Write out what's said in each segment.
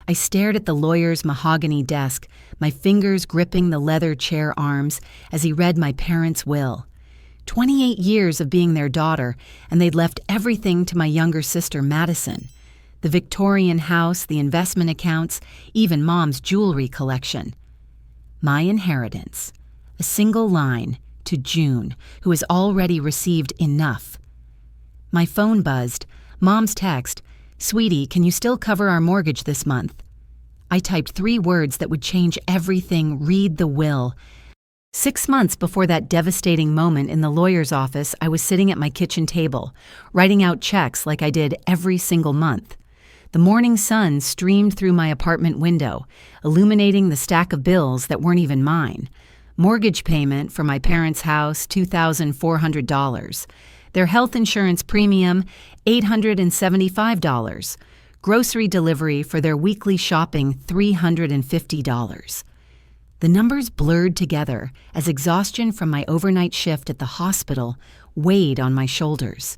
I stared at the lawyer's mahogany desk, my fingers gripping the leather chair arms as he read my parents' will. 28 years of being their daughter, and they'd left everything to my younger sister, Madison. The Victorian house, the investment accounts, even Mom's jewelry collection. My inheritance. A single line to June, who has already received enough. My phone buzzed. Mom's text, "Sweetie, can you still cover our mortgage this month?" I typed 3 words that would change everything. Read the will. 6 months before that devastating moment in the lawyer's office, I was sitting at my kitchen table, writing out checks like I did every single month. The morning sun streamed through my apartment window, illuminating the stack of bills that weren't even mine. Mortgage payment for my parents' house, $2,400. Their health insurance premium, $875. Grocery delivery for their weekly shopping, $350. The numbers blurred together as exhaustion from my overnight shift at the hospital weighed on my shoulders.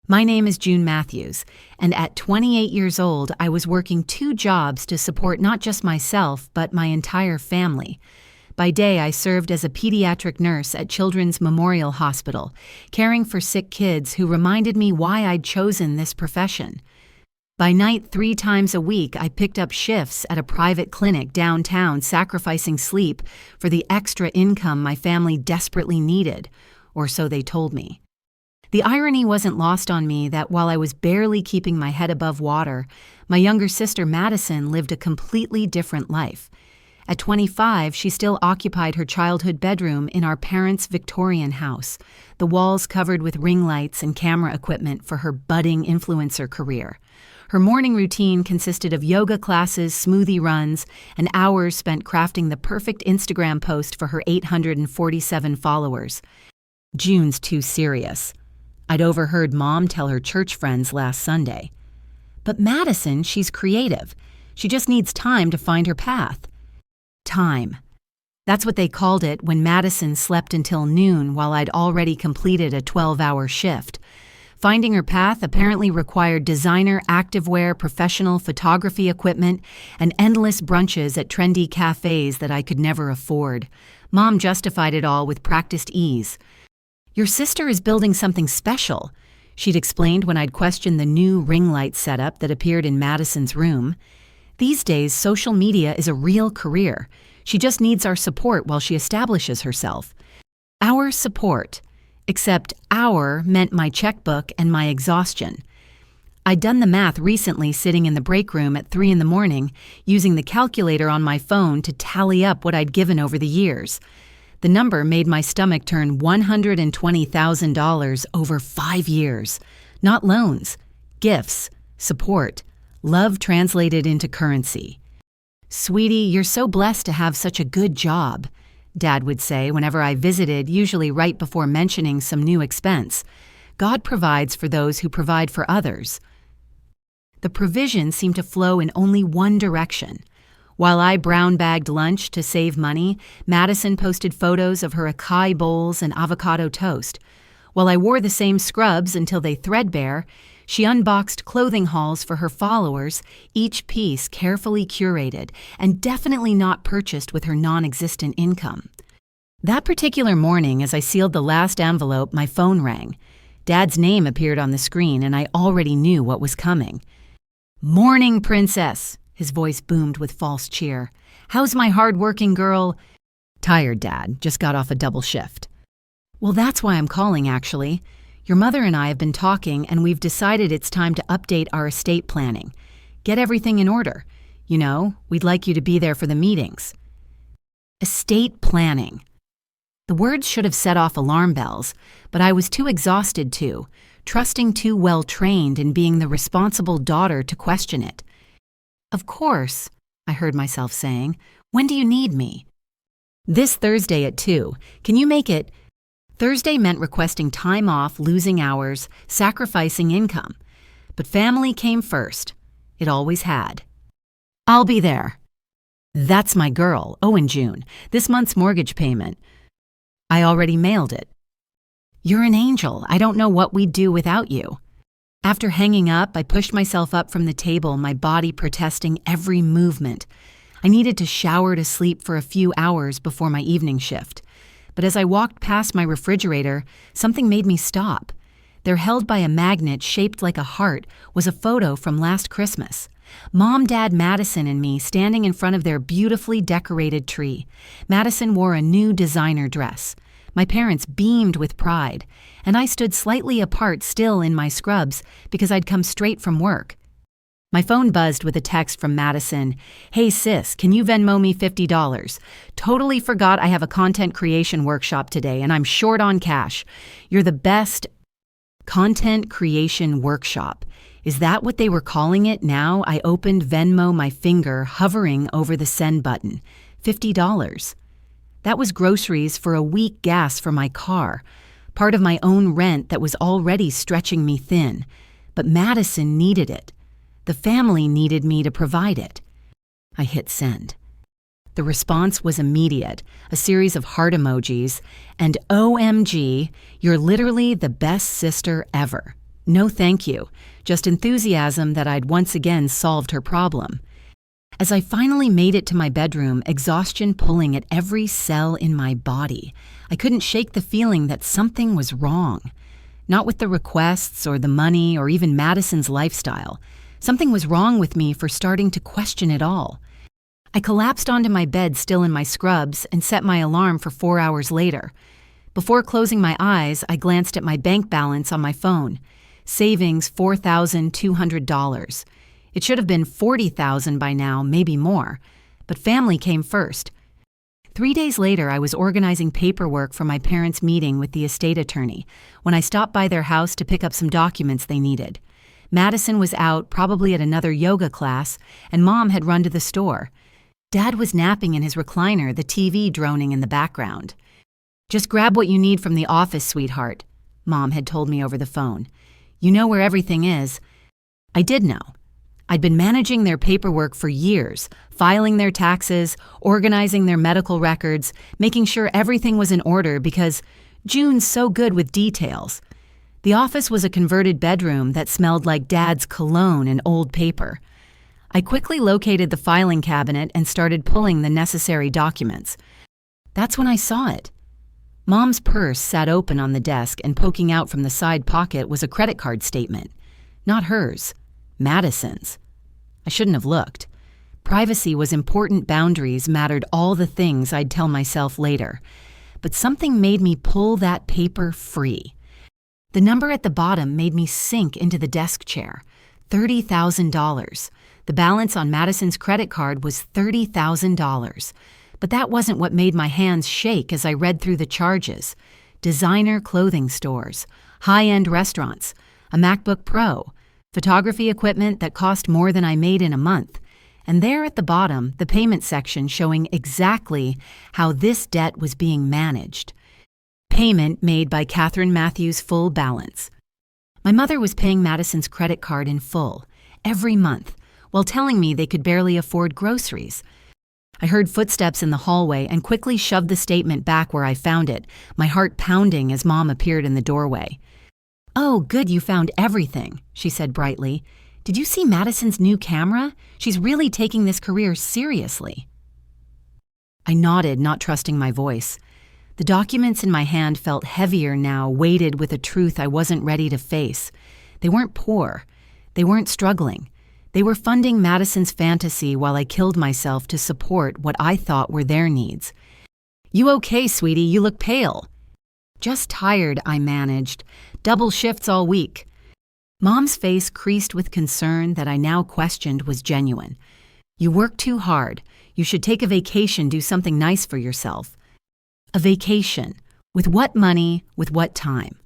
My name is June Matthews, and at 28 years old, I was working 2 jobs to support not just myself, but my entire family. By day, I served as a pediatric nurse at Children's Memorial Hospital, caring for sick kids who reminded me why I'd chosen this profession. By night, 3 times a week, I picked up shifts at a private clinic downtown, sacrificing sleep for the extra income my family desperately needed, or so they told me. The irony wasn't lost on me that while I was barely keeping my head above water, my younger sister Madison lived a completely different life. At 25, she still occupied her childhood bedroom in our parents' Victorian house, the walls covered with ring lights and camera equipment for her budding influencer career. Her morning routine consisted of yoga classes, smoothie runs, and hours spent crafting the perfect Instagram post for her 847 followers. June's too serious. I'd overheard Mom tell her church friends last Sunday. But Madison, she's creative. She just needs time to find her path. Time. That's what they called it when Madison slept until noon while I'd already completed a 12-hour shift. Finding her path apparently required designer activewear, professional photography equipment, and endless brunches at trendy cafes that I could never afford. Mom justified it all with practiced ease. "Your sister is building something special," she'd explained when I'd questioned the new ring light setup that appeared in Madison's room. "These days, social media is a real career. She just needs our support while she establishes herself." Our support. Except "our" meant my checkbook and my exhaustion. I'd done the math recently sitting in the break room at 3 in the morning, using the calculator on my phone to tally up what I'd given over the years. The number made my stomach turn $120,000 over 5 years. Not loans, gifts, support, love translated into currency. "Sweetie, you're so blessed to have such a good job," Dad would say whenever I visited, usually right before mentioning some new expense. "God provides for those who provide for others." The provision seemed to flow in only one direction. While I brown-bagged lunch to save money, Madison posted photos of her acai bowls and avocado toast. While I wore the same scrubs until they threadbare, she unboxed clothing hauls for her followers, each piece carefully curated and definitely not purchased with her non-existent income. That particular morning, as I sealed the last envelope, my phone rang. Dad's name appeared on the screen, and I already knew what was coming. "Morning, Princess," his voice boomed with false cheer. "How's my hard-working girl?" "Tired, Dad. Just got off a double shift." "Well, that's why I'm calling, actually. Your mother and I have been talking, and we've decided it's time to update our estate planning. Get everything in order. You know, we'd like you to be there for the meetings." Estate planning. The words should have set off alarm bells, but I was too exhausted to, trusting too well-trained in being the responsible daughter to question it. "Of course," I heard myself saying. "When do you need me?" "This Thursday at 2. Can you make it?" Thursday meant requesting time off, losing hours, sacrificing income. But family came first. It always had. "I'll be there." "That's my girl. Oh, in June. This month's mortgage payment." "I already mailed it." "You're an angel. I don't know what we'd do without you." After hanging up, I pushed myself up from the table, my body protesting every movement. I needed to shower to sleep for a few hours before my evening shift. But as I walked past my refrigerator, something made me stop. There, held by a magnet shaped like a heart, was a photo from last Christmas. Mom, Dad, Madison, and me standing in front of their beautifully decorated tree. Madison wore a new designer dress. My parents beamed with pride, and I stood slightly apart still in my scrubs because I'd come straight from work. My phone buzzed with a text from Madison. "Hey sis, can you Venmo me $50? Totally forgot I have a content creation workshop today and I'm short on cash. You're the best." Content creation workshop. Is that what they were calling it now? I opened Venmo, my finger hovering over the send button. $50. That was groceries for a week gas for my car, part of my own rent that was already stretching me thin. But Madison needed it. The family needed me to provide it. I hit send. The response was immediate, a series of heart emojis, and OMG, you're literally the best sister ever. No thank you, just enthusiasm that I'd once again solved her problem. As I finally made it to my bedroom, exhaustion pulling at every cell in my body, I couldn't shake the feeling that something was wrong. Not with the requests or the money or even Madison's lifestyle. Something was wrong with me for starting to question it all. I collapsed onto my bed still in my scrubs and set my alarm for 4 hours later. Before closing my eyes, I glanced at my bank balance on my phone. Savings $4,200. It should have been $40,000 by now, maybe more. But family came first. 3 days later, I was organizing paperwork for my parents' meeting with the estate attorney when I stopped by their house to pick up some documents they needed. Madison was out, probably at another yoga class, and Mom had run to the store. Dad was napping in his recliner, the TV droning in the background. "Just grab what you need from the office, sweetheart," Mom had told me over the phone. "You know where everything is." I did know. I'd been managing their paperwork for years, filing their taxes, organizing their medical records, making sure everything was in order because June's so good with details. The office was a converted bedroom that smelled like Dad's cologne and old paper. I quickly located the filing cabinet and started pulling the necessary documents. That's when I saw it. Mom's purse sat open on the desk, and poking out from the side pocket was a credit card statement. Not hers, Madison's. I shouldn't have looked. Privacy was important, boundaries mattered, all the things I'd tell myself later. But something made me pull that paper free. The number at the bottom made me sink into the desk chair. $30,000. The balance on Madison's credit card was $30,000. But that wasn't what made my hands shake as I read through the charges. Designer clothing stores, high-end restaurants, a MacBook Pro, photography equipment that cost more than I made in a month. And there at the bottom, the payment section showing exactly how this debt was being managed. Payment made by Catherine Matthews' full balance. My mother was paying Madison's credit card in full, every month, while telling me they could barely afford groceries. I heard footsteps in the hallway and quickly shoved the statement back where I found it, my heart pounding as Mom appeared in the doorway. "Oh, good, you found everything," she said brightly. "Did you see Madison's new camera? She's really taking this career seriously." I nodded, not trusting my voice. The documents in my hand felt heavier now, weighted with a truth I wasn't ready to face. They weren't poor. They weren't struggling. They were funding Madison's fantasy while I killed myself to support what I thought were their needs. "You okay, sweetie? You look pale." "Just tired," I managed. "Double shifts all week." Mom's face creased with concern that I now questioned was genuine. "You work too hard. You should take a vacation, do something nice for yourself." A vacation. With what money? With what time?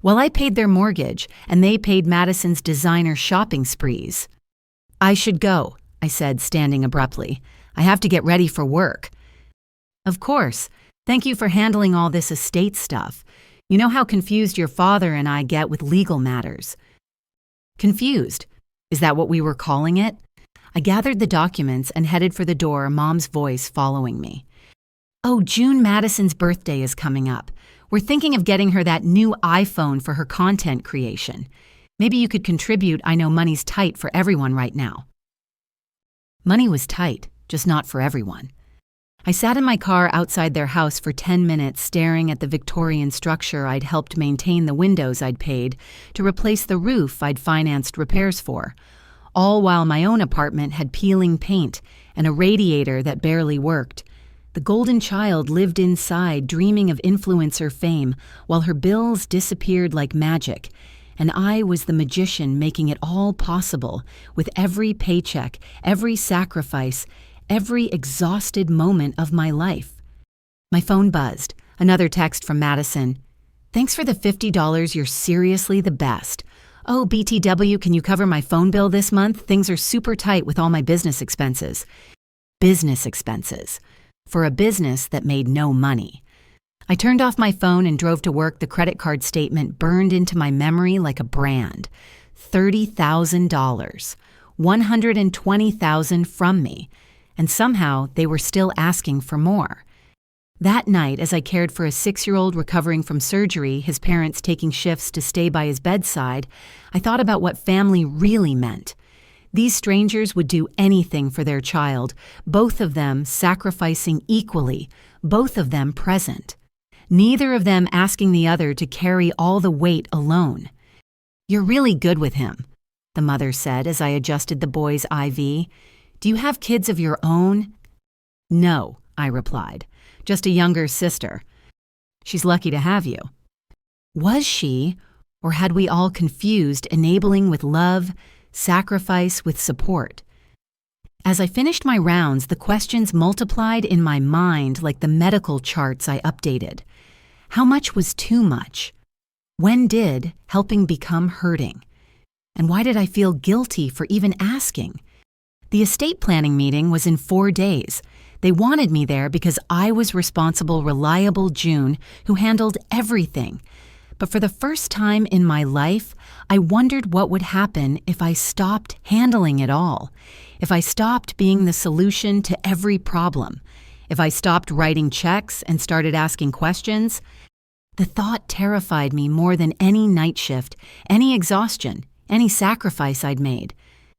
Well, I paid their mortgage, and they paid Madison's designer shopping sprees. "I should go," I said, standing abruptly. "I have to get ready for work." "Of course. Thank you for handling all this estate stuff. You know how confused your father and I get with legal matters." Confused? Is that what we were calling it? I gathered the documents and headed for the door, Mom's voice following me. "Oh, June Madison's birthday is coming up. We're thinking of getting her that new iPhone for her content creation. Maybe you could contribute. I know money's tight for everyone right now." Money was tight, just not for everyone. I sat in my car outside their house for 10 minutes staring at the Victorian structure I'd helped maintain the windows I'd paid to replace the roof I'd financed repairs for, all while my own apartment had peeling paint and a radiator that barely worked. The golden child lived inside dreaming of influencer fame while her bills disappeared like magic, and I was the magician making it all possible with every paycheck, every sacrifice, every exhausted moment of my life. My phone buzzed. Another text from Madison. "Thanks for the $50. You're seriously the best. Oh, BTW, can you cover my phone bill this month? Things are super tight with all my business expenses." Business expenses. For a business that made no money. I turned off my phone and drove to work. The credit card statement burned into my memory like a brand. $30,000. $120,000 from me. And somehow they were still asking for more. That night, as I cared for a 6-year-old recovering from surgery, his parents taking shifts to stay by his bedside, I thought about what family really meant. These strangers would do anything for their child, both of them sacrificing equally, both of them present. Neither of them asking the other to carry all the weight alone. "You're really good with him," the mother said as I adjusted the boy's IV. "Do you have kids of your own?" "No," I replied. "Just a younger sister." "She's lucky to have you." Was she, or had we all confused enabling with love, sacrifice with support? As I finished my rounds, the questions multiplied in my mind like the medical charts I updated. How much was too much? When did helping become hurting? And why did I feel guilty for even asking? The estate planning meeting was in 4 days. They wanted me there because I was responsible, reliable June who handled everything. But for the first time in my life, I wondered what would happen if I stopped handling it all, if I stopped being the solution to every problem, if I stopped writing checks and started asking questions. The thought terrified me more than any night shift, any exhaustion, any sacrifice I'd made.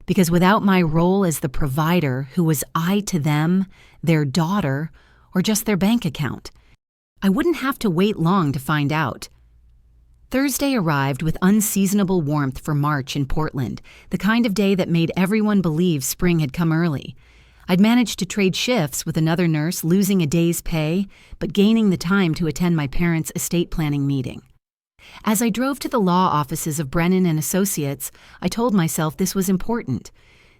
Because without my role as the provider, who was I to them, their daughter, or just their bank account, I wouldn't have to wait long to find out. Thursday arrived with unseasonable warmth for March in Portland, the kind of day that made everyone believe spring had come early. I'd managed to trade shifts with another nurse, losing a day's pay, but gaining the time to attend my parents' estate planning meeting. As I drove to the law offices of Brennan and Associates, I told myself this was important.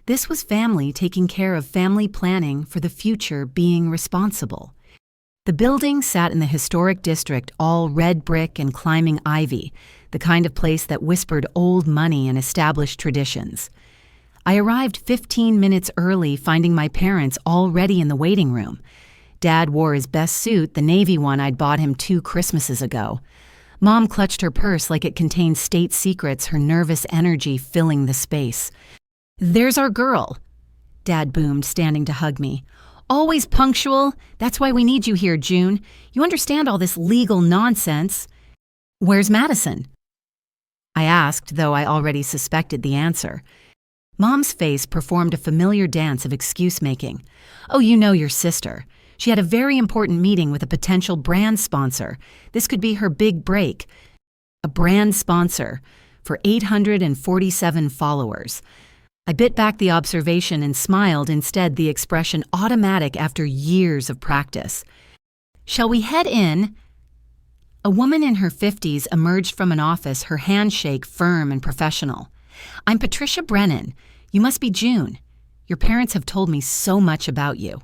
This was family taking care of family planning for the future, being responsible. The building sat in the historic district, all red brick and climbing ivy, the kind of place that whispered old money and established traditions. I arrived 15 minutes early, finding my parents already in the waiting room. Dad wore his best suit, the navy one I'd bought him 2 Christmases ago. Mom clutched her purse like it contained state secrets, her nervous energy filling the space. "There's our girl," Dad boomed, standing to hug me. "Always punctual. That's why we need you here, June. You understand all this legal nonsense." "Where's Madison?" I asked, though I already suspected the answer. Mom's face performed a familiar dance of excuse-making. "Oh, you know your sister. She had a very important meeting with a potential brand sponsor. This could be her big break." A brand sponsor for 847 followers. I bit back the observation and smiled, instead the expression automatic after years of practice. "Shall we head in?" A woman in her 50s emerged from an office, her handshake firm and professional. "I'm Patricia Brennan. You must be June. Your parents have told me so much about you."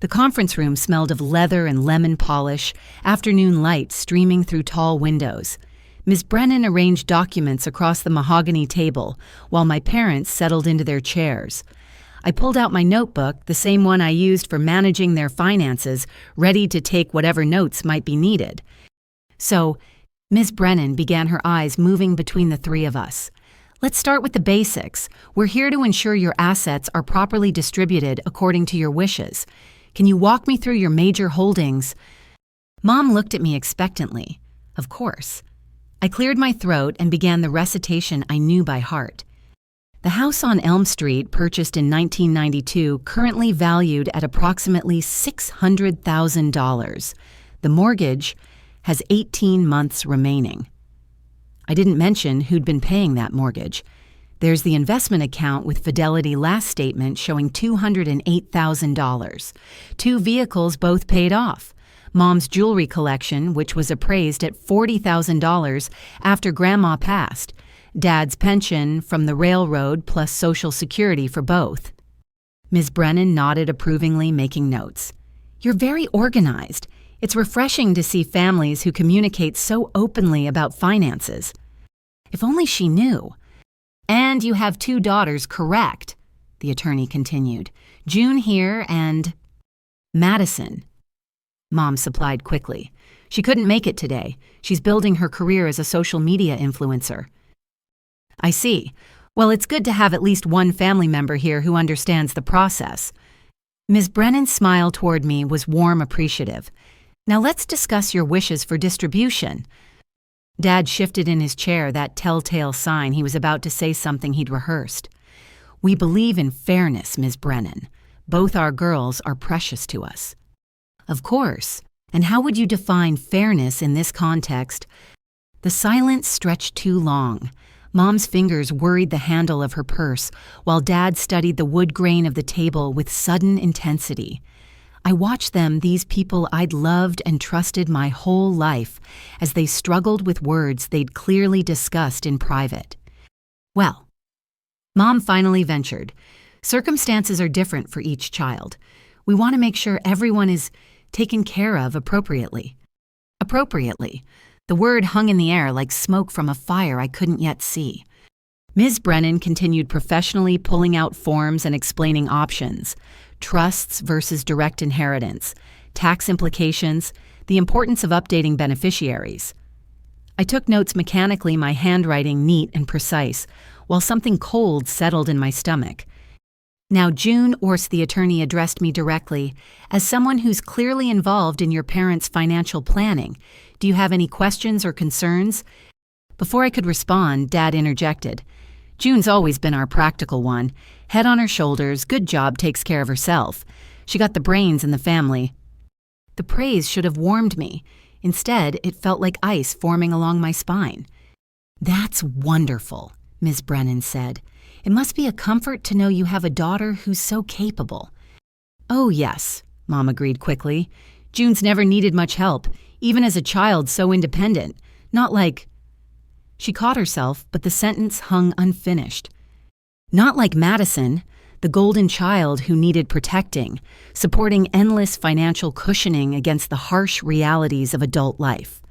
The conference room smelled of leather and lemon polish, afternoon light streaming through tall windows. Ms. Brennan arranged documents across the mahogany table while my parents settled into their chairs. I pulled out my notebook, the same one I used for managing their finances, ready to take whatever notes might be needed. "So," Ms. Brennan began, her eyes moving between the 3 of us. "Let's start with the basics. We're here to ensure your assets are properly distributed according to your wishes. Can you walk me through your major holdings?" Mom looked at me expectantly. Of course. I cleared my throat and began the recitation I knew by heart. The house on Elm Street, purchased in 1992, currently valued at approximately $600,000. The mortgage has 18 months remaining. I didn't mention who'd been paying that mortgage. There's the investment account with Fidelity last statement showing $208,000. 2 vehicles both paid off. Mom's jewelry collection, which was appraised at $40,000 after Grandma passed. Dad's pension from the railroad plus Social Security for both. Ms. Brennan nodded approvingly, making notes. You're very organized. It's refreshing to see families who communicate so openly about finances. If only she knew. And you have 2 daughters, correct? The attorney continued. June here and Madison. Mom supplied quickly. She couldn't make it today. She's building her career as a social media influencer. I see. Well, it's good to have at least one family member here who understands the process. Ms. Brennan's smile toward me was warm, appreciative. Now let's discuss your wishes for distribution. Dad shifted in his chair, that telltale sign he was about to say something he'd rehearsed. We believe in fairness, Ms. Brennan. Both our girls are precious to us. Of course. And how would you define fairness in this context? The silence stretched too long. Mom's fingers worried the handle of her purse, while Dad studied the wood grain of the table with sudden intensity. I watched them, these people I'd loved and trusted my whole life, as they struggled with words they'd clearly discussed in private. Well, Mom finally ventured. Circumstances are different for each child. We want to make sure everyone is taken care of appropriately. Appropriately. The word hung in the air like smoke from a fire I couldn't yet see. Ms. Brennan continued professionally pulling out forms and explaining options. Trusts versus direct inheritance, tax implications, the importance of updating beneficiaries. I took notes mechanically, my handwriting neat and precise, while something cold settled in my stomach. Now, June Orse, the attorney, addressed me directly. As someone who's clearly involved in your parents' financial planning, do you have any questions or concerns? Before I could respond, Dad interjected. June's always been our practical one. Head on her shoulders, good job, takes care of herself. She got the brains in the family. The praise should have warmed me. Instead, it felt like ice forming along my spine. That's wonderful, Ms. Brennan said. It must be a comfort to know you have a daughter who's so capable. Oh, yes, Mom agreed quickly. June's never needed much help, even as a child so independent. Not like... She caught herself, but the sentence hung unfinished. Not like Madison, the golden child who needed protecting, supporting endless financial cushioning against the harsh realities of adult life.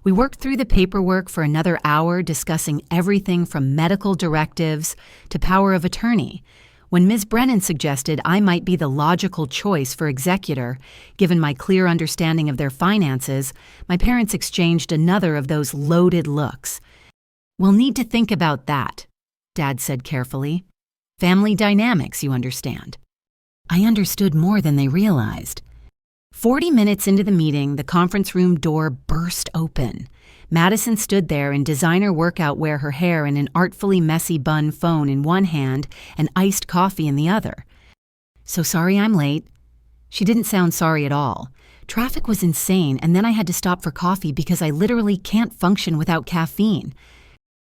We worked through the paperwork for another hour, discussing everything from medical directives to power of attorney, when Ms. Brennan suggested I might be the logical choice for executor. Given my clear understanding of their finances, my parents exchanged another of those loaded looks. We'll need to think about that, Dad said carefully. Family dynamics, you understand. I understood more than they realized. 40 minutes into the meeting, the conference room door burst open. Madison stood there in designer workout wear, her hair in an artfully messy bun, phone in one hand and iced coffee in the other. So sorry I'm late. She didn't sound sorry at all. Traffic was insane, and then I had to stop for coffee because I literally can't function without caffeine.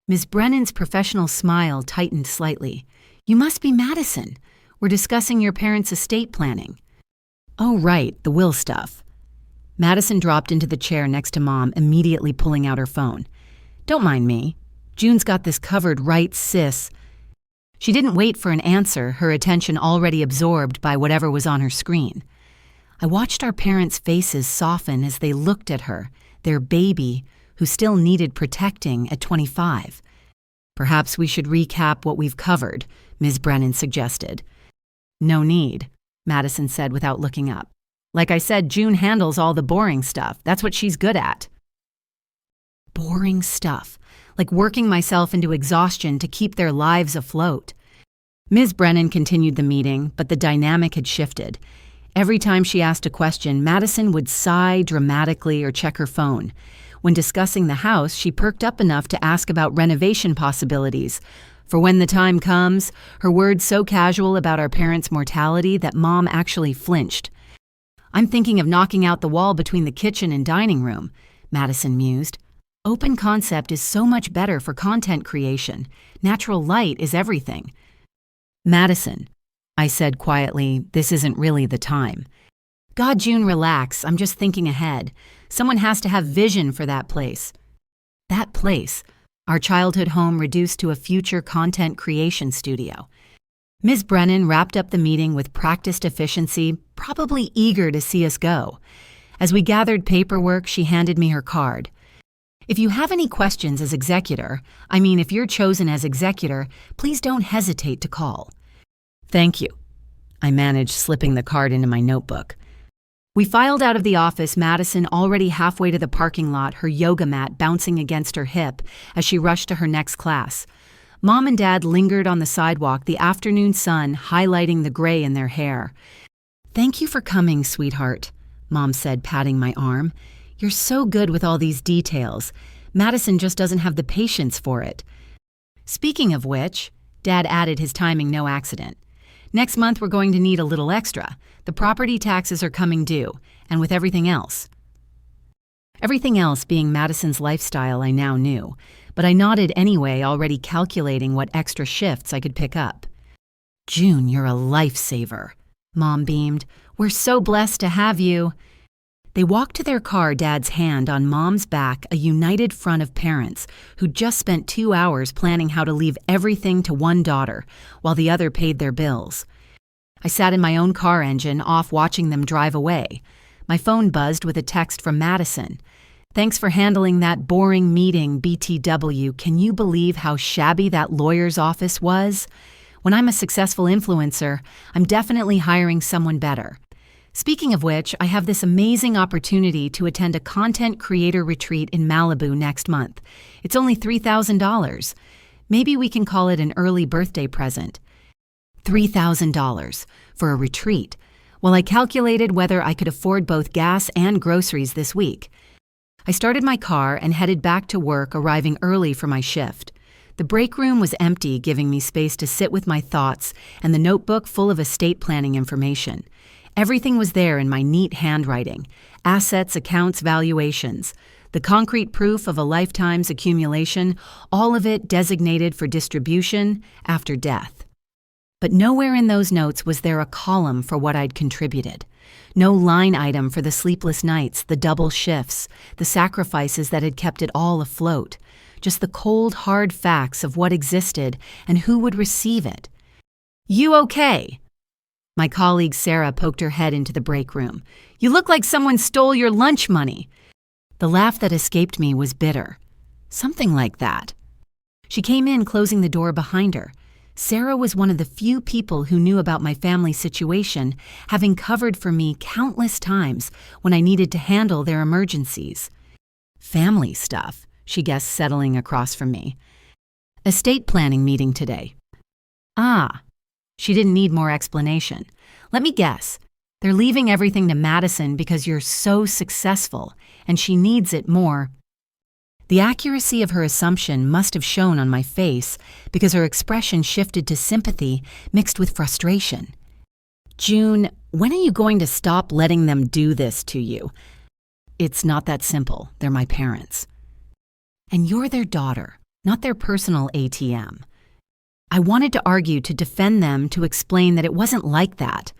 Ms. Brennan's professional smile tightened slightly. You must be Madison. We're discussing your parents' estate planning. Oh, right, the will stuff. Madison dropped into the chair next to Mom, immediately pulling out her phone. Don't mind me. June's got this covered, right, sis? She didn't wait for an answer, her attention already absorbed by whatever was on her screen. I watched our parents' faces soften as they looked at her, their baby, who still needed protecting at 25. Perhaps we should recap what we've covered, Ms. Brennan suggested. No need, Madison said without looking up. Like I said, June handles all the boring stuff. That's what she's good at. Boring stuff, like working myself into exhaustion to keep their lives afloat. Ms. Brennan continued the meeting, but the dynamic had shifted. Every time she asked a question, Madison would sigh dramatically or check her phone. When discussing the house, she perked up enough to ask about renovation possibilities. For when the time comes, her words so casual about our parents' mortality that Mom actually flinched. "I'm thinking of knocking out the wall between the kitchen and dining room," Madison mused. "Open concept is so much better for content creation. Natural light is everything." "Madison," I said quietly, "this isn't really the time." "God, June, relax. I'm just thinking ahead. Someone has to have vision for that place." That place, our childhood home reduced to a future content creation studio. Ms. Brennan wrapped up the meeting with practiced efficiency, probably eager to see us go. As we gathered paperwork, she handed me her card. "If you have any questions as executor, if you're chosen as executor, please don't hesitate to call." "Thank you." I managed slipping the card into my notebook. We filed out of the office, Madison already halfway to the parking lot, her yoga mat bouncing against her hip as she rushed to her next class. Mom and Dad lingered on the sidewalk, the afternoon sun highlighting the gray in their hair. "Thank you for coming, sweetheart," Mom said, patting my arm. "You're so good with all these details. Madison just doesn't have the patience for it." "Speaking of which," Dad added, his timing no accident, "next month we're going to need a little extra. The property taxes are coming due, and with everything else." Everything else being Madison's lifestyle I now knew, but I nodded anyway, already calculating what extra shifts I could pick up. "June, you're a lifesaver," Mom beamed. "We're so blessed to have you." They walked to their car, Dad's hand on Mom's back, a united front of parents who'd just spent 2 hours planning how to leave everything to one daughter while the other paid their bills. I sat in my own car engine, off watching them drive away. My phone buzzed with a text from Madison. "Thanks for handling that boring meeting, BTW. Can you believe how shabby that lawyer's office was? When I'm a successful influencer, I'm definitely hiring someone better. Speaking of which, I have this amazing opportunity to attend a content creator retreat in Malibu next month. It's only $3,000. Maybe we can call it an early birthday present." $3,000 for a retreat. Well, I calculated whether I could afford both gas and groceries this week. I started my car and headed back to work, arriving early for my shift. The break room was empty, giving me space to sit with my thoughts and the notebook full of estate planning information. Everything was there in my neat handwriting: assets, accounts, valuations, the concrete proof of a lifetime's accumulation, all of it designated for distribution after death. But nowhere in those notes was there a column for what I'd contributed. No line item for the sleepless nights, the double shifts, the sacrifices that had kept it all afloat. Just the cold, hard facts of what existed and who would receive it. "You okay?" My colleague Sarah poked her head into the break room. "You look like someone stole your lunch money." The laugh that escaped me was bitter. "Something like that." She came in, closing the door behind her. Sarah was one of the few people who knew about my family situation, having covered for me countless times when I needed to handle their emergencies. "Family stuff," she guessed, settling across from me. "Estate planning meeting today." "Ah." She didn't need more explanation. "Let me guess. They're leaving everything to Madison because you're so successful, and she needs it more." The accuracy of her assumption must have shown on my face because her expression shifted to sympathy mixed with frustration. "June, when are you going to stop letting them do this to you?" "It's not that simple. They're my parents." "And you're their daughter, not their personal ATM." I wanted to argue, to defend them, to explain that it wasn't like that,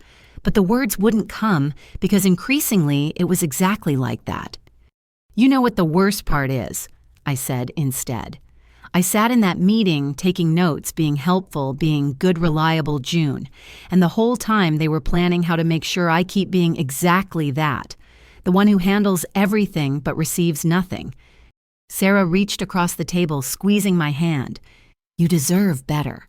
but the words wouldn't come because increasingly it was exactly like that. "You know what the worst part is," I said instead. I sat in that meeting taking notes, being helpful, being good, reliable June, and the whole time they were planning how to make sure I keep being exactly that, the one who handles everything but receives nothing. Sarah reached across the table, squeezing my hand. "You deserve better."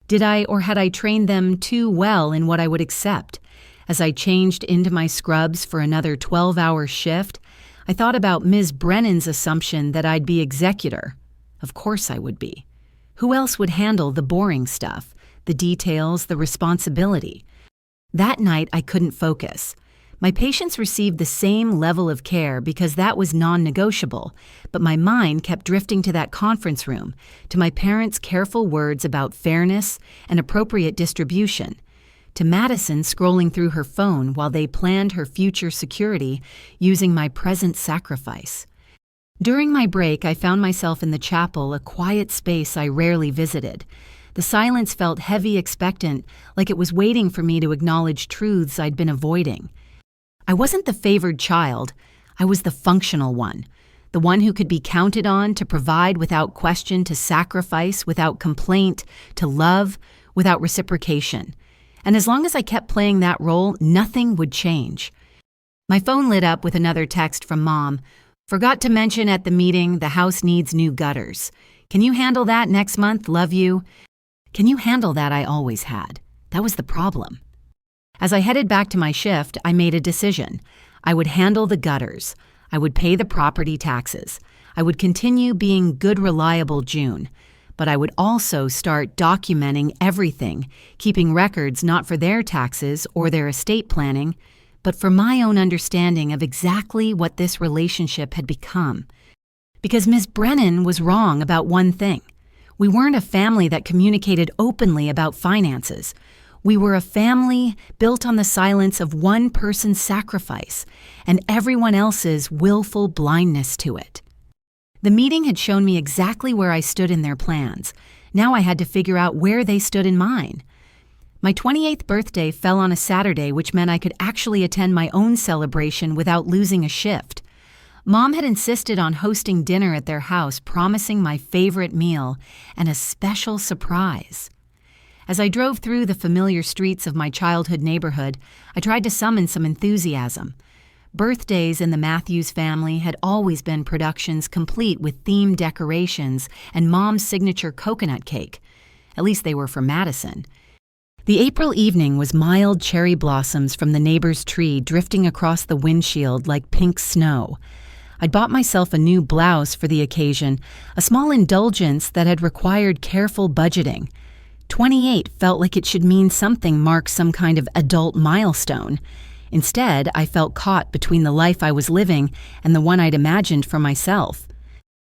Did I, or had I trained them too well in what I would accept? As I changed into my scrubs for another 12-hour shift, I thought about Ms. Brennan's assumption that I'd be executor. Of course I would be. Who else would handle the boring stuff, the details, the responsibility? That night I couldn't focus. My patients received the same level of care because that was non-negotiable, but my mind kept drifting to that conference room, to my parents' careful words about fairness and appropriate distribution, to Madison scrolling through her phone while they planned her future security using my present sacrifice. During my break, I found myself in the chapel, a quiet space I rarely visited. The silence felt heavy, expectant, like it was waiting for me to acknowledge truths I'd been avoiding. I wasn't the favored child. I was the functional one, the one who could be counted on to provide without question, to sacrifice without complaint, to love without reciprocation. And as long as I kept playing that role, nothing would change. My phone lit up with another text from Mom. "Forgot to mention at the meeting, the house needs new gutters. Can you handle that next month? Love you." Can you handle that? I always had. That was the problem. As I headed back to my shift, I made a decision. I would handle the gutters. I would pay the property taxes. I would continue being good, reliable June. But I would also start documenting everything, keeping records not for their taxes or their estate planning, but for my own understanding of exactly what this relationship had become. Because Ms. Brennan was wrong about one thing. We weren't a family that communicated openly about finances. We were a family built on the silence of one person's sacrifice and everyone else's willful blindness to it. The meeting had shown me exactly where I stood in their plans. Now I had to figure out where they stood in mine. My 28th birthday fell on a Saturday, which meant I could actually attend my own celebration without losing a shift. Mom had insisted on hosting dinner at their house, promising my favorite meal and a special surprise. As I drove through the familiar streets of my childhood neighborhood, I tried to summon some enthusiasm. Birthdays in the Matthews family had always been productions complete with themed decorations and Mom's signature coconut cake. At least they were for Madison. The April evening was mild cherry blossoms from the neighbor's tree drifting across the windshield like pink snow. I'd bought myself a new blouse for the occasion, a small indulgence that had required careful budgeting. 28 felt like it should mean something, mark some kind of adult milestone. Instead, I felt caught between the life I was living and the one I'd imagined for myself.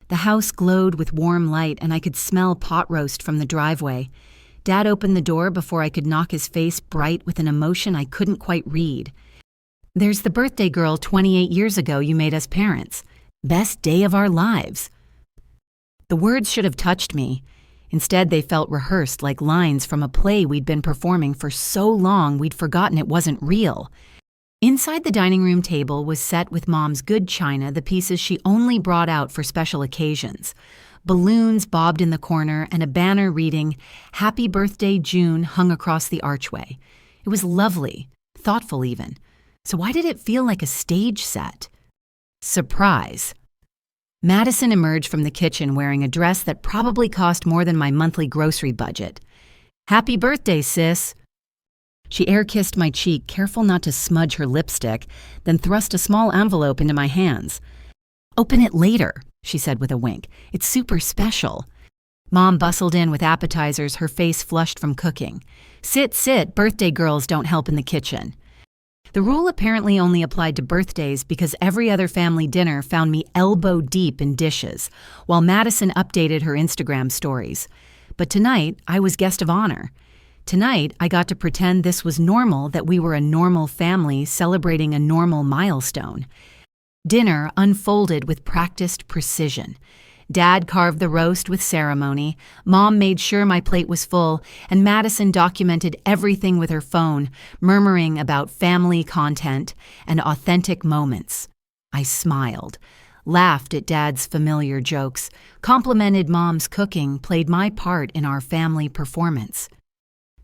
The house glowed with warm light and I could smell pot roast from the driveway. Dad opened the door before I could knock his face bright with an emotion I couldn't quite read. "There's the birthday girl 28 years ago you made us parents. Best day of our lives." The words should have touched me. Instead, they felt rehearsed like lines from a play we'd been performing for so long we'd forgotten it wasn't real. Inside the dining room table was set with Mom's good china, the pieces she only brought out for special occasions. Balloons bobbed in the corner and a banner reading, "Happy Birthday, June," hung across the archway. It was lovely, thoughtful even. So why did it feel like a stage set? Surprise. Madison emerged from the kitchen wearing a dress that probably cost more than my monthly grocery budget. "Happy birthday, sis." She air-kissed my cheek, careful not to smudge her lipstick, then thrust a small envelope into my hands. "Open it later," she said with a wink. "It's super special." Mom bustled in with appetizers, her face flushed from cooking. "Sit, sit, birthday girls don't help in the kitchen." The rule apparently only applied to birthdays because every other family dinner found me elbow deep in dishes, while Madison updated her Instagram stories. But tonight, I was guest of honor. Tonight, I got to pretend this was normal, that we were a normal family celebrating a normal milestone. Dinner unfolded with practiced precision. Dad carved the roast with ceremony, Mom made sure my plate was full, and Madison documented everything with her phone, murmuring about family content and authentic moments. I smiled, laughed at Dad's familiar jokes, complimented Mom's cooking, played my part in our family performance.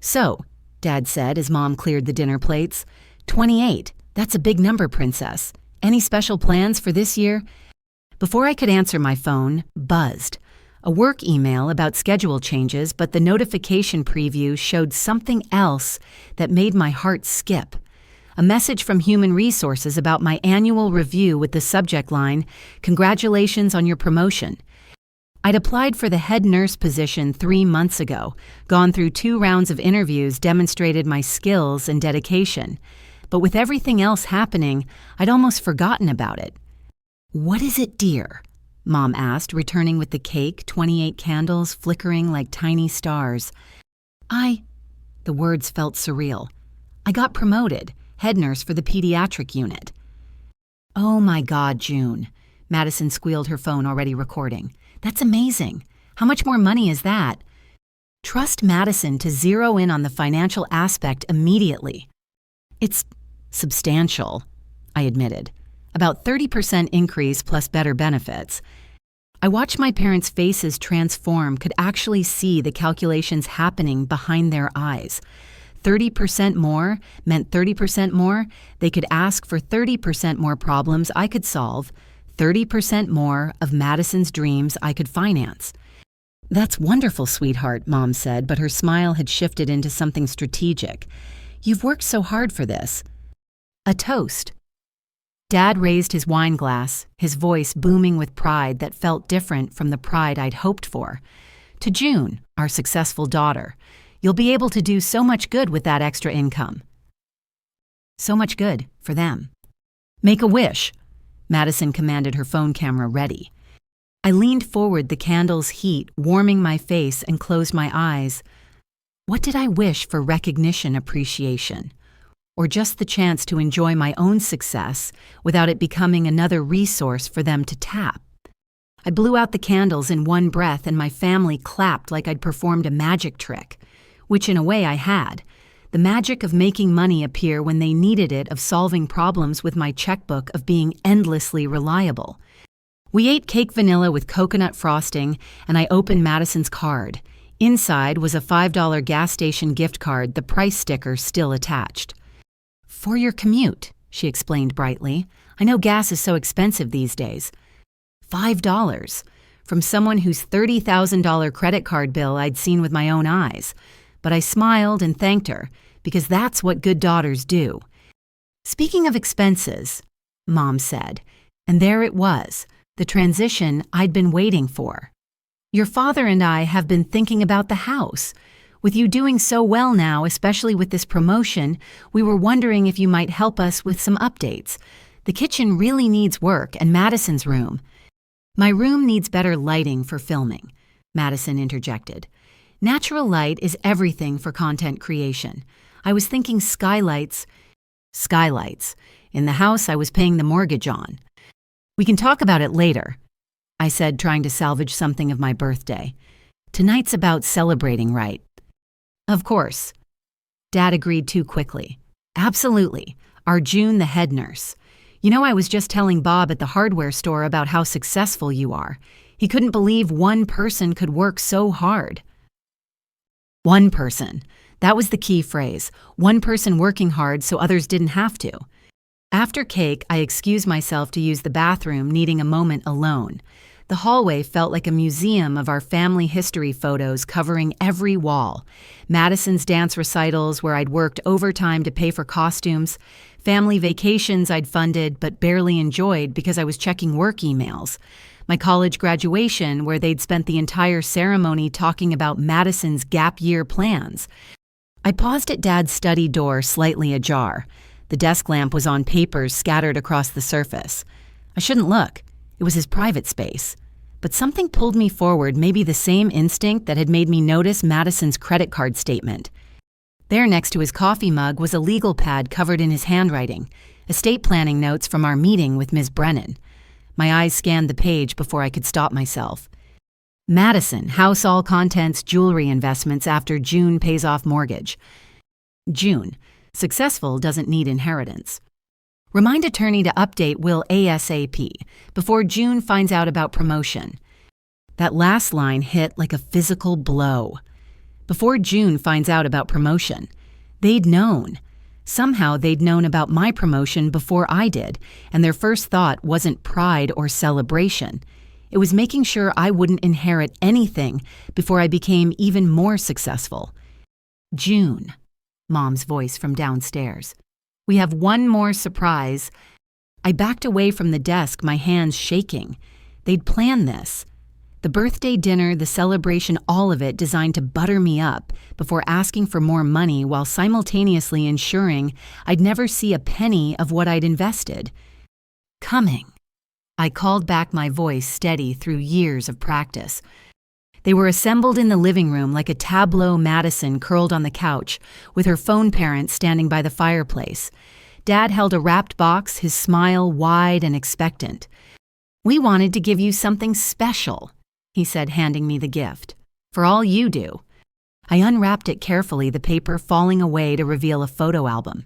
"So," Dad said as Mom cleared the dinner plates, 28, that's a big number, Princess. Any special plans for this year?" Before I could answer, my phone buzzed. A work email about schedule changes, but the notification preview showed something else that made my heart skip. A message from Human Resources about my annual review with the subject line, "Congratulations on your promotion." I'd applied for the head nurse position 3 months ago, gone through 2 rounds of interviews, demonstrated my skills and dedication. but with everything else happening, I'd almost forgotten about it. "What is it, dear?" Mom asked, returning with the cake, 28 candles flickering like tiny stars. The words felt surreal. "I got promoted, head nurse for the pediatric unit." "Oh my God, June." Madison squealed, her phone already recording. "That's amazing. How much more money is that?" Trust Madison to zero in on the financial aspect immediately. "It's substantial," I admitted. "About 30% increase plus better benefits." I watched my parents' faces transform, could actually see the calculations happening behind their eyes. 30% more meant 30% more. They could ask for 30% more problems I could solve, 30% more of Madison's dreams I could finance. "That's wonderful, sweetheart," Mom said, but her smile had shifted into something strategic. "You've worked so hard for this." A toast. Dad raised his wine glass, his voice booming with pride that felt different from the pride I'd hoped for. "To June, our successful daughter. You'll be able to do so much good with that extra income." So much good for them. "Make a wish." Madison commanded, her phone camera ready. I leaned forward, the candle's heat warming my face, and closed my eyes. What did I wish for? Recognition, appreciation, or just the chance to enjoy my own success without it becoming another resource for them to tap? I blew out the candles in one breath, and my family clapped like I'd performed a magic trick, which in a way I had. The magic of making money appear when they needed it, of solving problems with my checkbook, of being endlessly reliable. We ate cake vanilla with coconut frosting, and I opened Madison's card. Inside was a $5 gas station gift card, the price sticker still attached. "For your commute," she explained brightly. "I know gas is so expensive these days." $5 from someone whose $30,000 credit card bill I'd seen with my own eyes. But I smiled and thanked her, because that's what good daughters do. "Speaking of expenses," Mom said, and there it was, the transition I'd been waiting for. "Your father and I have been thinking about the house. With you doing so well now, especially with this promotion, we were wondering if you might help us with some updates. The kitchen really needs work, and Madison's room." "My room needs better lighting for filming," Madison interjected. "Natural light is everything for content creation. I was thinking skylights." "Skylights. In the house I was paying the mortgage on." "We can talk about it later," I said, trying to salvage something of my birthday. "Tonight's about celebrating, right?" "Of course." Dad agreed too quickly. "Absolutely. Our June, the head nurse. You know, I was just telling Bob at the hardware store about how successful you are. He couldn't believe one person could work so hard." One person. That was the key phrase. One person working hard so others didn't have to. After cake, I excused myself to use the bathroom, needing a moment alone. The hallway felt like a museum of our family history photos covering every wall. Madison's dance recitals where I'd worked overtime to pay for costumes, family vacations I'd funded but barely enjoyed because I was checking work emails, my college graduation where they'd spent the entire ceremony talking about Madison's gap year plans. I paused at Dad's study door, slightly ajar. The desk lamp was on papers scattered across the surface. I shouldn't look. It was his private space. But something pulled me forward, maybe the same instinct that had made me notice Madison's credit card statement. There next to his coffee mug was a legal pad covered in his handwriting, estate planning notes from our meeting with Ms. Brennan. My eyes scanned the page before I could stop myself. Madison, house all contents, jewelry investments after June pays off mortgage. June, successful doesn't need inheritance. Remind attorney to update will ASAP before June finds out about promotion. That last line hit like a physical blow. Before June finds out about promotion. They'd known. Somehow they'd known about my promotion before I did, and their first thought wasn't pride or celebration. It was making sure I wouldn't inherit anything before I became even more successful. June, Mom's voice from downstairs. We have one more surprise. I backed away from the desk, my hands shaking. They'd planned this. The birthday dinner, the celebration, all of it designed to butter me up before asking for more money while simultaneously ensuring I'd never see a penny of what I'd invested. Coming. I called back my voice steady through years of practice. They were assembled in the living room like a tableau. Madison curled on the couch, with her phone parents standing by the fireplace. Dad held a wrapped box, his smile wide and expectant. "We wanted to give you something special," he said, handing me the gift. "For all you do." I unwrapped it carefully, the paper falling away to reveal a photo album.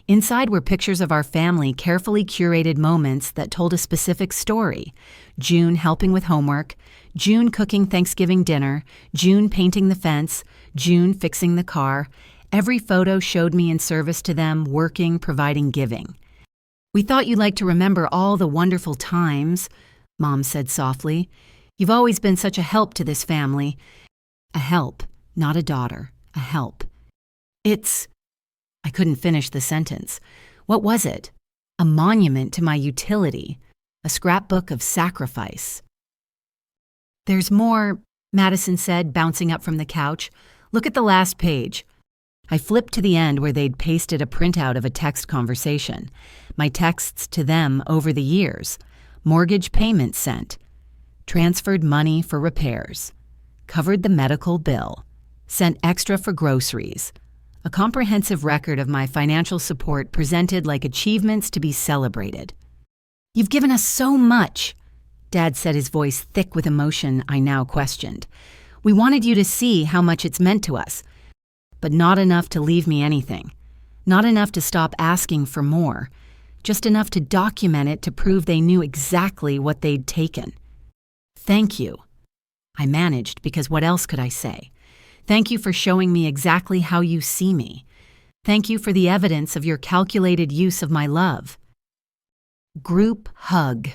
Inside were pictures of our family, carefully curated moments that told a specific story. June helping with homework, June cooking Thanksgiving dinner, June painting the fence, June fixing the car. Every photo showed me in service to them, working, providing, giving. "We thought you'd like to remember all the wonderful times," Mom said softly. "You've always been such a help to this family." A help, not a daughter, a help. I couldn't finish the sentence. What was it? A monument to my utility, a scrapbook of sacrifice. "There's more," Madison said, bouncing up from the couch. "Look at the last page." I flipped to the end where they'd pasted a printout of a text conversation. My texts to them over the years. Mortgage payment sent. Transferred money for repairs. Covered the medical bill. Sent extra for groceries. A comprehensive record of my financial support presented like achievements to be celebrated. "You've given us so much," Dad said, his voice thick with emotion I now questioned. "We wanted you to see how much it's meant to us, but not enough to leave me anything. Not enough to stop asking for more. Just enough to document it to prove they knew exactly what they'd taken. Thank you." I managed, because what else could I say? "Thank you for showing me exactly how you see me. Thank you for the evidence of your calculated use of my love." "Group hug,"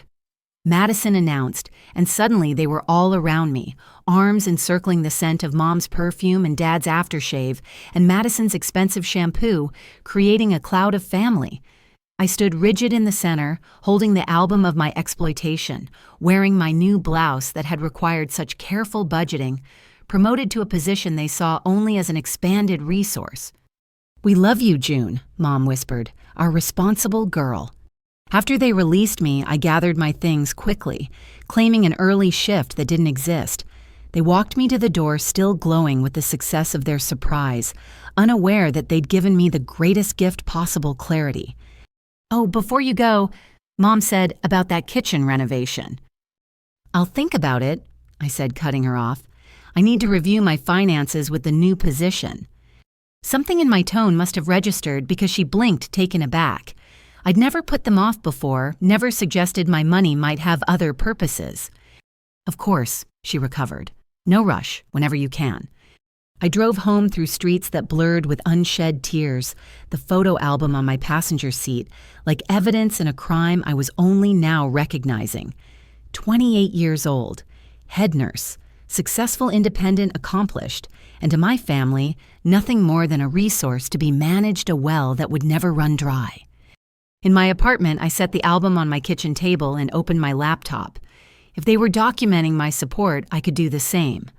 Madison announced, and suddenly they were all around me, arms encircling the scent of Mom's perfume and Dad's aftershave and Madison's expensive shampoo, creating a cloud of family. I stood rigid in the center, holding the album of my exploitation, wearing my new blouse that had required such careful budgeting, promoted to a position they saw only as an expanded resource. "We love you, June," Mom whispered, "our responsible girl." After they released me, I gathered my things quickly, claiming an early shift that didn't exist. They walked me to the door, still glowing with the success of their surprise, unaware that they'd given me the greatest gift possible: clarity. "Oh, before you go," Mom said, "about that kitchen renovation." "I'll think about it," I said, cutting her off. "I need to review my finances with the new position." Something in my tone must have registered, because she blinked, taken aback. I'd never put them off before, never suggested my money might have other purposes. "Of course," she recovered. "No rush, whenever you can." I drove home through streets that blurred with unshed tears, the photo album on my passenger seat, like evidence in a crime I was only now recognizing. 28 years old, head nurse, successful, independent, accomplished, and to my family, nothing more than a resource to be managed, a well that would never run dry. In my apartment, I set the album on my kitchen table and opened my laptop. If they were documenting my support, I could do the same.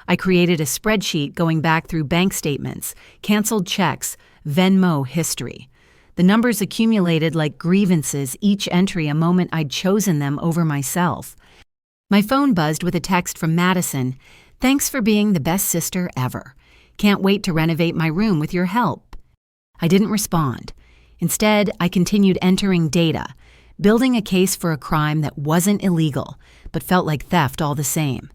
I created a spreadsheet going back through bank statements, canceled checks, Venmo history. The numbers accumulated like grievances, each entry a moment I'd chosen them over myself. My phone buzzed with a text from Madison. "Thanks for being the best sister ever. Can't wait to renovate my room with your help." I didn't respond. Instead, I continued entering data, building a case for a crime that wasn't illegal, but felt like theft all the same.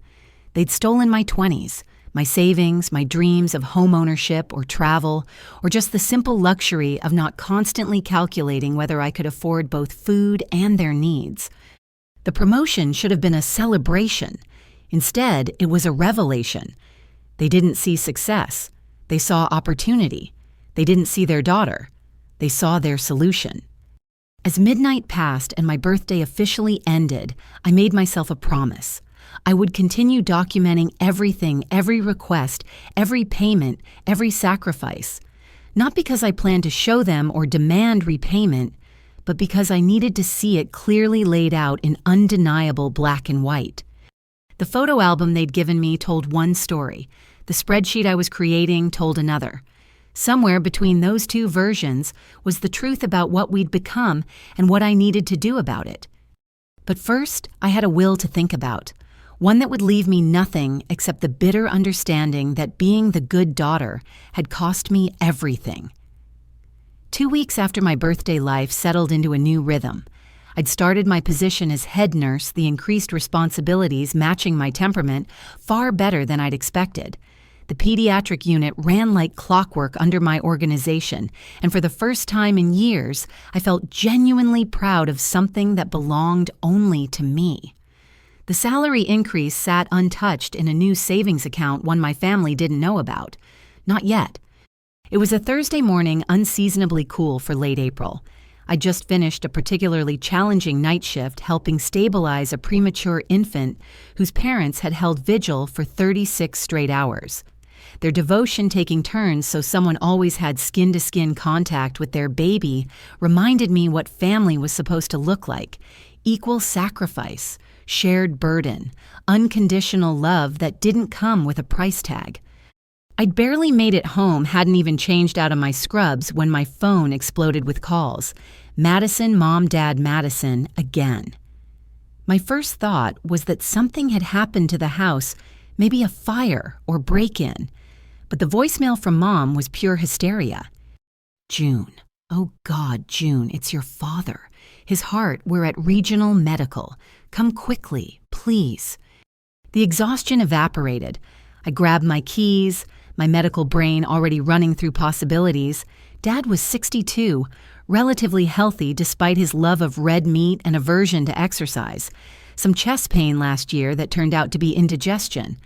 They'd stolen my 20s, my savings, my dreams of home ownership or travel, or just the simple luxury of not constantly calculating whether I could afford both food and their needs. The promotion should have been a celebration. Instead, it was a revelation. They didn't see success. They saw opportunity. They didn't see their daughter. They saw their solution. As midnight passed and my birthday officially ended, I made myself a promise. I would continue documenting everything, every request, every payment, every sacrifice. Not because I planned to show them or demand repayment, but because I needed to see it clearly laid out in undeniable black and white. The photo album they'd given me told one story. The spreadsheet I was creating told another. Somewhere between those two versions was the truth about what we'd become and what I needed to do about it. But first, I had a will to think about, one that would leave me nothing except the bitter understanding that being the good daughter had cost me everything. 2 weeks after my birthday life settled into a new rhythm, I'd started my position as head nurse, the increased responsibilities matching my temperament far better than I'd expected. The pediatric unit ran like clockwork under my organization, and for the first time in years, I felt genuinely proud of something that belonged only to me. The salary increase sat untouched in a new savings account one my family didn't know about. Not yet. It was a Thursday morning unseasonably cool for late April. I'd just finished a particularly challenging night shift helping stabilize a premature infant whose parents had held vigil for 36 straight hours. Their devotion taking turns so someone always had skin-to-skin contact with their baby reminded me what family was supposed to look like: equal sacrifice, shared burden, unconditional love that didn't come with a price tag. I'd barely made it home, hadn't even changed out of my scrubs when my phone exploded with calls. Madison, Mom, Dad, Madison, again. My first thought was that something had happened to the house, maybe a fire or break-in. But the voicemail from Mom was pure hysteria. June. Oh God, June, it's your father. His heart, we're at Regional Medical. Come quickly, please. The exhaustion evaporated. I grabbed my keys, my medical brain already running through possibilities. Dad was 62, relatively healthy despite his love of red meat and aversion to exercise. Some chest pain last year that turned out to be indigestion.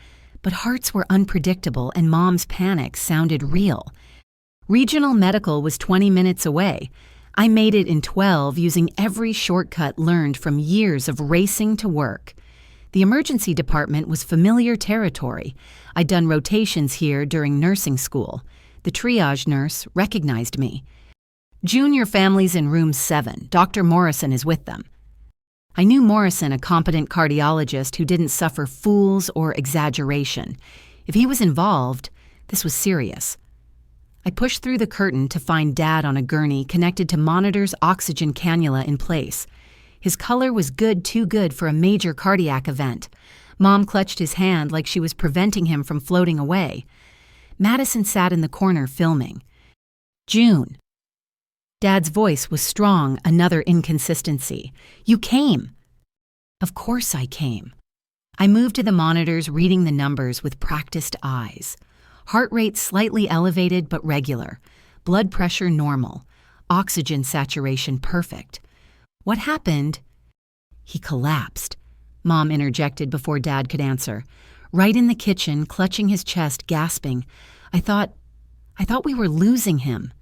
But hearts were unpredictable and Mom's panic sounded real. Regional Medical was 20 minutes away. I made it in 12 using every shortcut learned from years of racing to work. The emergency department was familiar territory. I'd done rotations here during nursing school. The triage nurse recognized me. Junior family's in room 7. Dr. Morrison is with them. I knew Morrison, a competent cardiologist who didn't suffer fools or exaggeration. If he was involved, this was serious. I pushed through the curtain to find Dad on a gurney connected to Monitor's oxygen cannula in place. His color was good, too good for a major cardiac event. Mom clutched his hand like she was preventing him from floating away. Madison sat in the corner filming. June. Dad's voice was strong, another inconsistency. You came. Of course I came. I moved to the monitors, reading the numbers with practiced eyes. Heart rate slightly elevated but regular. Blood pressure normal. Oxygen saturation perfect. What happened? He collapsed. Mom interjected before Dad could answer. Right in the kitchen, clutching his chest, gasping. I thought we were losing him.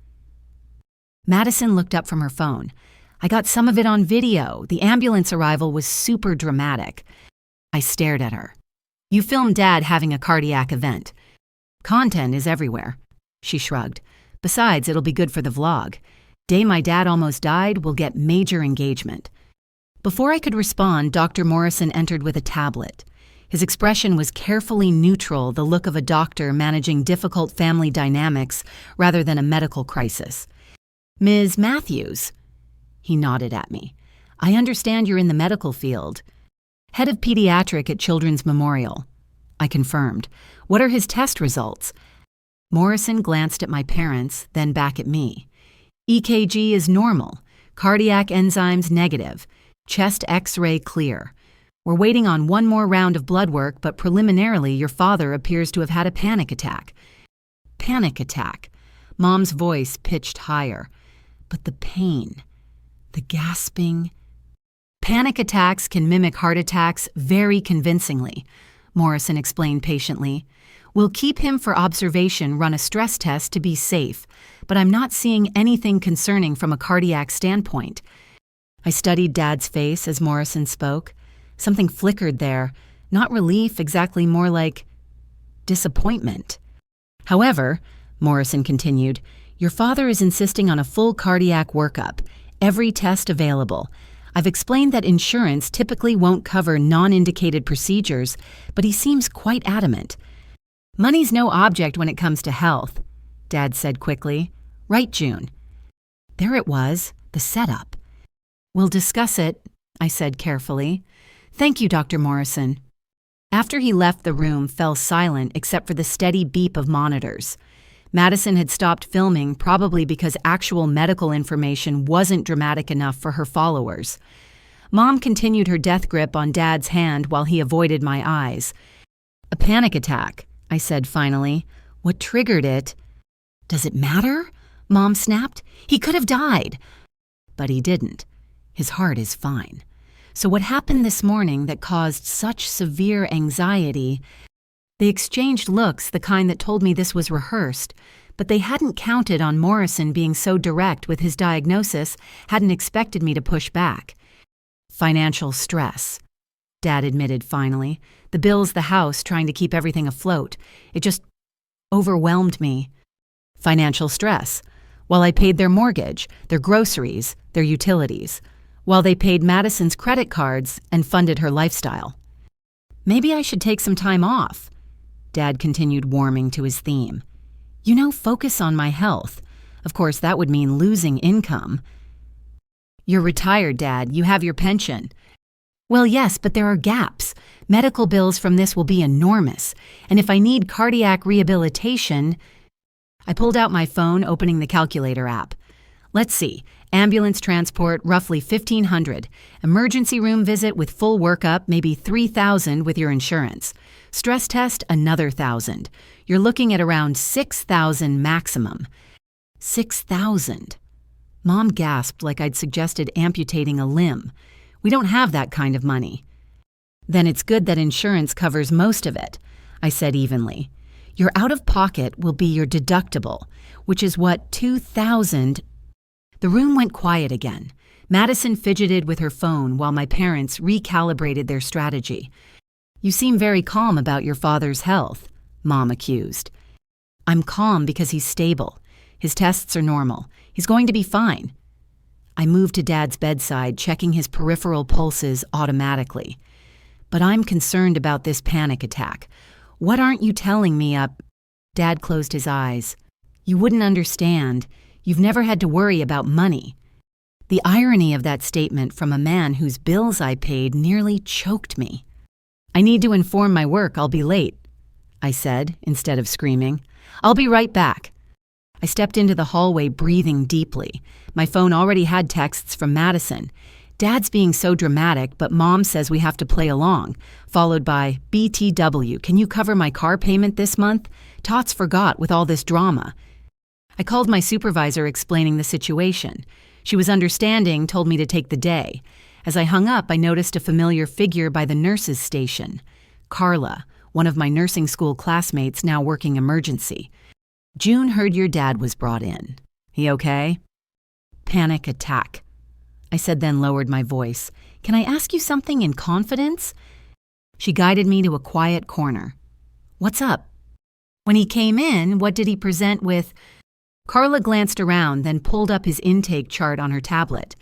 Madison looked up from her phone. I got some of it on video. The ambulance arrival was super dramatic. I stared at her. You filmed Dad having a cardiac event. Content is everywhere. She shrugged. Besides, it'll be good for the vlog. Day my dad almost died will get major engagement. Before I could respond, Dr. Morrison entered with a tablet. His expression was carefully neutral, the look of a doctor managing difficult family dynamics rather than a medical crisis. Ms. Matthews. He nodded at me. I understand you're in the medical field. Head of pediatric at Children's Memorial. I confirmed. What are his test results? Morrison glanced at my parents, then back at me. EKG is normal. Cardiac enzymes negative. Chest X-ray clear. We're waiting on one more round of blood work, but preliminarily your father appears to have had a panic attack. Panic attack. Mom's voice pitched higher. But the pain, the gasping. Panic attacks can mimic heart attacks very convincingly, Morrison explained patiently. We'll keep him for observation, run a stress test to be safe, but I'm not seeing anything concerning from a cardiac standpoint. I studied Dad's face as Morrison spoke. Something flickered there, not relief, exactly more like disappointment. However, Morrison continued, your father is insisting on a full cardiac workup, every test available. I've explained that insurance typically won't cover non-indicated procedures, but he seems quite adamant. Money's no object when it comes to health, Dad said quickly. Right, June? There it was, the setup. We'll discuss it, I said carefully. Thank you, Dr. Morrison. After he left, the room fell silent except for the steady beep of monitors. Madison had stopped filming, probably because actual medical information wasn't dramatic enough for her followers. Mom continued her death grip on Dad's hand while he avoided my eyes. A panic attack, I said finally. What triggered it? Does it matter? Mom snapped. He could have died. But he didn't. His heart is fine. So what happened this morning that caused such severe anxiety? They exchanged looks, the kind that told me this was rehearsed, but they hadn't counted on Morrison being so direct with his diagnosis, hadn't expected me to push back. Financial stress, Dad admitted finally. The bills, the house, trying to keep everything afloat. It just overwhelmed me. Financial stress. While I paid their mortgage, their groceries, their utilities. While they paid Madison's credit cards and funded her lifestyle. Maybe I should take some time off. Dad continued warming to his theme. Focus on my health. Of course, that would mean losing income. You're retired, Dad. You have your pension. Well, yes, but there are gaps. Medical bills from this will be enormous. And if I need cardiac rehabilitation... I pulled out my phone, opening the calculator app. Let's see. Ambulance transport, roughly $1,500. Emergency room visit with full workup, maybe $3,000 with your insurance. Stress test, another $1,000. You're looking at around $6,000 maximum. $6,000. Mom gasped like I'd suggested amputating a limb. We don't have that kind of money. Then it's good that insurance covers most of it, I said evenly. Your out-of-pocket will be your deductible, which is what, $2,000. The room went quiet again. Madison fidgeted with her phone while my parents recalibrated their strategy. You seem very calm about your father's health, Mom accused. I'm calm because he's stable. His tests are normal. He's going to be fine. I moved to Dad's bedside, checking his peripheral pulses automatically. But I'm concerned about this panic attack. What aren't you telling me up? Dad closed his eyes. You wouldn't understand. You've never had to worry about money. The irony of that statement from a man whose bills I paid nearly choked me. I need to inform my work. I'll be late, I said, instead of screaming. I'll be right back. I stepped into the hallway, breathing deeply. My phone already had texts from Madison. Dad's being so dramatic, but Mom says we have to play along, followed by, BTW, can you cover my car payment this month? Tots forgot with all this drama. I called my supervisor explaining the situation. She was understanding, told me to take the day. As I hung up, I noticed a familiar figure by the nurse's station. Carla, one of my nursing school classmates now working emergency. June heard your dad was brought in. He okay? Panic attack. I said, then lowered my voice. Can I ask you something in confidence? She guided me to a quiet corner. What's up? When he came in, what did he present with? Carla glanced around, then pulled up his intake chart on her tablet.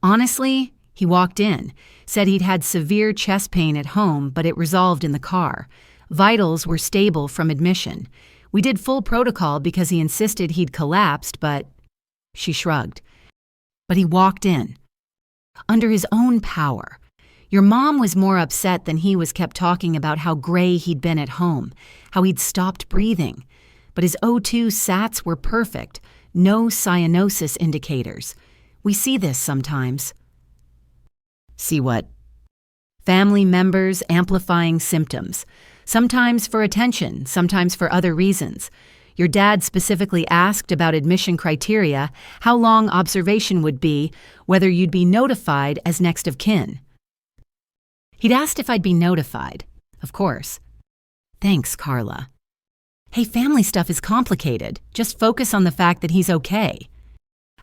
Honestly, he walked in, said he'd had severe chest pain at home, but it resolved in the car. Vitals were stable from admission. We did full protocol because he insisted he'd collapsed, but... She shrugged. But he walked in. Under his own power. Your mom was more upset than he was, kept talking about how gray he'd been at home, how he'd stopped breathing. But his O2 sats were perfect, no cyanosis indicators. We see this sometimes. See what? Family members amplifying symptoms. Sometimes for attention, sometimes for other reasons. Your dad specifically asked about admission criteria, how long observation would be, whether you'd be notified as next of kin. He'd asked if I'd be notified. Of course. Thanks, Carla. Hey, family stuff is complicated. Just focus on the fact that he's okay.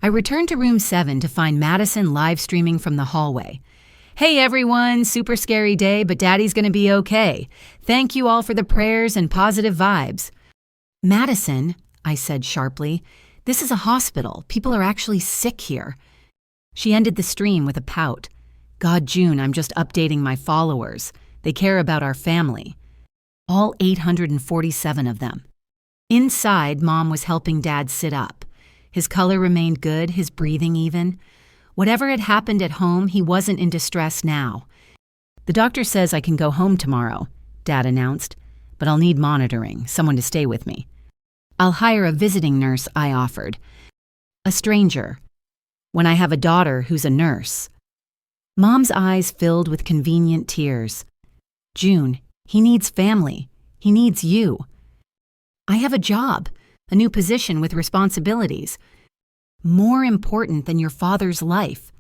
I returned to room 7 to find Madison live streaming from the hallway. Hey everyone, super scary day, but Daddy's gonna be okay. Thank you all for the prayers and positive vibes. Madison, I said sharply, this is a hospital. People are actually sick here. She ended the stream with a pout. God, June, I'm just updating my followers. They care about our family. All 847 of them. Inside, Mom was helping Dad sit up. His color remained good, his breathing even. Whatever had happened at home, he wasn't in distress now. The doctor says I can go home tomorrow, Dad announced, but I'll need monitoring, someone to stay with me. I'll hire a visiting nurse, I offered. A stranger. When I have a daughter who's a nurse. Mom's eyes filled with convenient tears. June, he needs family. He needs you. I have a job, a new position with responsibilities. More important than your father's life.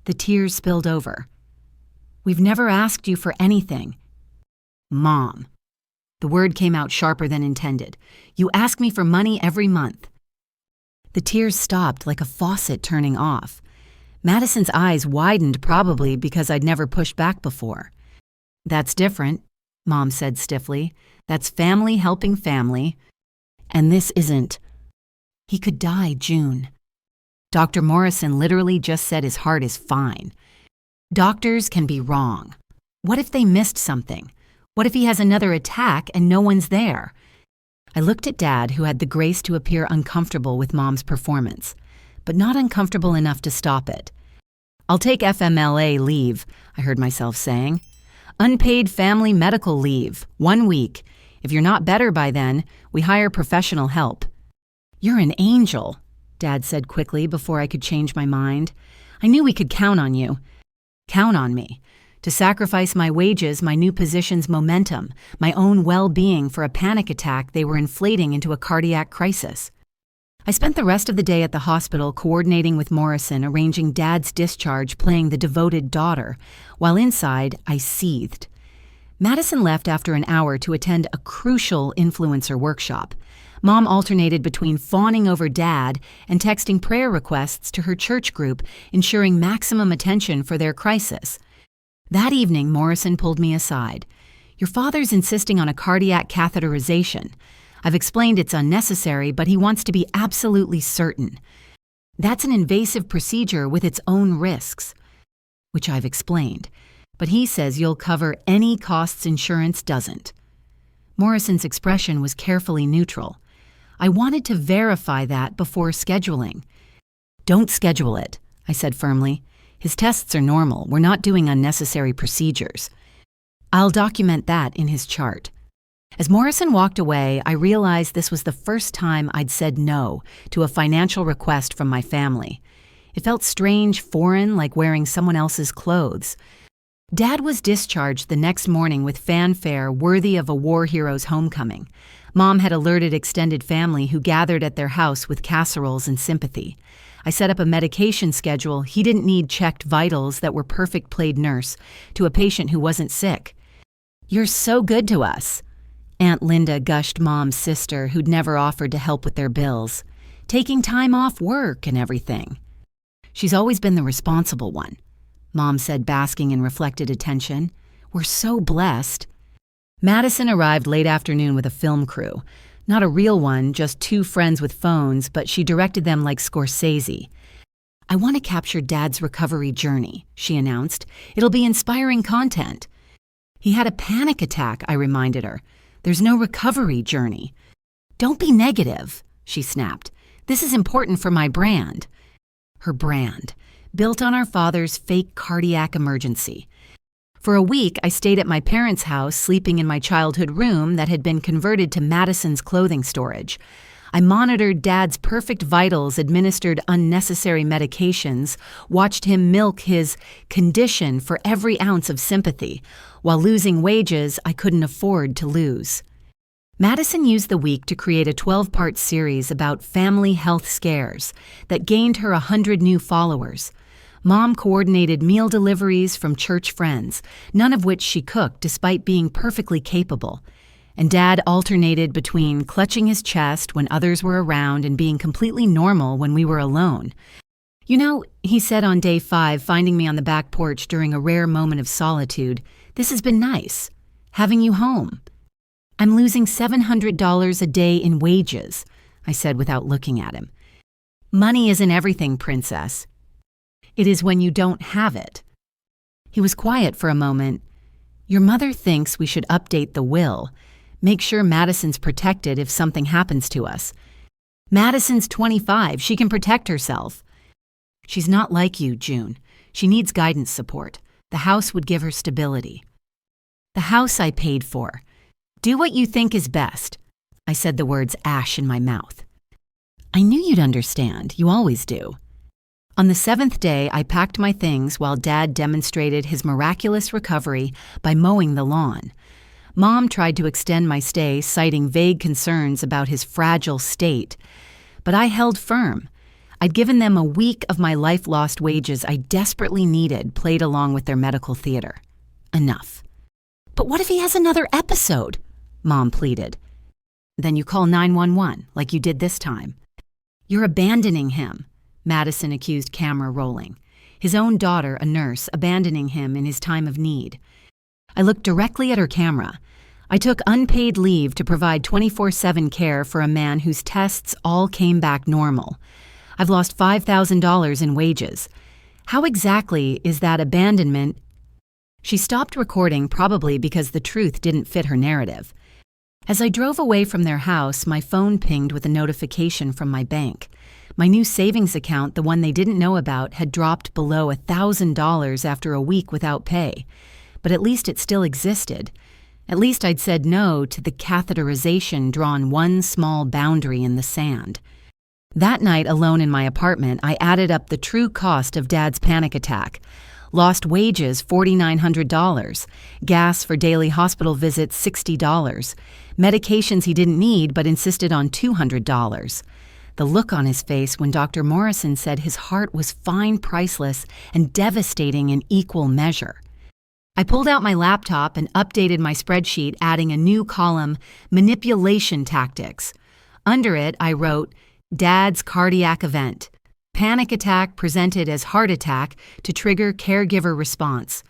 The tears spilled over. We've never asked you for anything. Mom. The word came out sharper than intended. You ask me for money every month. The tears stopped like a faucet turning off. Madison's eyes widened, probably because I'd never pushed back before. That's different, Mom said stiffly. That's family helping family. And this isn't. He could die, June. Dr. Morrison literally just said his heart is fine. Doctors can be wrong. What if they missed something? What if he has another attack and no one's there? I looked at Dad, who had the grace to appear uncomfortable with Mom's performance, but not uncomfortable enough to stop it. I'll take FMLA leave, I heard myself saying. Unpaid family medical leave, 1 week. If you're not better by then, we hire professional help. You're an angel, Dad said quickly before I could change my mind. I knew we could count on you. Count on me. To sacrifice my wages, my new position's momentum, my own well-being for a panic attack they were inflating into a cardiac crisis. I spent the rest of the day at the hospital coordinating with Morrison, arranging Dad's discharge, playing the devoted daughter, while inside I seethed. Madison left after an hour to attend a crucial influencer workshop. Mom alternated between fawning over Dad and texting prayer requests to her church group, ensuring maximum attention for their crisis. That evening, Morrison pulled me aside. Your father's insisting on a cardiac catheterization. I've explained it's unnecessary, but he wants to be absolutely certain. That's an invasive procedure with its own risks, which I've explained, but he says you'll cover any costs insurance doesn't. Morrison's expression was carefully neutral. I wanted to verify that before scheduling. Don't schedule it, I said firmly. His tests are normal. We're not doing unnecessary procedures. I'll document that in his chart. As Morrison walked away, I realized this was the first time I'd said no to a financial request from my family. It felt strange, foreign, like wearing someone else's clothes. Dad was discharged the next morning with fanfare worthy of a war hero's homecoming. Mom had alerted extended family who gathered at their house with casseroles and sympathy. I set up a medication schedule. He didn't need checked vitals that were perfect, played nurse to a patient who wasn't sick. You're so good to us, Aunt Linda gushed Mom's sister, who'd never offered to help with their bills. Taking time off work and everything. She's always been the responsible one, Mom said, basking in reflected attention. We're so blessed. Madison arrived late afternoon with a film crew. Not a real one, just 2 friends with phones, but she directed them like Scorsese. I want to capture Dad's recovery journey, she announced. It'll be inspiring content. He had a panic attack, I reminded her. There's no recovery journey. Don't be negative, she snapped. This is important for my brand. Her brand, built on our father's fake cardiac emergency. For a week, I stayed at my parents' house, sleeping in my childhood room that had been converted to Madison's clothing storage. I monitored Dad's perfect vitals, administered unnecessary medications, watched him milk his condition for every ounce of sympathy, while losing wages I couldn't afford to lose. Madison used the week to create a 12-part series about family health scares that gained her 100 new followers. Mom coordinated meal deliveries from church friends, none of which she cooked despite being perfectly capable. And Dad alternated between clutching his chest when others were around and being completely normal when we were alone. You know, he said on day 5, finding me on the back porch during a rare moment of solitude, this has been nice, having you home. I'm losing $700 a day in wages, I said without looking at him. Money isn't everything, Princess. It is when you don't have it, He was quiet for a moment. "Your mother thinks we should update the will. Make sure Madison's protected if something happens to us. Madison's 25. She can protect herself." "She's not like you, June. She needs guidance support. The house would give her stability." "The house I paid for. Do what you think is best." I said the words ash in my mouth. "I knew you'd understand. You always do." On the 7th day, I packed my things while Dad demonstrated his miraculous recovery by mowing the lawn. Mom tried to extend my stay, citing vague concerns about his fragile state. But I held firm. I'd given them a week of my life-lost wages I desperately needed played along with their medical theater. Enough. "But what if he has another episode?" Mom pleaded. "Then you call 911, like you did this time." "You're abandoning him," Madison accused, camera rolling. His own daughter, a nurse, abandoning him in his time of need. I looked directly at her camera. I took unpaid leave to provide 24/7 care for a man whose tests all came back normal. I've lost $5,000 in wages. How exactly is that abandonment? She stopped recording, probably because the truth didn't fit her narrative. As I drove away from their house, my phone pinged with a notification from my bank. My new savings account, the one they didn't know about, had dropped below $1,000 after a week without pay. But at least it still existed. At least I'd said no to the catheterization, drawn one small boundary in the sand. That night, alone in my apartment, I added up the true cost of Dad's panic attack. Lost wages, $4,900. Gas for daily hospital visits, $60. Medications he didn't need but insisted on $200. The look on his face when Dr. Morrison said his heart was fine, priceless, and devastating in equal measure. I pulled out my laptop and updated my spreadsheet, adding a new column, Manipulation Tactics. Under it, I wrote, Dad's cardiac event. Panic attack presented as heart attack to trigger caregiver response.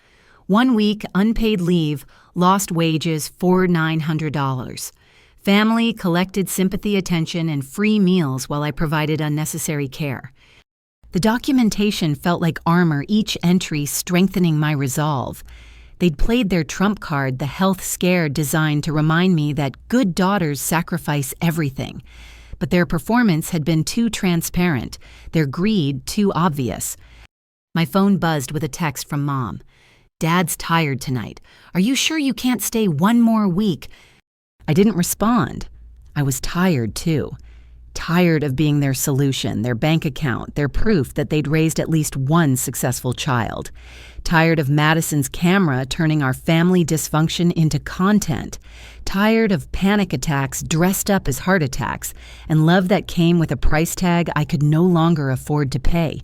1 week unpaid leave, lost wages, $4,900. Family collected sympathy, attention, and free meals while I provided unnecessary care. The documentation felt like armor, each entry strengthening my resolve. They'd played their trump card, the health scare, designed to remind me that good daughters sacrifice everything. But their performance had been too transparent, their greed too obvious. My phone buzzed with a text from Mom. Dad's tired tonight. Are you sure you can't stay 1 more week? I didn't respond. I was tired, too. Tired of being their solution, their bank account, their proof that they'd raised at least one successful child. Tired of Madison's camera turning our family dysfunction into content. Tired of panic attacks dressed up as heart attacks and love that came with a price tag I could no longer afford to pay.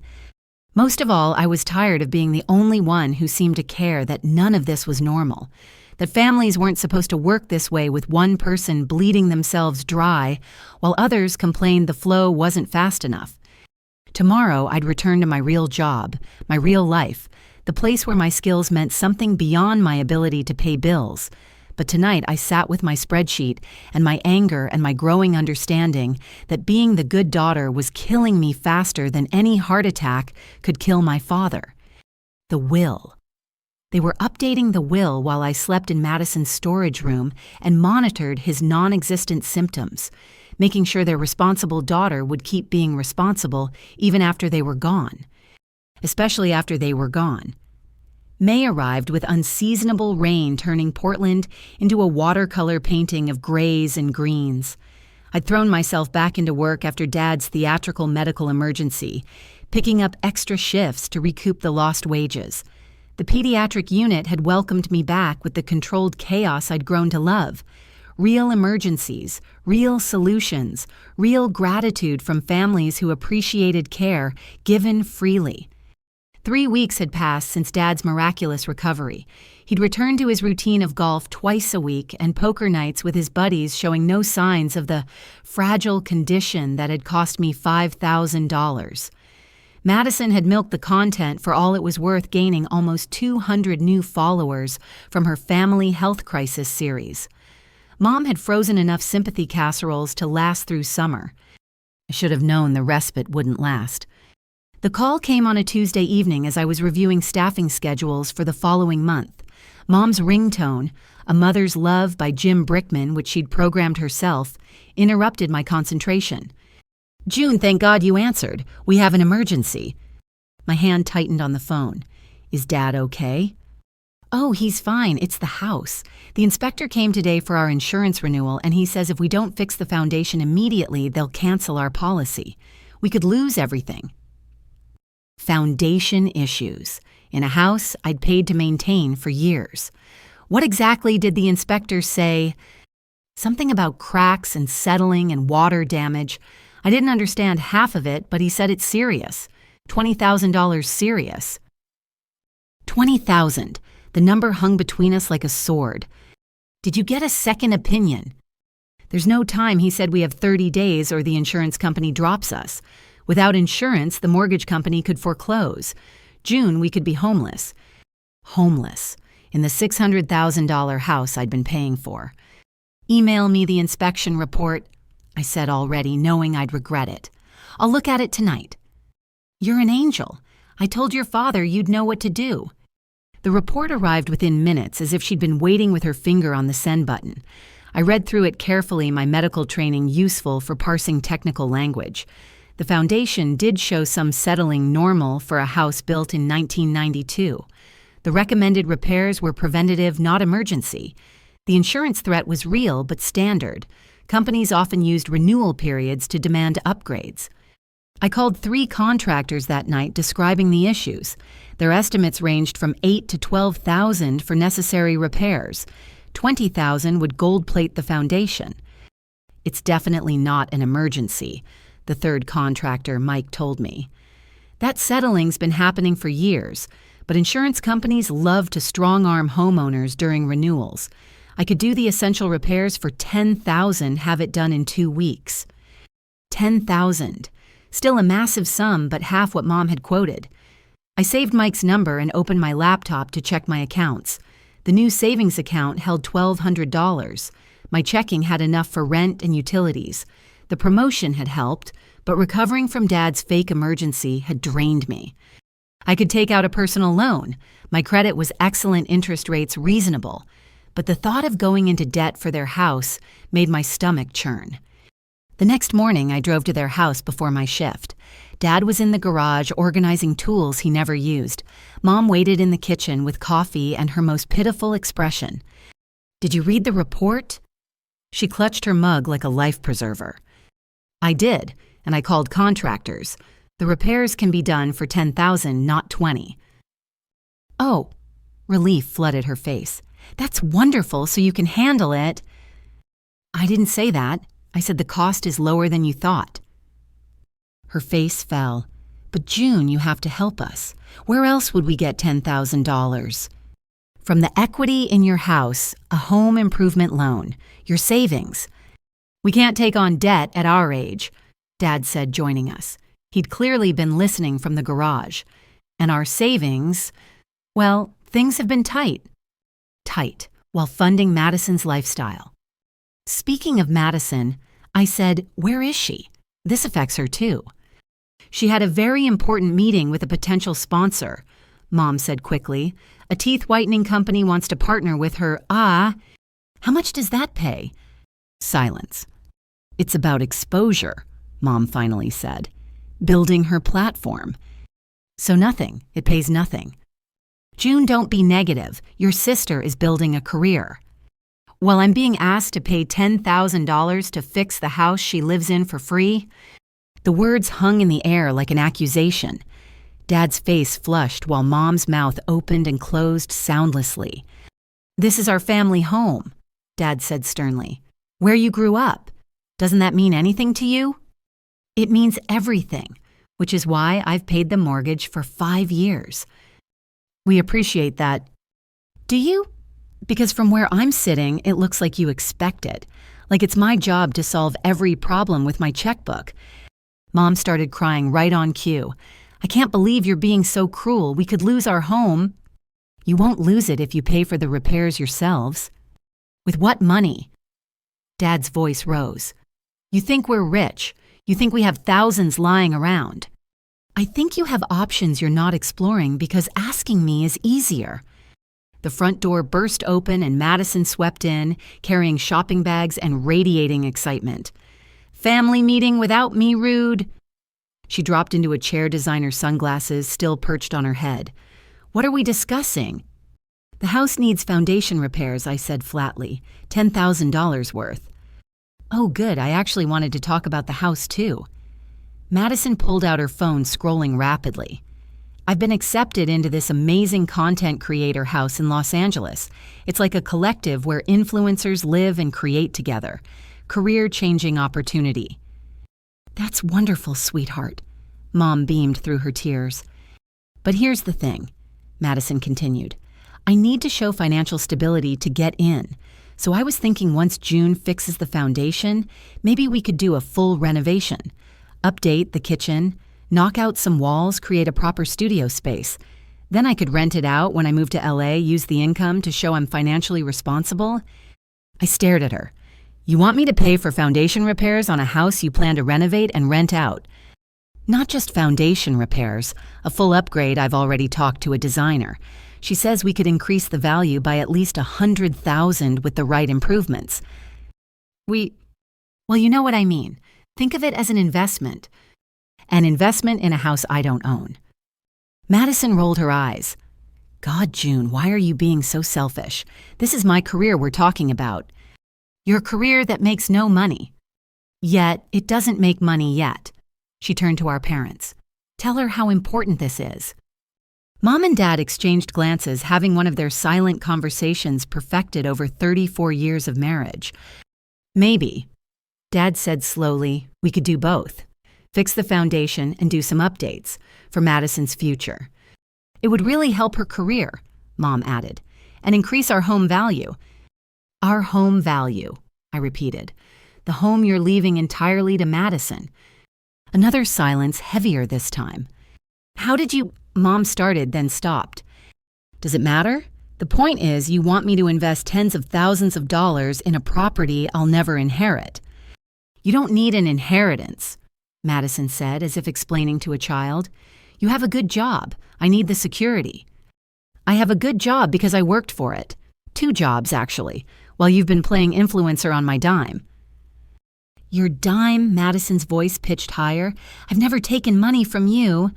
Most of all, I was tired of being the only one who seemed to care that none of this was normal. That families weren't supposed to work this way, with one person bleeding themselves dry while others complained the flow wasn't fast enough. Tomorrow, I'd return to my real job, my real life, the place where my skills meant something beyond my ability to pay bills. But tonight, I sat with my spreadsheet and my anger and my growing understanding that being the good daughter was killing me faster than any heart attack could kill my father. The will. They were updating the will while I slept in Madison's storage room and monitored his non-existent symptoms, making sure their responsible daughter would keep being responsible even after they were gone. Especially after they were gone. May arrived with unseasonable rain, turning Portland into a watercolor painting of grays and greens. I'd thrown myself back into work after Dad's theatrical medical emergency, picking up extra shifts to recoup the lost wages. The pediatric unit had welcomed me back with the controlled chaos I'd grown to love. Real emergencies, real solutions, real gratitude from families who appreciated care given freely. 3 weeks had passed since Dad's miraculous recovery. He'd returned to his routine of golf twice a week and poker nights with his buddies, showing no signs of the fragile condition that had cost me $5,000. Madison had milked the content for all it was worth, gaining almost 200 new followers from her Family Health Crisis series. Mom had frozen enough sympathy casseroles to last through summer. I should have known the respite wouldn't last. The call came on a Tuesday evening as I was reviewing staffing schedules for the following month. Mom's ringtone, A Mother's Love by Jim Brickman, which she'd programmed herself, interrupted my concentration. "June, thank God you answered. We have an emergency." My hand tightened on the phone. "Is Dad okay?" "Oh, he's fine. It's the house. The inspector came today for our insurance renewal, and he says if we don't fix the foundation immediately, they'll cancel our policy. We could lose everything." Foundation issues in a house I'd paid to maintain for years. What exactly did the inspector say? Something about cracks and settling and water damage. I didn't understand half of it, but he said it's serious. $20,000 serious. 20,000. The number hung between us like a sword. "Did you get a second opinion?" "There's no time. He said we have 30 days or the insurance company drops us. Without insurance, the mortgage company could foreclose. June, we could be homeless." Homeless. In the $600,000 house I'd been paying for. "Email me the inspection report," I said already, knowing I'd regret it. "I'll look at it tonight." "You're an angel. I told your father you'd know what to do." The report arrived within minutes, as if she'd been waiting with her finger on the send button. I read through it carefully, my medical training useful for parsing technical language. The foundation did show some settling normal for a house built in 1992. The recommended repairs were preventative, not emergency. The insurance threat was real but standard. Companies often used renewal periods to demand upgrades. I called 3 contractors that night describing the issues. Their estimates ranged from $8,000 to $12,000 for necessary repairs. $20,000 would gold plate the foundation. "It's definitely not an emergency," the third contractor, Mike, told me. That settling's been happening for years, but insurance companies love to strong-arm homeowners during renewals. I could do the essential repairs for $10,000, have it done in 2 weeks. $10,000. Still a massive sum, but half what Mom had quoted. I saved Mike's number and opened my laptop to check my accounts. The new savings account held $1,200. My checking had enough for rent and utilities. The promotion had helped, but recovering from Dad's fake emergency had drained me. I could take out a personal loan. My credit was excellent, interest rates reasonable. But the thought of going into debt for their house made my stomach churn. The next morning, I drove to their house before my shift. Dad was in the garage organizing tools he never used. Mom waited in the kitchen with coffee and her most pitiful expression. "Did you read the report?" She clutched her mug like a life preserver. "I did, and I called contractors. The repairs can be done for $10,000, not $20,000. "Oh," relief flooded her face. "That's wonderful, so you can handle it." "I didn't say that. I said the cost is lower than you thought." Her face fell. "But June, you have to help us. Where else would we get $10,000? "From the equity in your house, a home improvement loan, your savings." "We can't take on debt at our age," Dad said, joining us. He'd clearly been listening from the garage. "And our savings, well, things have been tight." Tight, while funding Madison's lifestyle. Speaking of Madison, I said, "Where is she? This affects her too." "She had a very important meeting with a potential sponsor," Mom said quickly. "A teeth whitening company wants to partner with her." "Ah, how much does that pay?" Silence. "It's about exposure," Mom finally said. "Building her platform." "So nothing. It pays nothing." "June, don't be negative. Your sister is building a career." "While I'm being asked to pay $10,000 to fix the house she lives in for free?" The words hung in the air like an accusation. Dad's face flushed while Mom's mouth opened and closed soundlessly. "This is our family home," Dad said sternly. "Where you grew up. Doesn't that mean anything to you?" "It means everything, which is why I've paid the mortgage for 5 years." "We appreciate that." "Do you? Because from where I'm sitting, it looks like you expect it. Like it's my job to solve every problem with my checkbook." Mom started crying right on cue. "I can't believe you're being so cruel. We could lose our home." "You won't lose it if you pay for the repairs yourselves." "With what money?" Dad's voice rose. "You think we're rich. You think we have thousands lying around." I think you have options you're not exploring because asking me is easier. The front door burst open and Madison swept in, carrying shopping bags and radiating excitement. "Family meeting without me, Rude." She dropped into a chair, designer sunglasses still perched on her head. "What are we discussing?" "The house needs foundation repairs," I said flatly. $10,000 worth. "Oh, good. I actually wanted to talk about the house, too." Madison pulled out her phone, scrolling rapidly. "I've been accepted into this amazing content creator house in Los Angeles. It's like a collective where influencers live and create together. Career-changing opportunity." "That's wonderful, sweetheart." Mom beamed through her tears. "But here's the thing," Madison continued. "I need to show financial stability to get in. So I was thinking once June fixes the foundation, maybe we could do a full renovation. Update the kitchen, knock out some walls, create a proper studio space. Then I could rent it out when I move to LA, use the income to show I'm financially responsible." I stared at her. "You want me to pay for foundation repairs on a house you plan to renovate and rent out?" "Not just foundation repairs, a full upgrade. I've already talked to a designer. She says we could increase the value by at least $100,000 with the right improvements." Well, you know what I mean. Think of it as an investment. An investment in a house I don't own." Madison rolled her eyes. "God, June, why are you being so selfish? This is my career we're talking about." "Your career that makes no money." "Yet, it doesn't make money yet." She turned to our parents. "Tell her how important this is." Mom and Dad exchanged glances, having one of their silent conversations perfected over 34 years of marriage. "Maybe," Dad said slowly, "we could do both. Fix the foundation and do some updates for Madison's future. It would really help her career," Mom added, "and increase our home value." "Our home value," I repeated. "The home you're leaving entirely to Madison." Another silence, heavier this time. "How did you—" Mom started, then stopped. "Does it matter? The point is, you want me to invest tens of thousands of dollars in a property I'll never inherit." "You don't need an inheritance," Madison said, as if explaining to a child. "You have a good job. I need the security." "I have a good job because I worked for it. 2 jobs, actually, while you've been playing influencer on my dime." "Your dime?" Madison's voice pitched higher. "I've never taken money from you."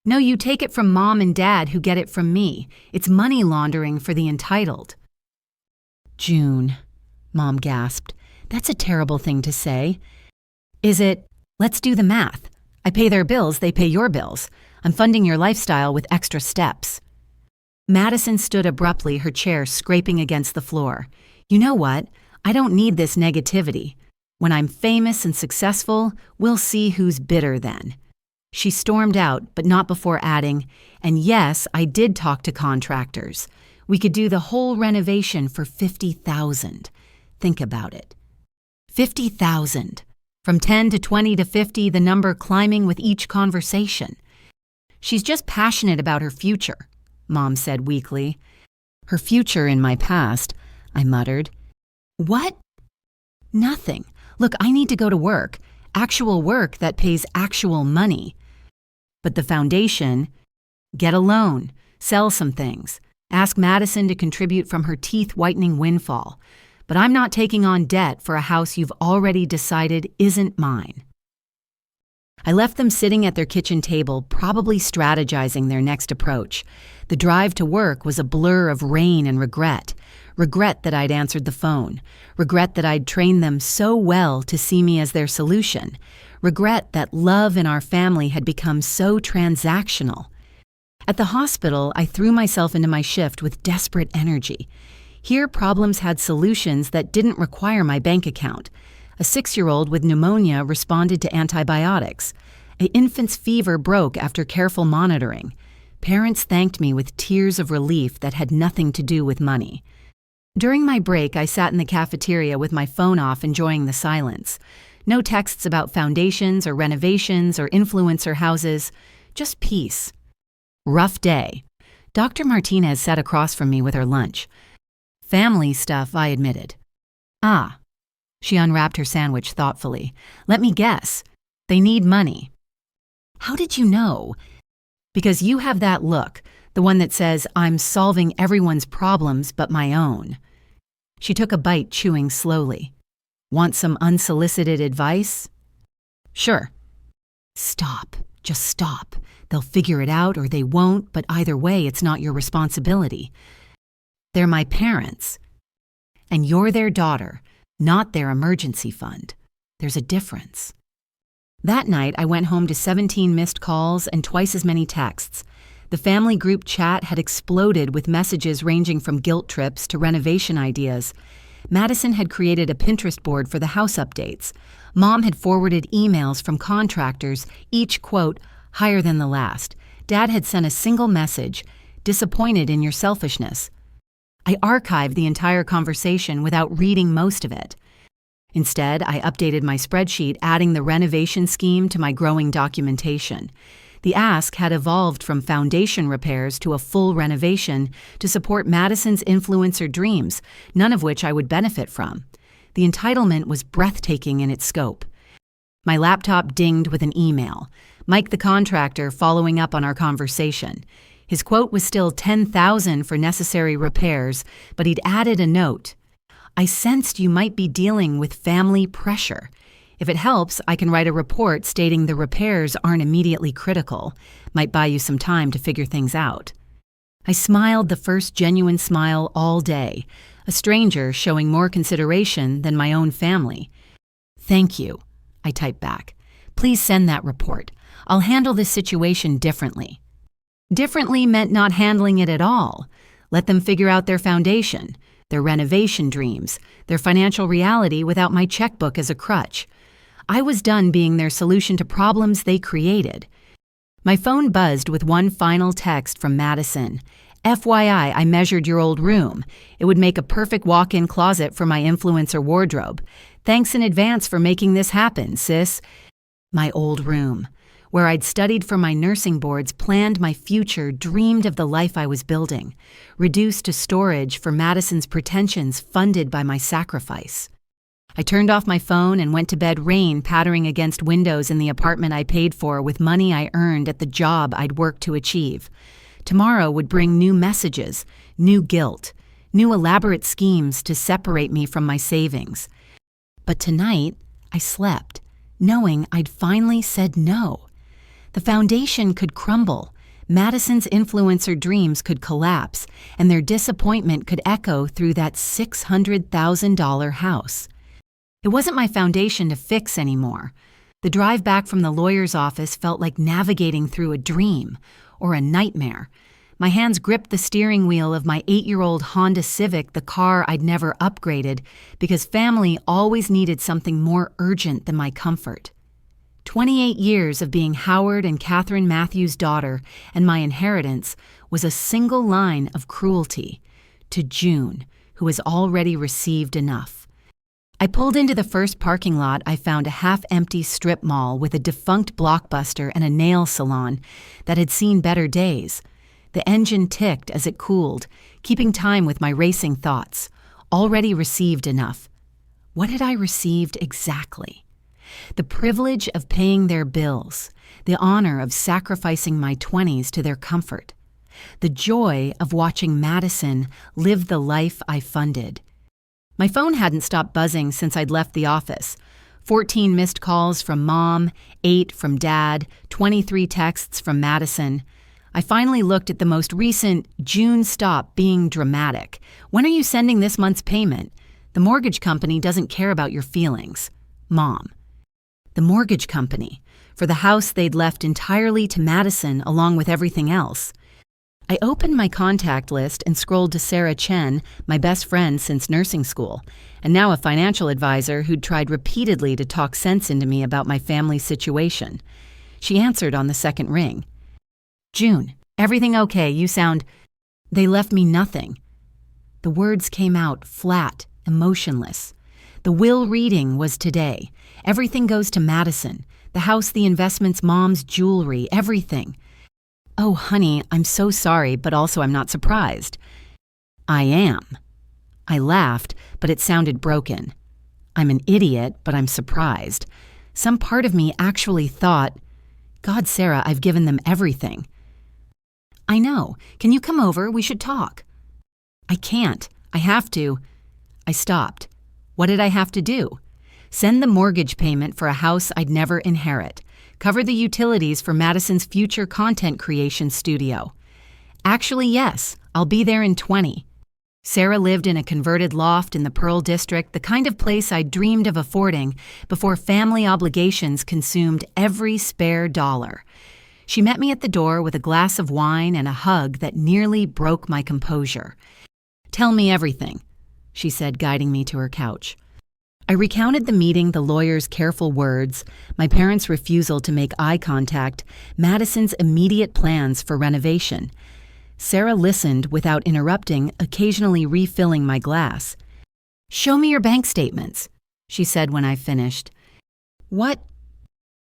"No, you take it from Mom and Dad who get it from me. It's money laundering for the entitled." "June," Mom gasped. "That's a terrible thing to say." "Is it? Let's do the math. I pay their bills, they pay your bills. I'm funding your lifestyle with extra steps." Madison stood abruptly, her chair scraping against the floor. "You know what? I don't need this negativity. When I'm famous and successful, we'll see who's bitter then." She stormed out, but not before adding, "And yes, I did talk to contractors. We could do the whole renovation for $50,000. Think about it. $50,000. From 10 to 20 to 50, the number climbing with each conversation. She's just passionate about her future," Mom said weakly. "Her future in my past," I muttered. "What?" "Nothing. Look, I need to go to work. Actual work that pays actual money. But the foundation, get a loan, sell some things, ask Madison to contribute from her teeth-whitening windfall. But I'm not taking on debt for a house you've already decided isn't mine." I left them sitting at their kitchen table, probably strategizing their next approach. The drive to work was a blur of rain and regret. Regret that I'd answered the phone. Regret that I'd trained them so well to see me as their solution. Regret that love in our family had become so transactional. At the hospital, I threw myself into my shift with desperate energy. Here, problems had solutions that didn't require my bank account. A 6-year-old with pneumonia responded to antibiotics. An infant's fever broke after careful monitoring. Parents thanked me with tears of relief that had nothing to do with money. During my break, I sat in the cafeteria with my phone off, enjoying the silence. No texts about foundations or renovations or influencer houses, just peace. Rough day. Dr. Martinez sat across from me with her lunch. "Family stuff," I admitted. "Ah." She unwrapped her sandwich thoughtfully. "Let me guess. They need money." How did you know? Because you have that look, the one that says, I'm solving everyone's problems but my own. She took a bite, chewing slowly. Want some unsolicited advice? Sure. Stop. Just stop. They'll figure it out or they won't, but either way, it's not your responsibility. They're my parents. And you're their daughter, not their emergency fund. There's a difference. That night, I went home to 17 missed calls and twice as many texts. The family group chat had exploded with messages ranging from guilt trips to renovation ideas. Madison had created a Pinterest board for the house updates. Mom had forwarded emails from contractors, each, quote, higher than the last. Dad had sent a single message, disappointed in your selfishness. I archived the entire conversation without reading most of it. Instead, I updated my spreadsheet, adding the renovation scheme to my growing documentation. The ask had evolved from foundation repairs to a full renovation to support Madison's influencer dreams, none of which I would benefit from. The entitlement was breathtaking in its scope. My laptop dinged with an email. Mike the contractor following up on our conversation. His quote was still $10,000 for necessary repairs, but he'd added a note. I sensed you might be dealing with family pressure. If it helps, I can write a report stating the repairs aren't immediately critical. Might buy you some time to figure things out. I smiled the first genuine smile all day, a stranger showing more consideration than my own family. Thank you, I typed back. Please send that report. I'll handle this situation differently. Differently meant not handling it at all. Let them figure out their foundation, their renovation dreams, their financial reality without my checkbook as a crutch. I was done being their solution to problems they created. My phone buzzed with one final text from Madison. FYI, I measured your old room. It would make a perfect walk-in closet for my influencer wardrobe. Thanks in advance for making this happen, sis. My old room, where I'd studied for my nursing boards, planned my future, dreamed of the life I was building, reduced to storage for Madison's pretensions funded by my sacrifice. I turned off my phone and went to bed, rain pattering against windows in the apartment I paid for with money I earned at the job I'd worked to achieve. Tomorrow would bring new messages, new guilt, new elaborate schemes to separate me from my savings. But tonight, I slept, knowing I'd finally said no. The foundation could crumble, Madison's influencer dreams could collapse, and their disappointment could echo through that $600,000 house. It wasn't my foundation to fix anymore. The drive back from the lawyer's office felt like navigating through a dream or a nightmare. My hands gripped the steering wheel of my 8-year-old Honda Civic, the car I'd never upgraded, because family always needed something more urgent than my comfort. 28 years of being Howard and Catherine Matthews' daughter, and my inheritance was a single line of cruelty to June, who has already received enough. I pulled into the first parking lot. I found a half-empty strip mall with a defunct Blockbuster and a nail salon that had seen better days. The engine ticked as it cooled, keeping time with my racing thoughts. Already received enough. What had I received exactly? The privilege of paying their bills, the honor of sacrificing my 20s to their comfort, the joy of watching Madison live the life I funded. My phone hadn't stopped buzzing since I'd left the office. 14 missed calls from Mom, 8 from Dad, 23 texts from Madison. I finally looked at the most recent. June, stop being dramatic. When are you sending this month's payment? The mortgage company doesn't care about your feelings. Mom. The mortgage company, for the house they'd left entirely to Madison along with everything else. I opened my contact list and scrolled to Sarah Chen, my best friend since nursing school, and now a financial advisor who'd tried repeatedly to talk sense into me about my family situation. She answered on the second ring. June, everything okay? You sound... They left me nothing. The words came out flat, emotionless. The will reading was today. Everything goes to Madison. The house, the investments, Mom's jewelry, everything. Oh, honey, I'm so sorry, but also I'm not surprised. I am. I laughed, but it sounded broken. I'm an idiot, but I'm surprised. Some part of me actually thought, God, Sarah, I've given them everything. I know. Can you come over? We should talk. I can't. I have to. I stopped. What did I have to do? Send the mortgage payment for a house I'd never inherit. Cover the utilities for Madison's future content creation studio. Actually, yes, I'll be there in 20. Sarah lived in a converted loft in the Pearl District, the kind of place I dreamed of affording before family obligations consumed every spare dollar. She met me at the door with a glass of wine and a hug that nearly broke my composure. "Tell me everything," she said, guiding me to her couch. I recounted the meeting, the lawyer's careful words, my parents' refusal to make eye contact, Madison's immediate plans for renovation. Sarah listened without interrupting, occasionally refilling my glass. "Show me your bank statements," she said when I finished. "What?"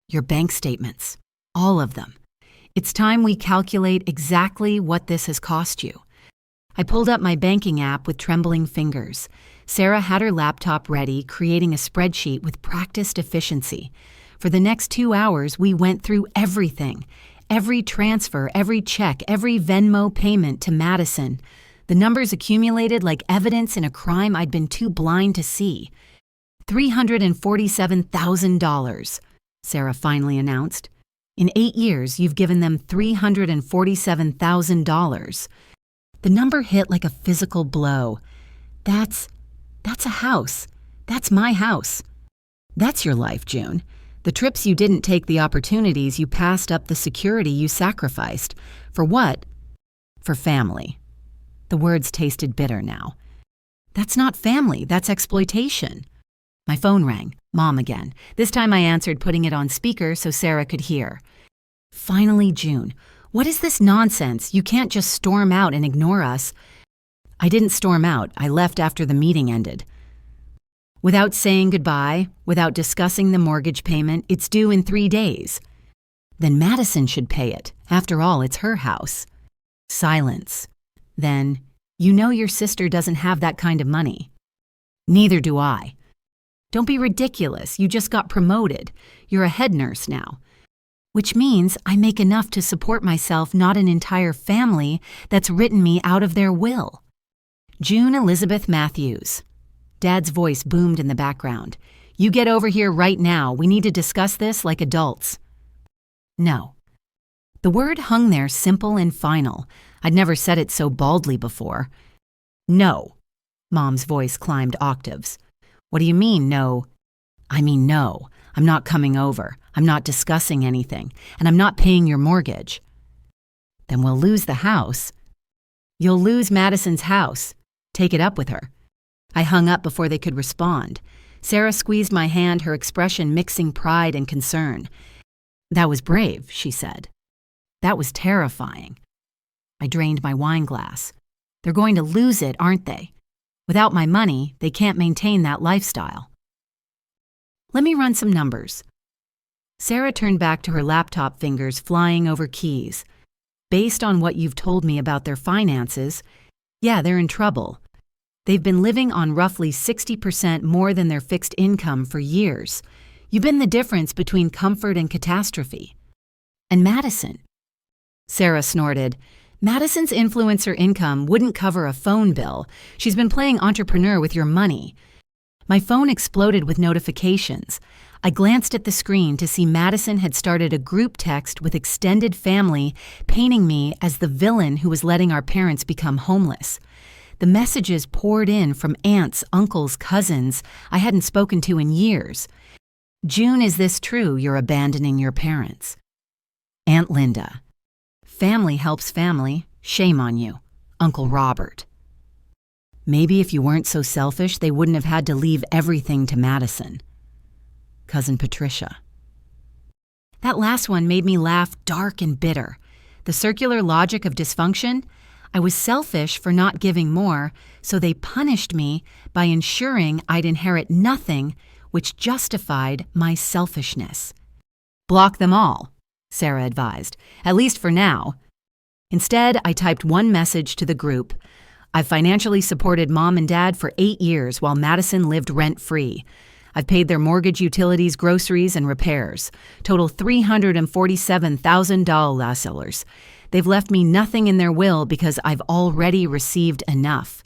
"Your bank statements. All of them. It's time we calculate exactly what this has cost you." I pulled up my banking app with trembling fingers. Sarah had her laptop ready, creating a spreadsheet with practiced efficiency. For the next 2 hours, we went through everything. Every transfer, every check, every Venmo payment to Madison. The numbers accumulated like evidence in a crime I'd been too blind to see. $347,000, Sarah finally announced. In 8 years, you've given them $347,000. The number hit like a physical blow. That's a house. That's my house. That's your life, June. The trips you didn't take, the opportunities you passed up, the security you sacrificed. For what? For family. The words tasted bitter now. That's not family, that's exploitation. My phone rang. Mom again. This time I answered, putting it on speaker so Sarah could hear. "Finally, June. What is this nonsense? You can't just storm out and ignore us." I didn't storm out. I left after the meeting ended. Without saying goodbye, without discussing the mortgage payment, it's due in 3 days. Then Madison should pay it. After all, it's her house. Silence. Then, "You know your sister doesn't have that kind of money." "Neither do I." "Don't be ridiculous. You just got promoted. You're a head nurse now." "Which means I make enough to support myself, not an entire family that's written me out of their will." June Elizabeth Matthews. Dad's voice boomed in the background. "You get over here right now. We need to discuss this like adults." No. The word hung there simple and final. I'd never said it so baldly before. "No." Mom's voice climbed octaves. "What do you mean, no?" "I mean no. I'm not coming over. I'm not discussing anything. And I'm not paying your mortgage." "Then we'll lose the house." "You'll lose Madison's house. Take it up with her." I hung up before they could respond. Sarah squeezed my hand, her expression mixing pride and concern. "That was brave," she said. "That was terrifying." I drained my wine glass. "They're going to lose it, aren't they? Without my money, they can't maintain that lifestyle." "Let me run some numbers." Sarah turned back to her laptop, fingers flying over keys. "Based on what you've told me about their finances, yeah, they're in trouble. They've been living on roughly 60% more than their fixed income for years. You've been the difference between comfort and catastrophe." "And Madison?" Sarah snorted. "Madison's influencer income wouldn't cover a phone bill. She's been playing entrepreneur with your money." My phone exploded with notifications. I glanced at the screen to see Madison had started a group text with extended family, painting me as the villain who was letting our parents become homeless. The messages poured in from aunts, uncles, cousins I hadn't spoken to in years. "June, is this true? You're abandoning your parents." "Aunt Linda. Family helps family. Shame on you. Uncle Robert. Maybe if you weren't so selfish, they wouldn't have had to leave everything to Madison. Cousin Patricia." That last one made me laugh dark and bitter. The circular logic of dysfunction. I was selfish for not giving more, so they punished me by ensuring I'd inherit nothing, which justified my selfishness. "Block them all," Sarah advised, "at least for now." Instead, I typed one message to the group. "I've financially supported Mom and Dad for 8 years while Madison lived rent-free. I've paid their mortgage, utilities, groceries, and repairs. Total $347,000. They've left me nothing in their will because I've already received enough.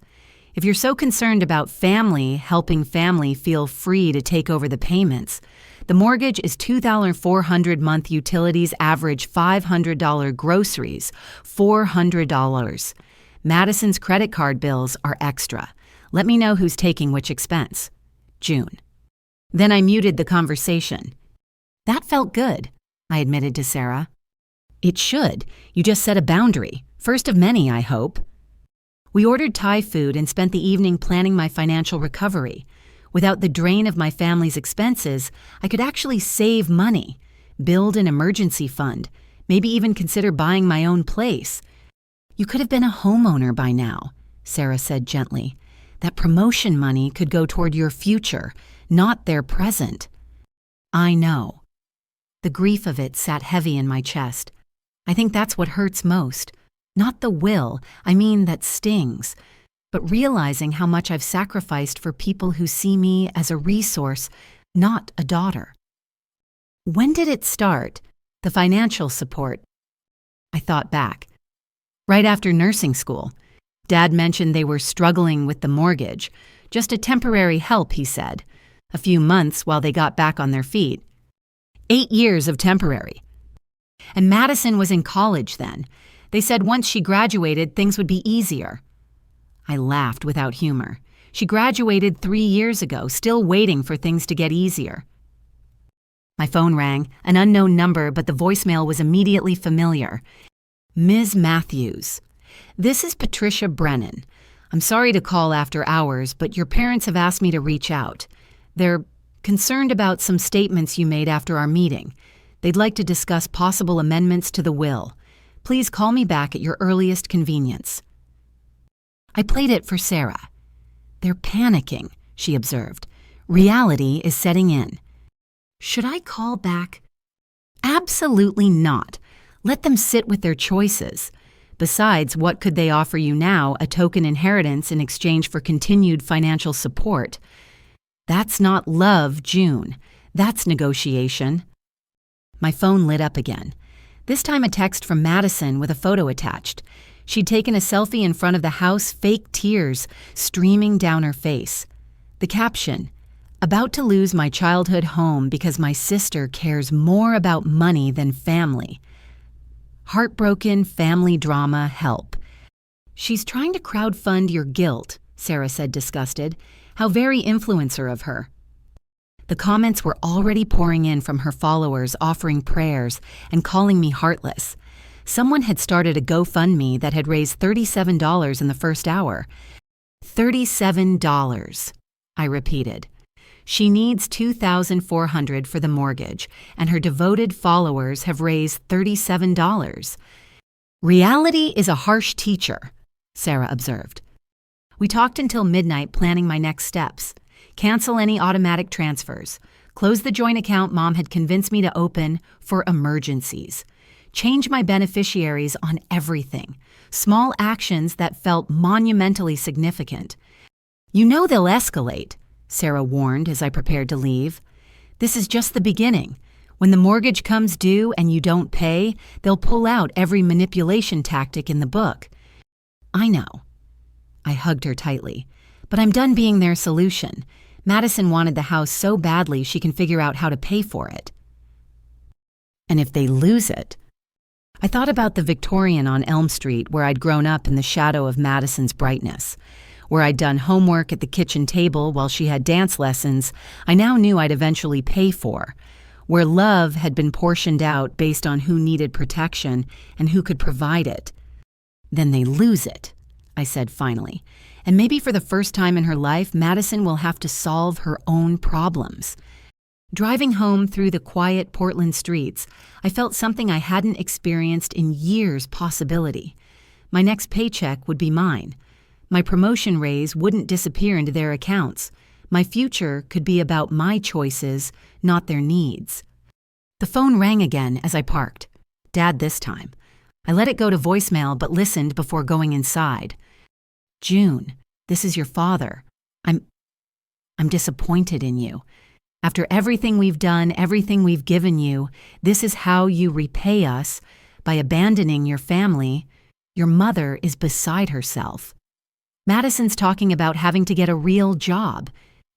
If you're so concerned about family helping family, feel free to take over the payments. The mortgage is $2,400 month utilities, average $500 groceries, $400. Madison's credit card bills are extra. Let me know who's taking which expense. June. Then I muted the conversation. That felt good, I admitted to Sarah. It should. You just set a boundary. First of many, I hope. We ordered Thai food and spent the evening planning my financial recovery. Without the drain of my family's expenses, I could actually save money, build an emergency fund, maybe even consider buying my own place. You could have been a homeowner by now, Sarah said gently. That promotion money could go toward your future, not their present. I know. The grief of it sat heavy in my chest. I think that's what hurts most. Not the will, I mean that stings, but realizing how much I've sacrificed for people who see me as a resource, not a daughter. When did it start, the financial support? I thought back. Right after nursing school. Dad mentioned they were struggling with the mortgage. Just a temporary help, he said. A few months while they got back on their feet. 8 years of temporary. And Madison was in college then. They said once she graduated, things would be easier. I laughed without humor. She graduated 3 years ago, still waiting for things to get easier. My phone rang, an unknown number, but the voicemail was immediately familiar. Ms. Matthews. This is Patricia Brennan. I'm sorry to call after hours, but your parents have asked me to reach out. They're concerned about some statements you made after our meeting. They'd like to discuss possible amendments to the will. Please call me back at your earliest convenience. I played it for Sarah. They're panicking, she observed. Reality is setting in. Should I call back? Absolutely not. Let them sit with their choices. Besides, what could they offer you now, a token inheritance in exchange for continued financial support? That's not love, June. That's negotiation. My phone lit up again. This time a text from Madison with a photo attached. She'd taken a selfie in front of the house, fake tears streaming down her face. The caption, about to lose my childhood home because my sister cares more about money than family. Heartbroken family drama, help. She's trying to crowdfund your guilt, Sarah said, disgusted. How very influencer of her. The comments were already pouring in from her followers offering prayers and calling me heartless. Someone had started a GoFundMe that had raised $37 in the first hour. $37, I repeated. She needs $2,400 for the mortgage, and her devoted followers have raised $37. Reality is a harsh teacher, Sarah observed. We talked until midnight planning my next steps. Cancel any automatic transfers. Close the joint account Mom had convinced me to open for emergencies. Change my beneficiaries on everything. Small actions that felt monumentally significant. You know they'll escalate, Sarah warned as I prepared to leave. This is just the beginning. When the mortgage comes due and you don't pay, they'll pull out every manipulation tactic in the book. I know. I hugged her tightly. But I'm done being their solution. Madison wanted the house so badly she can figure out how to pay for it. And if they lose it? I thought about the Victorian on Elm Street where I'd grown up in the shadow of Madison's brightness. Where I'd done homework at the kitchen table while she had dance lessons I now knew I'd eventually pay for. Where love had been portioned out based on who needed protection and who could provide it. Then they lose it, I said finally. And maybe for the first time in her life, Madison will have to solve her own problems. Driving home through the quiet Portland streets, I felt something I hadn't experienced in years possibility. My next paycheck would be mine. My promotion raise wouldn't disappear into their accounts. My future could be about my choices, not their needs. The phone rang again as I parked. Dad this time. I let it go to voicemail but listened before going inside. June, this is your father. I'm disappointed in you. After everything we've done, everything we've given you, this is how you repay us by abandoning your family. Your mother is beside herself. Madison's talking about having to get a real job.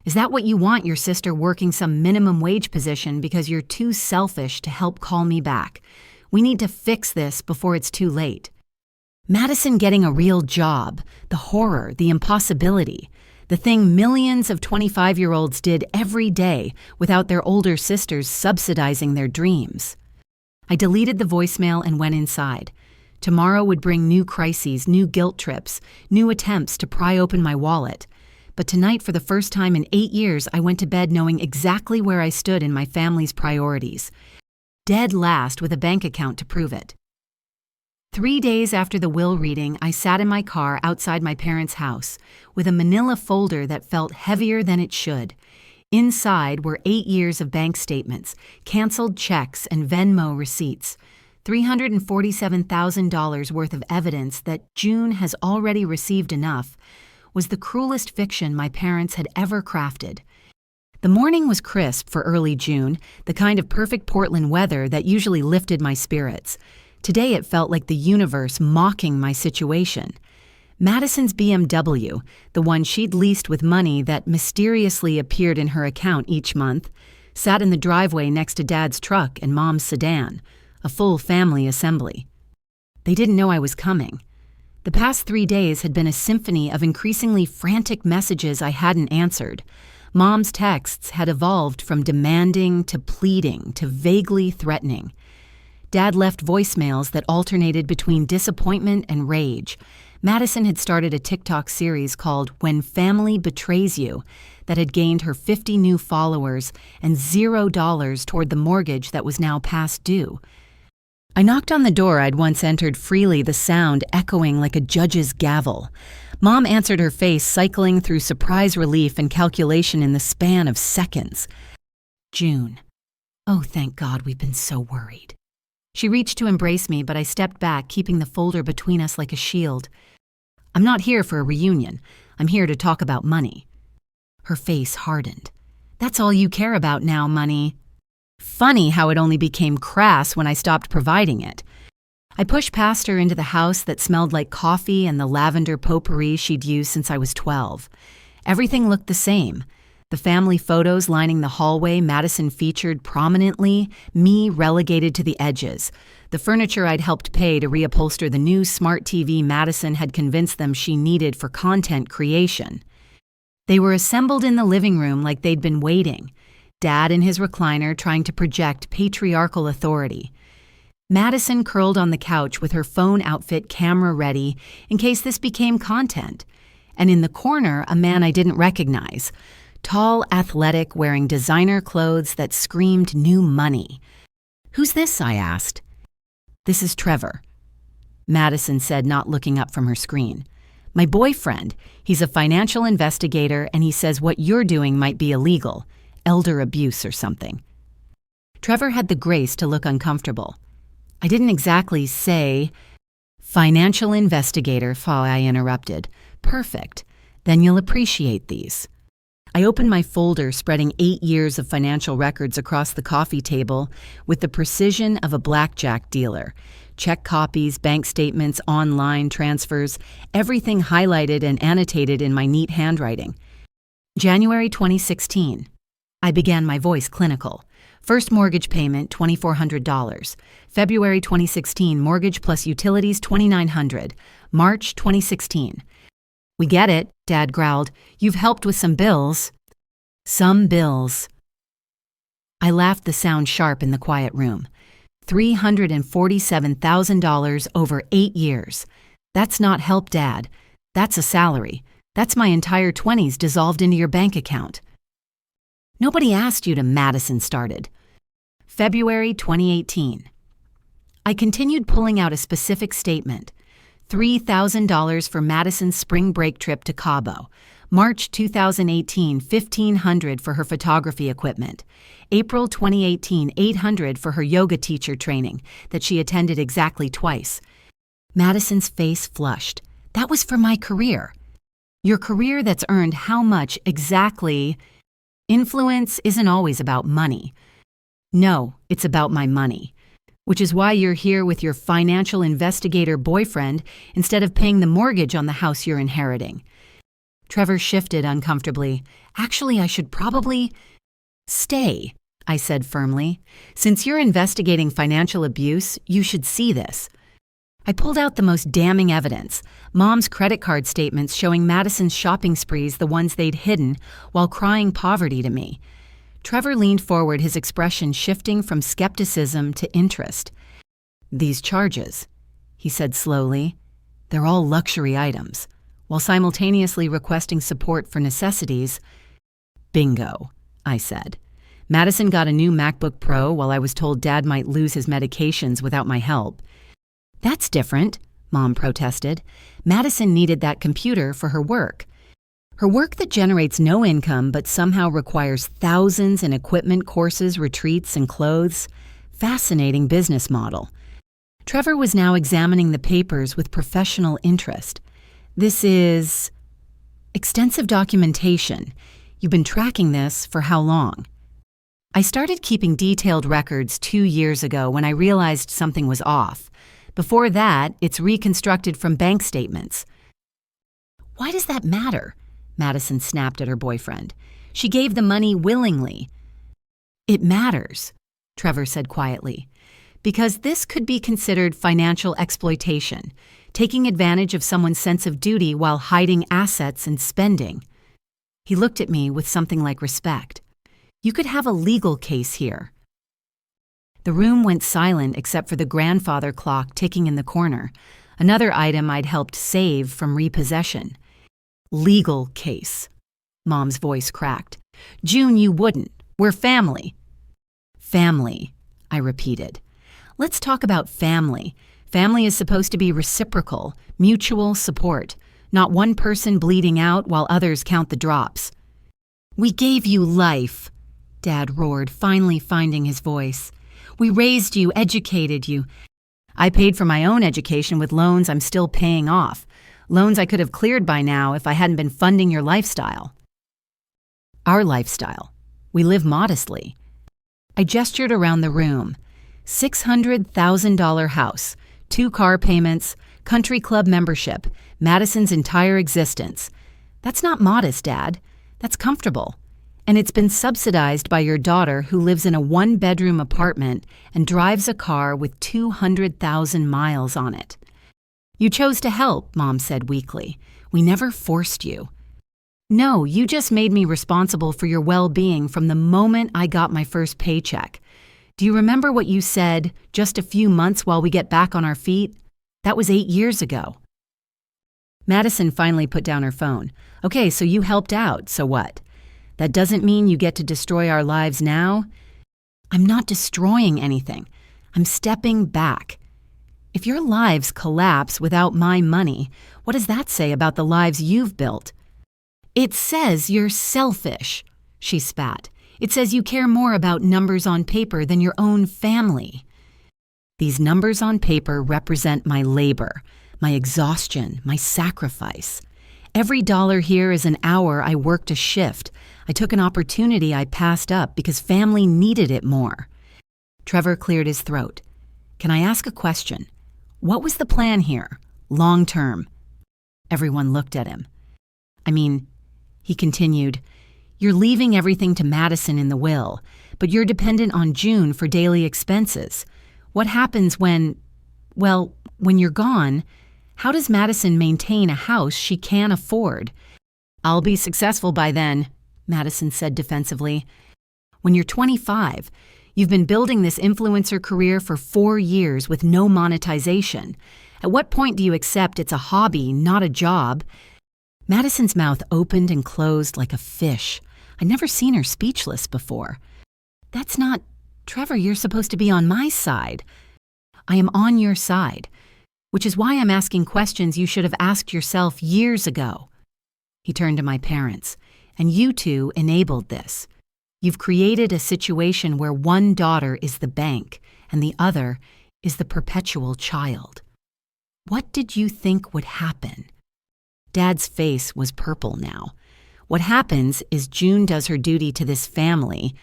Is that what you want, your sister working some minimum wage position because you're too selfish to help call me back? We need to fix this before it's too late. Madison getting a real job, the horror, the impossibility, the thing millions of 25-year-olds did every day without their older sisters subsidizing their dreams. I deleted the voicemail and went inside. Tomorrow would bring new crises, new guilt trips, new attempts to pry open my wallet. But tonight, for the first time in 8 years, I went to bed knowing exactly where I stood in my family's priorities. Dead last with a bank account to prove it. 3 days after the will reading, I sat in my car outside my parents' house with a manila folder that felt heavier than it should. Inside were 8 years of bank statements, canceled checks, and Venmo receipts. $347,000 worth of evidence that June has already received enough was the cruelest fiction my parents had ever crafted. The morning was crisp for early June, the kind of perfect Portland weather that usually lifted my spirits. Today it felt like the universe mocking my situation. Madison's BMW, the one she'd leased with money that mysteriously appeared in her account each month, sat in the driveway next to Dad's truck and Mom's sedan, a full family assembly. They didn't know I was coming. The past 3 days had been a symphony of increasingly frantic messages I hadn't answered. Mom's texts had evolved from demanding to pleading to vaguely threatening. Dad left voicemails that alternated between disappointment and rage. Madison had started a TikTok series called When Family Betrays You that had gained her 50 new followers and $0 toward the mortgage that was now past due. I knocked on the door I'd once entered freely, the sound echoing like a judge's gavel. Mom answered, her face cycling through surprise, relief, and calculation in the span of seconds. June. Oh, thank God, we've been so worried. She reached to embrace me, but I stepped back, keeping the folder between us like a shield. I'm not here for a reunion. I'm here to talk about money. Her face hardened. That's all you care about now, money. Funny how it only became crass when I stopped providing it. I pushed past her into the house that smelled like coffee and the lavender potpourri she'd used since I was 12. Everything looked the same. The family photos lining the hallway Madison featured prominently, me relegated to the edges. The furniture I'd helped pay to reupholster the new smart TV Madison had convinced them she needed for content creation. They were assembled in the living room like they'd been waiting. Dad in his recliner trying to project patriarchal authority. Madison curled on the couch with her phone outfit camera ready in case this became content. And in the corner, a man I didn't recognize. Tall, athletic, wearing designer clothes that screamed new money. Who's this? I asked. This is Trevor, Madison said, not looking up from her screen. My boyfriend. He's a financial investigator, and he says what you're doing might be illegal, elder abuse or something. Trevor had the grace to look uncomfortable. I didn't exactly say, financial investigator, I interrupted. Perfect. Then you'll appreciate these. I opened my folder spreading 8 years of financial records across the coffee table with the precision of a blackjack dealer. Check copies, bank statements, online transfers, everything highlighted and annotated in my neat handwriting. January 2016. I began my voice clinical. First mortgage payment, $2,400. February 2016, mortgage plus utilities, $2,900. March 2016. We get it, Dad growled. You've helped with some bills. Some bills. I laughed, the sound sharp in the quiet room. $347,000 over 8 years. That's not help, Dad. That's a salary. That's my entire 20s dissolved into your bank account. Nobody asked you to, Madison started. February 2018. I continued pulling out a specific statement. $3,000 for Madison's spring break trip to Cabo. March 2018, $1,500 for her photography equipment. April 2018, $800 for her yoga teacher training that she attended exactly twice. Madison's face flushed. That was for my career. Your career that's earned how much exactly? Influence isn't always about money. No, it's about my money. Which is why you're here with your financial investigator boyfriend instead of paying the mortgage on the house you're inheriting. Trevor shifted uncomfortably. Actually, I should probably stay, I said firmly. Since you're investigating financial abuse, you should see this. I pulled out the most damning evidence, Mom's credit card statements showing Madison's shopping sprees, the ones they'd hidden, while crying poverty to me. Trevor leaned forward, his expression shifting from skepticism to interest. These charges, he said slowly, they're all luxury items, while simultaneously requesting support for necessities. Bingo, I said. Madison got a new MacBook Pro while I was told Dad might lose his medications without my help. That's different, Mom protested. Madison needed that computer for her work. Her work that generates no income but somehow requires thousands in equipment, courses, retreats, and clothes. Fascinating business model. Trevor was now examining the papers with professional interest. This is extensive documentation. You've been tracking this for how long? I started keeping detailed records 2 years ago when I realized something was off. Before that, it's reconstructed from bank statements. Why does that matter? Madison snapped at her boyfriend. She gave the money willingly. It matters, Trevor said quietly, because this could be considered financial exploitation, taking advantage of someone's sense of duty while hiding assets and spending. He looked at me with something like respect. You could have a legal case here. The room went silent except for the grandfather clock ticking in the corner, another item I'd helped save from repossession. Legal case. Mom's voice cracked. June, you wouldn't. We're family. Family, I repeated. Let's talk about family. Family is supposed to be reciprocal, mutual support, not one person bleeding out while others count the drops. We gave you life, Dad roared, finally finding his voice. We raised you, educated you. I paid for my own education with loans I'm still paying off. Loans I could have cleared by now if I hadn't been funding your lifestyle. Our lifestyle. We live modestly. I gestured around the room. $600,000 house, 2 car payments, country club membership, Madison's entire existence. That's not modest, Dad. That's comfortable. And it's been subsidized by your daughter who lives in a 1-bedroom apartment and drives a car with 200,000 miles on it. You chose to help, Mom said weakly. We never forced you. No, you just made me responsible for your well-being from the moment I got my first paycheck. Do you remember what you said, just a few months while we get back on our feet? That was 8 years ago. Madison finally put down her phone. Okay, so you helped out, so what? That doesn't mean you get to destroy our lives now. I'm not destroying anything. I'm stepping back. If your lives collapse without my money, what does that say about the lives you've built? It says you're selfish, she spat. It says you care more about numbers on paper than your own family. These numbers on paper represent my labor, my exhaustion, my sacrifice. Every dollar here is an hour I worked a shift. I took an opportunity I passed up because family needed it more. Trevor cleared his throat. Can I ask a question? What was the plan here, long term? Everyone looked at him. He continued, you're leaving everything to Madison in the will, but you're dependent on June for daily expenses. What happens when you're gone? How does Madison maintain a house she can't afford? I'll be successful by then, Madison said defensively. When you're 25, you've been building this influencer career for 4 years with no monetization. At what point do you accept it's a hobby, not a job? Madison's mouth opened and closed like a fish. I'd never seen her speechless before. That's not... Trevor, you're supposed to be on my side. I am on your side, which is why I'm asking questions you should have asked yourself years ago. He turned to my parents, and you two enabled this. You've created a situation where one daughter is the bank and the other is the perpetual child. What did you think would happen? Dad's face was purple now. What happens is June does her duty to this family.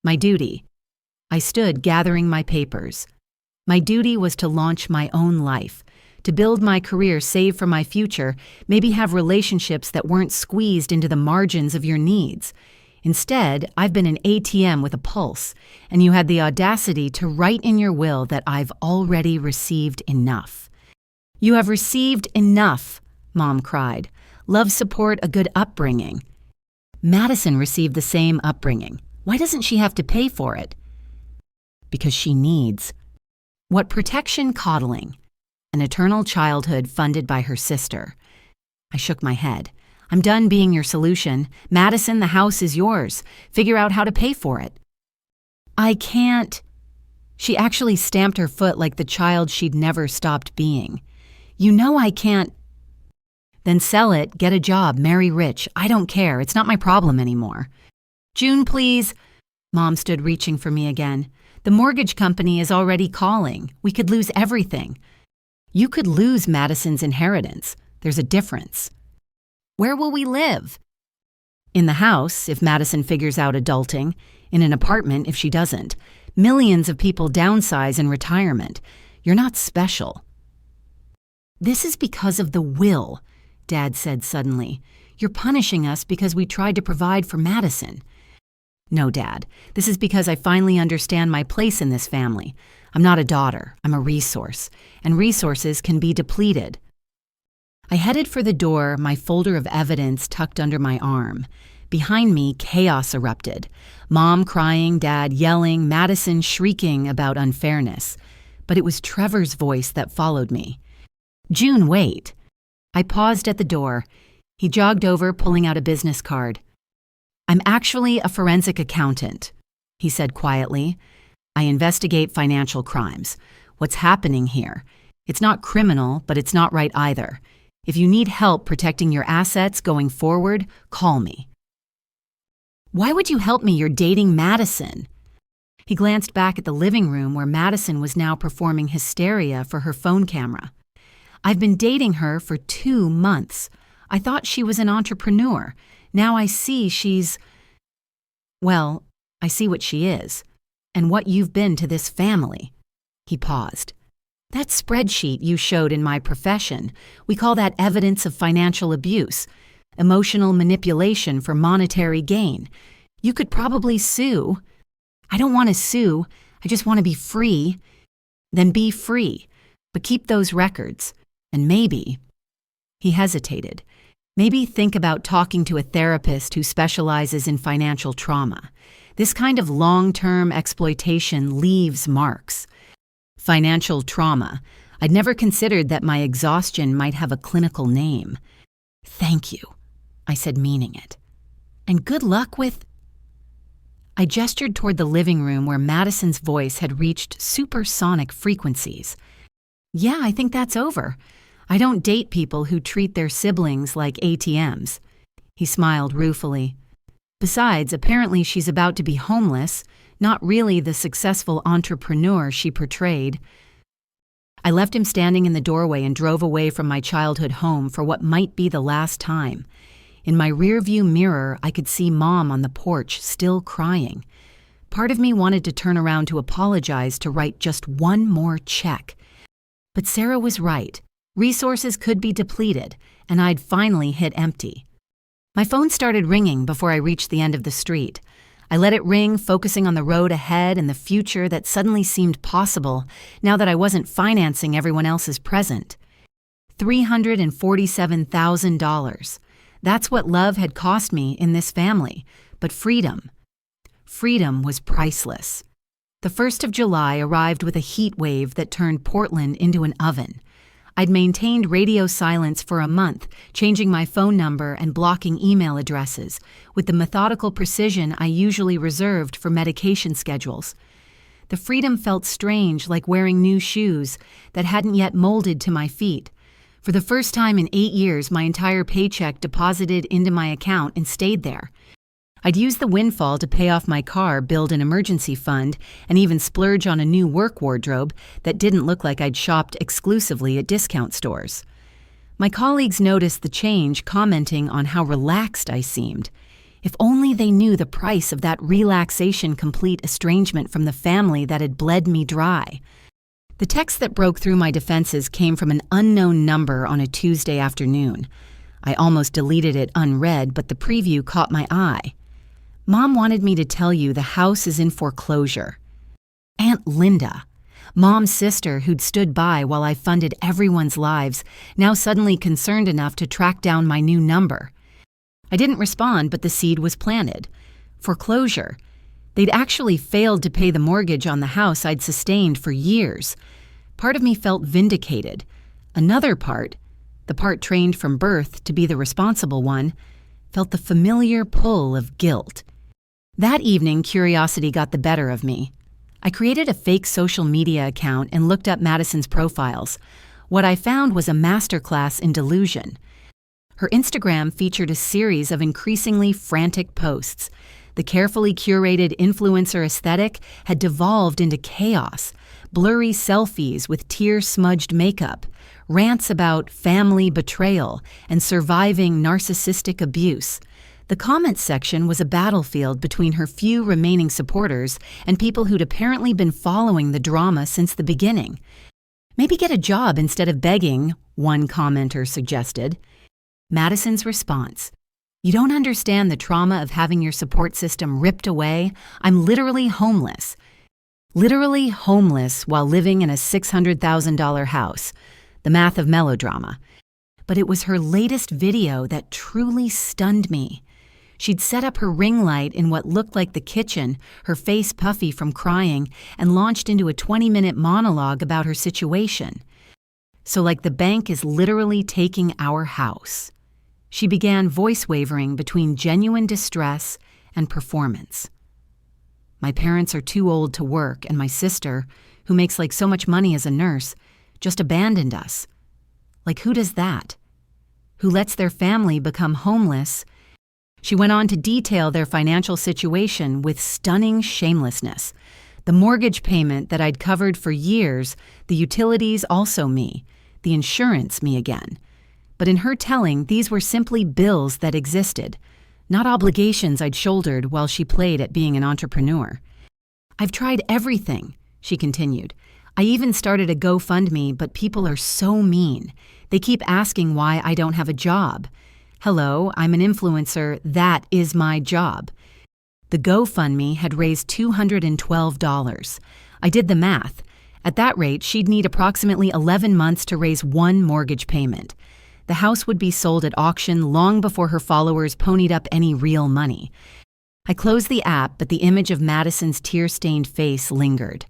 My duty. I stood gathering my papers. My duty was to launch my own life, to build my career, save for my future, maybe have relationships that weren't squeezed into the margins of your needs. Instead, I've been an ATM with a pulse, and you had the audacity to write in your will that I've already received enough. You have received enough, Mom cried. Love, support, a good upbringing. Madison received the same upbringing. Why doesn't she have to pay for it? Because she needs. What protection coddling? An eternal childhood funded by her sister. I shook my head. I'm done being your solution. Madison, the house is yours. Figure out how to pay for it. I can't. She actually stamped her foot like the child she'd never stopped being. You know I can't. Then sell it, get a job, marry rich. I don't care. It's not my problem anymore. June, please. Mom stood reaching for me again. The mortgage company is already calling. We could lose everything. You could lose Madison's inheritance. There's a difference. Where will we live? In the house, if Madison figures out adulting. In an apartment, if she doesn't. Millions of people downsize in retirement. You're not special. This is because of the will, Dad said suddenly. You're punishing us because we tried to provide for Madison. No, Dad. This is because I finally understand my place in this family. I'm not a daughter. I'm a resource. And resources can be depleted. I headed for the door, my folder of evidence tucked under my arm. Behind me, chaos erupted. Mom crying, Dad yelling, Madison shrieking about unfairness. But it was Trevor's voice that followed me. June, wait. I paused at the door. He jogged over, pulling out a business card. I'm actually a forensic accountant, he said quietly. I investigate financial crimes. What's happening here? It's not criminal, but it's not right either. If you need help protecting your assets going forward, call me. Why would you help me? You're dating Madison. He glanced back at the living room where Madison was now performing hysteria for her phone camera. I've been dating her for 2 months. I thought she was an entrepreneur. Now I see she's... Well, I see what she is, and what you've been to this family. He paused. That spreadsheet you showed in my profession, we call that evidence of financial abuse, emotional manipulation for monetary gain. You could probably sue. I don't want to sue. I just want to be free. Then be free, but keep those records. And maybe... He hesitated. Maybe think about talking to a therapist who specializes in financial trauma. This kind of long-term exploitation leaves marks. Financial trauma. I'd never considered that my exhaustion might have a clinical name. Thank you, I said, meaning it. And good luck with... I gestured toward the living room where Madison's voice had reached supersonic frequencies. Yeah, I think that's over. I don't date people who treat their siblings like ATMs. He smiled ruefully. Besides, apparently she's about to be homeless, not really the successful entrepreneur she portrayed. I left him standing in the doorway and drove away from my childhood home for what might be the last time. In my rearview mirror, I could see Mom on the porch, still crying. Part of me wanted to turn around to apologize, to write just one more check. But Sarah was right. Resources could be depleted, and I'd finally hit empty. My phone started ringing before I reached the end of the street. I let it ring, focusing on the road ahead and the future that suddenly seemed possible now that I wasn't financing everyone else's present. $347,000. That's what love had cost me in this family, but freedom. Freedom was priceless. The 1st of July arrived with a heat wave that turned Portland into an oven. I'd maintained radio silence for a month, changing my phone number and blocking email addresses, with the methodical precision I usually reserved for medication schedules. The freedom felt strange, like wearing new shoes that hadn't yet molded to my feet. For the first time in 8 years, my entire paycheck deposited into my account and stayed there. I'd use the windfall to pay off my car, build an emergency fund, and even splurge on a new work wardrobe that didn't look like I'd shopped exclusively at discount stores. My colleagues noticed the change, commenting on how relaxed I seemed. If only they knew the price of that relaxation-complete estrangement from the family that had bled me dry. The text that broke through my defenses came from an unknown number on a Tuesday afternoon. I almost deleted it unread, but the preview caught my eye. Mom wanted me to tell you the house is in foreclosure. Aunt Linda, Mom's sister who'd stood by while I funded everyone's lives, now suddenly concerned enough to track down my new number. I didn't respond, but the seed was planted. Foreclosure. They'd actually failed to pay the mortgage on the house I'd sustained for years. Part of me felt vindicated. Another part, the part trained from birth to be the responsible one, felt the familiar pull of guilt. That evening, curiosity got the better of me. I created a fake social media account and looked up Madison's profiles. What I found was a masterclass in delusion. Her Instagram featured a series of increasingly frantic posts. The carefully curated influencer aesthetic had devolved into chaos, blurry selfies with tear-smudged makeup, rants about family betrayal and surviving narcissistic abuse. The comments section was a battlefield between her few remaining supporters and people who'd apparently been following the drama since the beginning. Maybe get a job instead of begging, one commenter suggested. Madison's response: "You don't understand the trauma of having your support system ripped away. I'm literally homeless. Literally homeless while living in a $600,000 house." The math of melodrama. But it was her latest video that truly stunned me. She'd set up her ring light in what looked like the kitchen, her face puffy from crying, and launched into a 20-minute monologue about her situation. "So like the bank is literally taking our house." She began voice wavering between genuine distress and performance. "My parents are too old to work, and my sister, who makes like so much money as a nurse, just abandoned us. Like who does that? Who lets their family become homeless?" She went on to detail their financial situation with stunning shamelessness. The mortgage payment that I'd covered for years, the utilities also me, the insurance me again. But in her telling, these were simply bills that existed, not obligations I'd shouldered while she played at being an entrepreneur. "I've tried everything," she continued. "I even started a GoFundMe, but people are so mean. They keep asking why I don't have a job. Hello, I'm an influencer. That is my job." The GoFundMe had raised $212. I did the math. At that rate, she'd need approximately 11 months to raise one mortgage payment. The house would be sold at auction long before her followers ponied up any real money. I closed the app, but the image of Madison's tear-stained face lingered.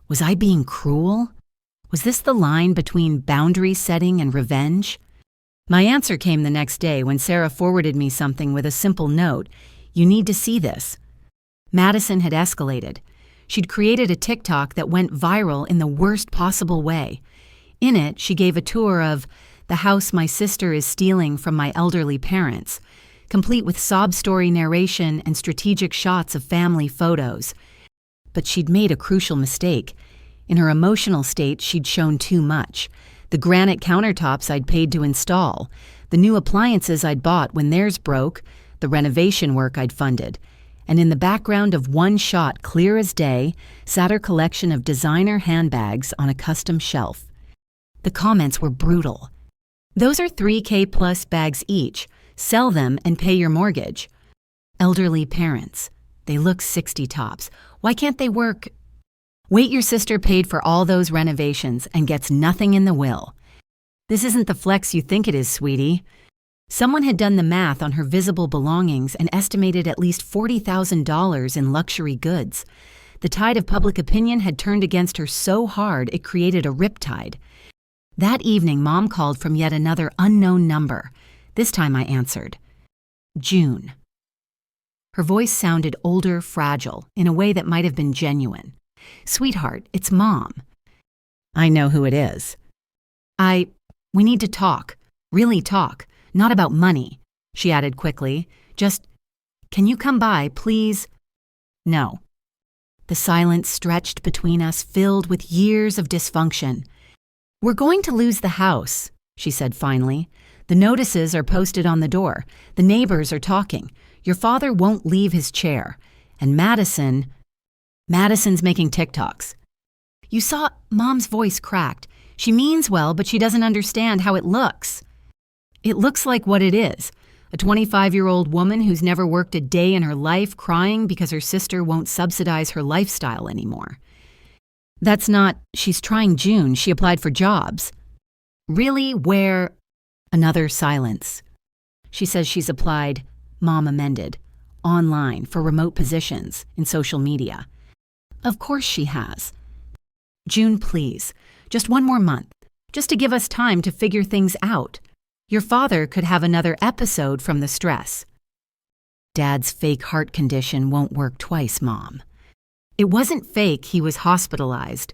Was I being cruel? Was this the line between boundary setting and revenge? My answer came the next day when Sarah forwarded me something with a simple note: "You need to see this." Madison had escalated. She'd created a TikTok that went viral in the worst possible way. In it, she gave a tour of the house my sister is stealing from my elderly parents, complete with sob story narration and strategic shots of family photos. But she'd made a crucial mistake. In her emotional state, she'd shown too much. The granite countertops I'd paid to install, the new appliances I'd bought when theirs broke, the renovation work I'd funded. And in the background of one shot, clear as day, sat her collection of designer handbags on a custom shelf. The comments were brutal. "Those are $3K plus bags each. Sell them and pay your mortgage." Elderly parents. They look 60 tops. Why can't they work? Wait, your sister paid for all those renovations and gets nothing in the will. This isn't the flex you think it is, sweetie. Someone had done the math on her visible belongings and estimated at least $40,000 in luxury goods. The tide of public opinion had turned against her so hard it created a riptide. That evening, Mom called from yet another unknown number. This time I answered. "June." Her voice sounded older, fragile, in a way that might have been genuine. "Sweetheart, it's Mom." "I know who it is." We need to talk. Really talk. Not about money," she added quickly. "Just, can you come by, please?" "No." The silence stretched between us, filled with years of dysfunction. "We're going to lose the house. she said finally. The notices are posted on the door. The neighbors are talking. Your father won't leave his chair. And Madison's making TikToks. You saw Mom's voice cracked. She means well, but she doesn't understand how it looks. It looks like what it is. A 25-year-old woman who's never worked a day in her life crying because her sister won't subsidize her lifestyle anymore. That's not, she's trying June. She applied for jobs. Really? Where? Another silence. She says she's applied, Mom amended, online for remote positions in social media. Of course she has. June, please, just one more month, just to give us time to figure things out. Your father could have another episode from the stress. Dad's fake heart condition won't work twice, Mom. It wasn't fake, he was hospitalized.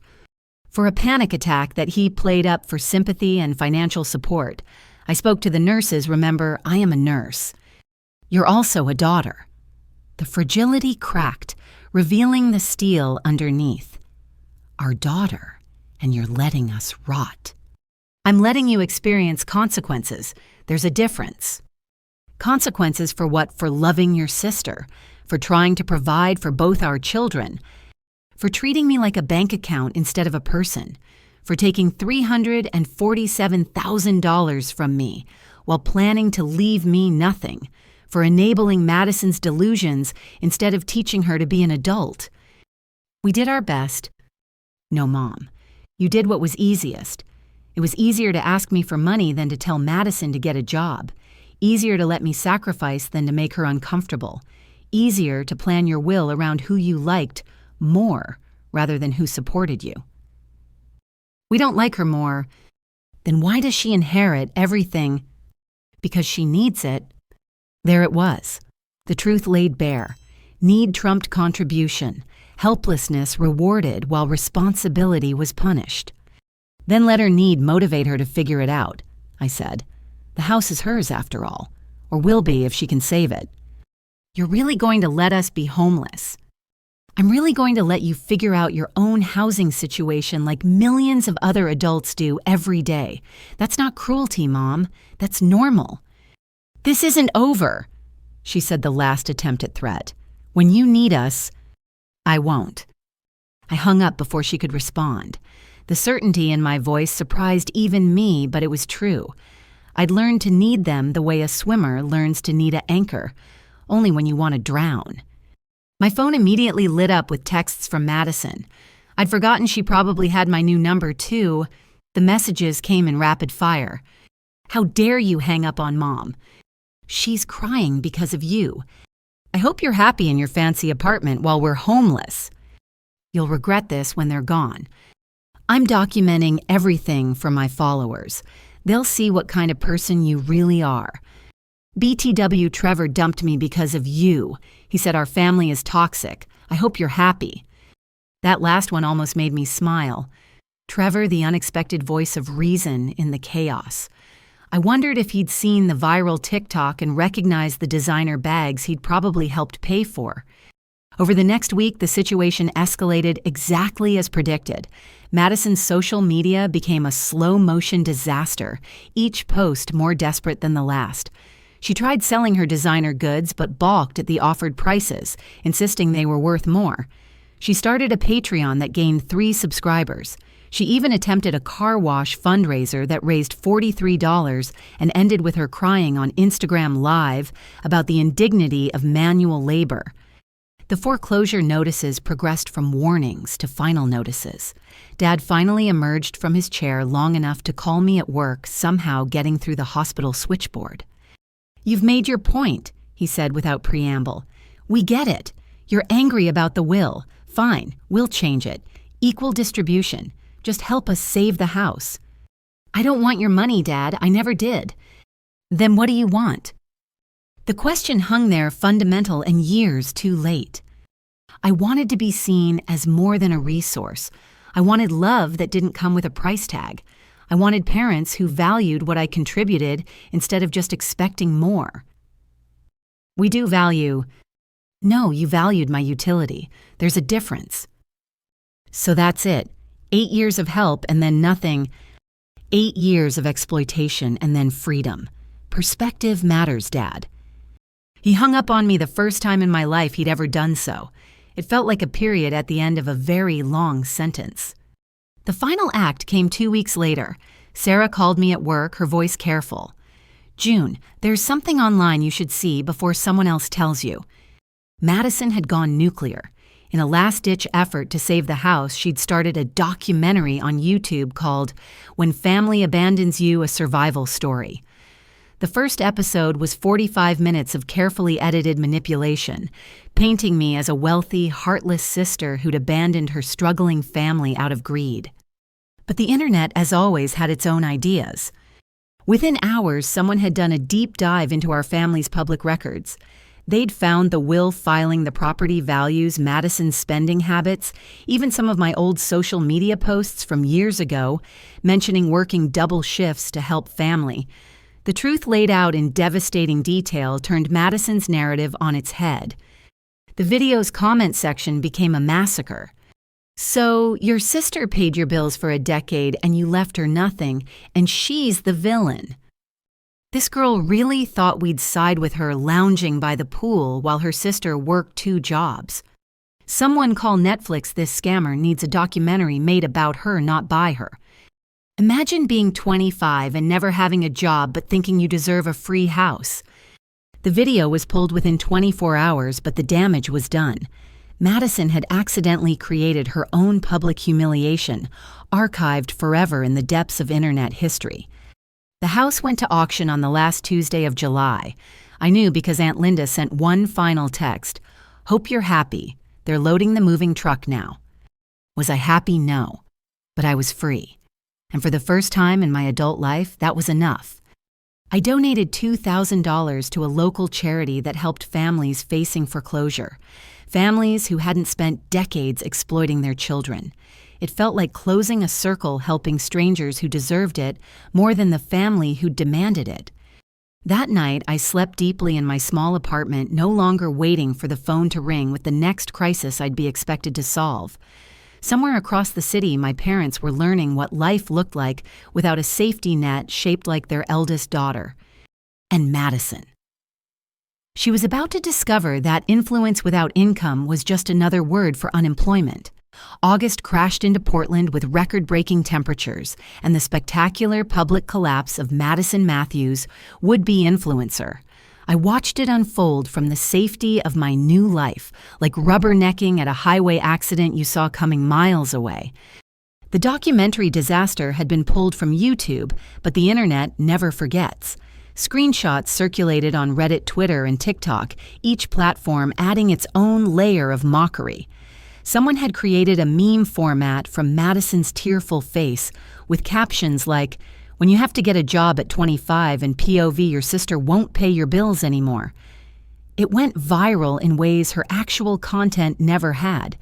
For a panic attack that he played up for sympathy and financial support. I spoke to the nurses, remember, I am a nurse. You're also a daughter. The fragility cracked, revealing the steel underneath. Our daughter, and you're letting us rot. I'm letting you experience consequences. There's a difference. Consequences for what? For loving your sister, for trying to provide for both our children, for treating me like a bank account instead of a person, for taking $347,000 from me while planning to leave me nothing, for enabling Madison's delusions instead of teaching her to be an adult. We did our best. No, Mom. You did what was easiest. It was easier to ask me for money than to tell Madison to get a job. Easier to let me sacrifice than to make her uncomfortable. Easier to plan your will around who you liked more rather than who supported you. We don't like her more. Then why does she inherit everything? Because she needs it. There it was. The truth laid bare. Need trumped contribution. Helplessness rewarded while responsibility was punished. Then let her need motivate her to figure it out, I said. The house is hers after all, or will be if she can save it. You're really going to let us be homeless. I'm really going to let you figure out your own housing situation like millions of other adults do every day. That's not cruelty, Mom. That's normal. This isn't over, she said, the last attempt at threat. When you need us, I won't. I hung up before she could respond. The certainty in my voice surprised even me, but it was true. I'd learned to need them the way a swimmer learns to need an anchor, only when you want to drown. My phone immediately lit up with texts from Madison. I'd forgotten she probably had my new number, too. The messages came in rapid fire. How dare you hang up on Mom? She's crying because of you. I hope you're happy in your fancy apartment while we're homeless. You'll regret this when they're gone. I'm documenting everything for my followers. They'll see what kind of person you really are. BTW Trevor dumped me because of you. He said our family is toxic. I hope you're happy. That last one almost made me smile. Trevor, the unexpected voice of reason in the chaos. I wondered if he'd seen the viral TikTok and recognized the designer bags he'd probably helped pay for. Over the next week, the situation escalated exactly as predicted. Madison's social media became a slow-motion disaster, each post more desperate than the last. She tried selling her designer goods but balked at the offered prices, insisting they were worth more. She started a Patreon that gained 3 subscribers. She even attempted a car wash fundraiser that raised $43 and ended with her crying on Instagram Live about the indignity of manual labor. The foreclosure notices progressed from warnings to final notices. Dad finally emerged from his chair long enough to call me at work, somehow getting through the hospital switchboard. "You've made your point," he said without preamble. "We get it. You're angry about the will. Fine, we'll change it. Equal distribution. Just help us save the house." "I don't want your money, Dad. I never did." "Then what do you want?" The question hung there fundamental and years too late. I wanted to be seen as more than a resource. I wanted love that didn't come with a price tag. I wanted parents who valued what I contributed instead of just expecting more. "We do value—" "No, you valued my utility. There's a difference." "So that's it. 8 years of help and then nothing." 8 years of exploitation and then freedom. Perspective matters, Dad. He hung up on me the first time in my life he'd ever done so. It felt like a period at the end of a very long sentence. The final act came 2 weeks later. Sarah called me at work, her voice careful. "June, there's something online you should see before someone else tells you." Madison had gone nuclear. In a last-ditch effort to save the house, she'd started a documentary on YouTube called "When Family Abandons You, a Survival Story." The first episode was 45 minutes of carefully edited manipulation, painting me as a wealthy, heartless sister who'd abandoned her struggling family out of greed. But the internet, as always, had its own ideas. Within hours, someone had done a deep dive into our family's public records. They'd found the will filing the property values, Madison's spending habits, even some of my old social media posts from years ago, mentioning working double shifts to help family. The truth laid out in devastating detail turned Madison's narrative on its head. The video's comment section became a massacre. "So, your sister paid your bills for a decade and you left her nothing, and she's the villain." This girl really thought we'd side with her lounging by the pool while her sister worked 2 jobs. Someone call Netflix, this scammer needs a documentary made about her, not by her. Imagine being 25 and never having a job but thinking you deserve a free house. The video was pulled within 24 hours, but the damage was done. Madison had accidentally created her own public humiliation, archived forever in the depths of internet history. The house went to auction on the last Tuesday of July. I knew because Aunt Linda sent one final text. "Hope you're happy. They're loading the moving truck now." Was I happy? No. But I was free. And for the first time in my adult life, that was enough. I donated $2,000 to a local charity that helped families facing foreclosure, families who hadn't spent decades exploiting their children. It felt like closing a circle, helping strangers who deserved it more than the family who demanded it. That night, I slept deeply in my small apartment, no longer waiting for the phone to ring with the next crisis I'd be expected to solve. Somewhere across the city, my parents were learning what life looked like without a safety net shaped like their eldest daughter. And Madison. She was about to discover that influence without income was just another word for unemployment. August crashed into Portland with record-breaking temperatures and the spectacular public collapse of Madison Matthews, would-be influencer. I watched it unfold from the safety of my new life, like rubbernecking at a highway accident you saw coming miles away. The documentary disaster had been pulled from YouTube, but the internet never forgets. Screenshots circulated on Reddit, Twitter, and TikTok, each platform adding its own layer of mockery. Someone had created a meme format from Madison's tearful face with captions like, "When you have to get a job at 25 and POV your sister won't pay your bills anymore." It went viral in ways her actual content never had.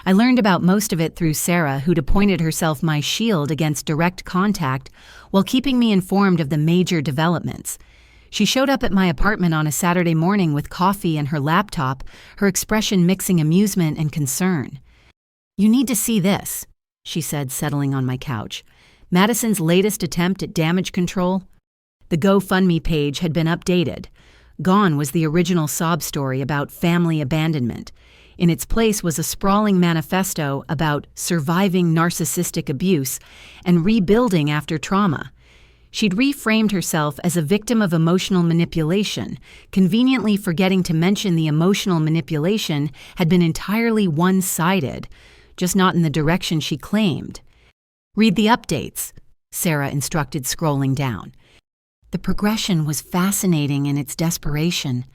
I learned about most of it through Sarah, who'd appointed herself my shield against direct contact while keeping me informed of the major developments. She showed up at my apartment on a Saturday morning with coffee and her laptop, her expression mixing amusement and concern. "You need to see this," she said, settling on my couch. Madison's latest attempt at damage control. The GoFundMe page had been updated. Gone was the original sob story about family abandonment. In its place was a sprawling manifesto about surviving narcissistic abuse and rebuilding after trauma. She'd reframed herself as a victim of emotional manipulation, conveniently forgetting to mention the emotional manipulation had been entirely one-sided, just not in the direction she claimed. "Read the updates," Sarah instructed, scrolling down. The progression was fascinating in its desperation.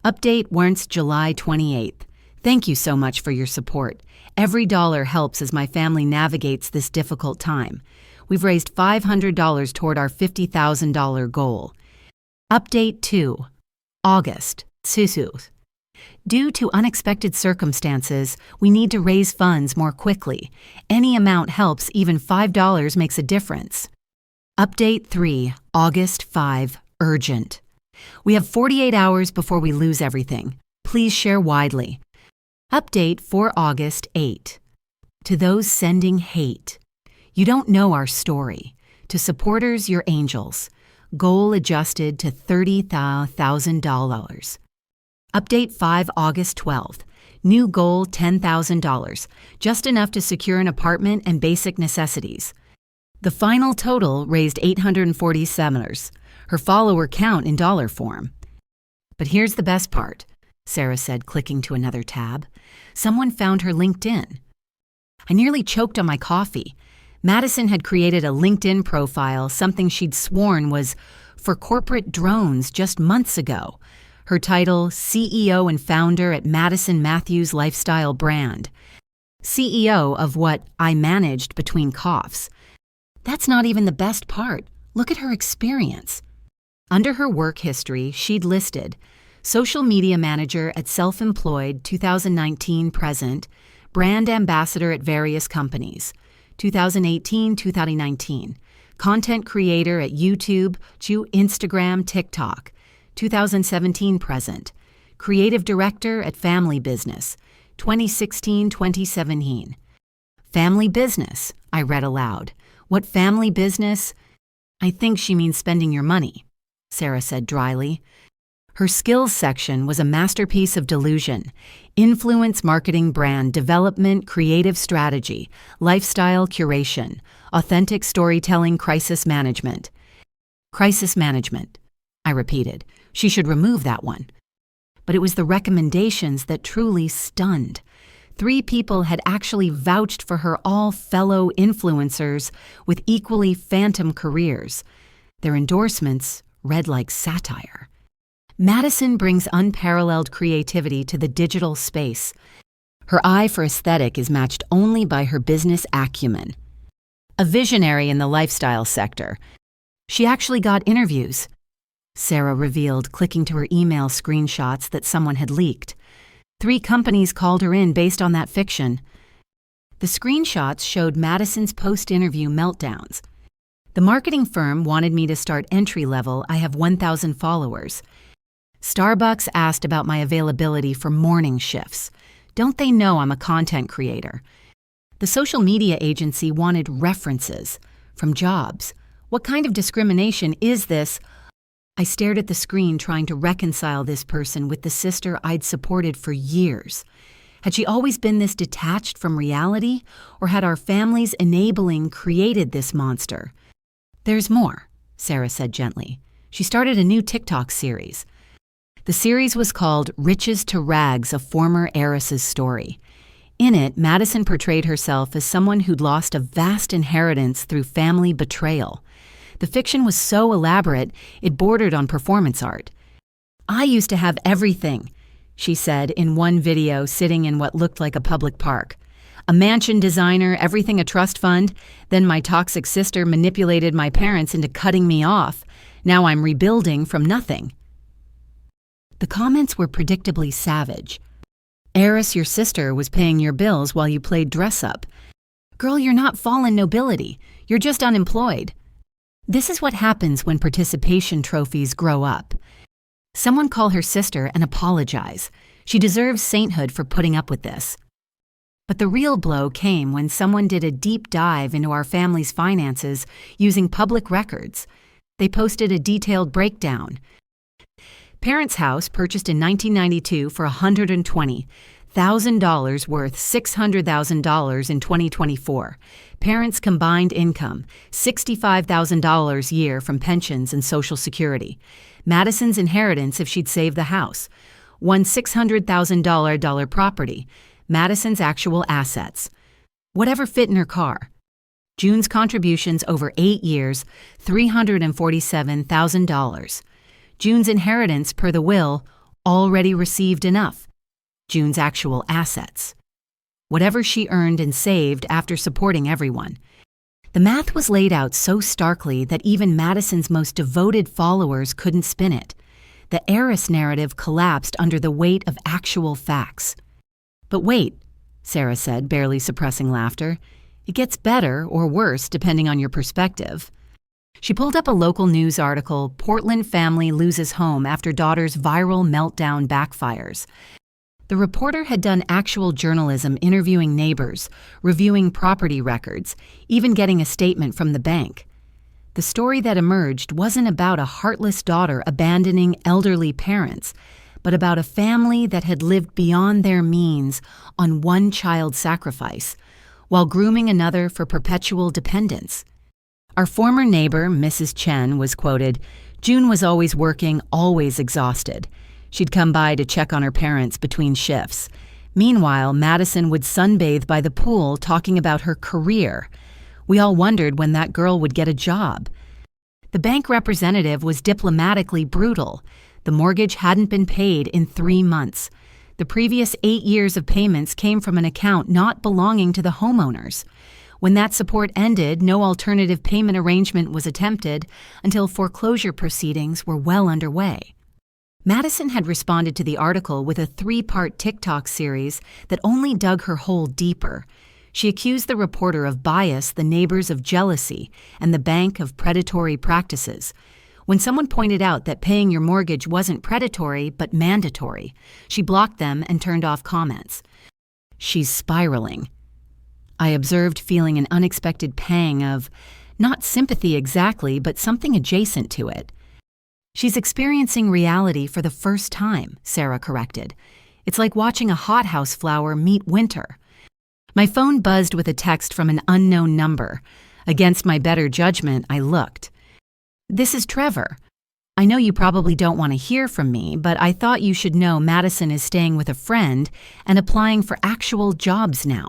Update warrants July 28th. "Thank you so much for your support. Every dollar helps as my family navigates this difficult time. We've raised $500 toward our $50,000 goal." Update 2. August. Tsusu. "Due to unexpected circumstances, we need to raise funds more quickly. Any amount helps, even $5 makes a difference." Update 3. August 5. Urgent. "We have 48 hours before we lose everything. Please share widely." Update for August 8. To those sending hate. "You don't know our story. To supporters, you're angels. Goal adjusted to $30,000. Update 5 August 12th. New goal $10,000, just enough to secure an apartment and basic necessities. The final total raised $847. Her follower count in dollar form. But here's the best part, Sarah said, clicking to another tab. Someone found her LinkedIn. I nearly choked on my coffee. Madison had created a LinkedIn profile, something she'd sworn was for corporate drones just months ago. Her title, CEO and founder at Madison Matthews Lifestyle Brand. CEO of what I managed between coughs. That's not even the best part. Look at her experience. Under her work history, she'd listed social media manager at Self-Employed 2019 present, brand ambassador at various companies, 2018-2019, content creator at YouTube, Instagram, TikTok, 2017 present, creative director at Family Business, 2016-2017. Family business, I read aloud. What family business? I think she means spending your money, Sarah said dryly. Her skills section was a masterpiece of delusion. Influence marketing, brand development, creative strategy, lifestyle curation, authentic storytelling, crisis management. Crisis management, I repeated. She should remove that one. But it was the recommendations that truly stunned. 3 people had actually vouched for her, all fellow influencers with equally phantom careers. Their endorsements read like satire. Madison brings unparalleled creativity to the digital space. Her eye for aesthetic is matched only by her business acumen. A visionary in the lifestyle sector. She actually got interviews, Sarah revealed, clicking to her email screenshots that someone had leaked. 3 companies called her in based on that fiction. The screenshots showed Madison's post-interview meltdowns. The marketing firm wanted me to start entry-level. I have 1,000 followers. Starbucks asked about my availability for morning shifts. Don't they know I'm a content creator? The social media agency wanted references from jobs. What kind of discrimination is this? I stared at the screen, trying to reconcile this person with the sister I'd supported for years. Had she always been this detached from reality, or had our family's enabling created this monster? There's more, Sarah said gently. She started a new TikTok series. The series was called Riches to Rags, a Former Heiress's Story. In it, Madison portrayed herself as someone who'd lost a vast inheritance through family betrayal. The fiction was so elaborate, it bordered on performance art. I used to have everything, she said in one video, sitting in what looked like a public park. A mansion designer, everything a trust fund. Then my toxic sister manipulated my parents into cutting me off. Now I'm rebuilding from nothing. The comments were predictably savage. Heiress, your sister was paying your bills while you played dress-up. Girl, you're not fallen nobility. You're just unemployed. This is what happens when participation trophies grow up. Someone call her sister and apologize. She deserves sainthood for putting up with this. But the real blow came when someone did a deep dive into our family's finances using public records. They posted a detailed breakdown. Parents' house purchased in 1992 for $120,000 worth $600,000 in 2024. Parents' combined income, $65,000 a year from pensions and Social Security. Madison's inheritance if she'd saved the house. One $600,000 property. Madison's actual assets. Whatever fit in her car. June's contributions over 8 years, $347,000. June's inheritance per the will, already received enough. June's actual assets. Whatever she earned and saved after supporting everyone. The math was laid out so starkly that even Madison's most devoted followers couldn't spin it. The heiress narrative collapsed under the weight of actual facts. But wait, Sarah said, barely suppressing laughter. It gets better or worse depending on your perspective. She pulled up a local news article, Portland family loses home after daughter's viral meltdown backfires. The reporter had done actual journalism, interviewing neighbors, reviewing property records, even getting a statement from the bank. The story that emerged wasn't about a heartless daughter abandoning elderly parents, but about a family that had lived beyond their means on one child sacrifice, while grooming another for perpetual dependence. Our former neighbor, Mrs. Chen, was quoted, "June was always working, always exhausted. She'd come by to check on her parents between shifts. Meanwhile, Madison would sunbathe by the pool talking about her career. We all wondered when that girl would get a job." The bank representative was diplomatically brutal. The mortgage hadn't been paid in 3 months. The previous 8 years of payments came from an account not belonging to the homeowners. When that support ended, no alternative payment arrangement was attempted until foreclosure proceedings were well underway. Madison had responded to the article with a 3-part TikTok series that only dug her hole deeper. She accused the reporter of bias, the neighbors of jealousy, and the bank of predatory practices. When someone pointed out that paying your mortgage wasn't predatory but mandatory, she blocked them and turned off comments. "She's spiraling." I observed, feeling an unexpected pang of, not sympathy exactly, but something adjacent to it. "She's experiencing reality for the first time," Sarah corrected. "It's like watching a hothouse flower meet winter." My phone buzzed with a text from an unknown number. Against my better judgment, I looked. "This is Trevor. I know you probably don't want to hear from me, but I thought you should know Madison is staying with a friend and applying for actual jobs now.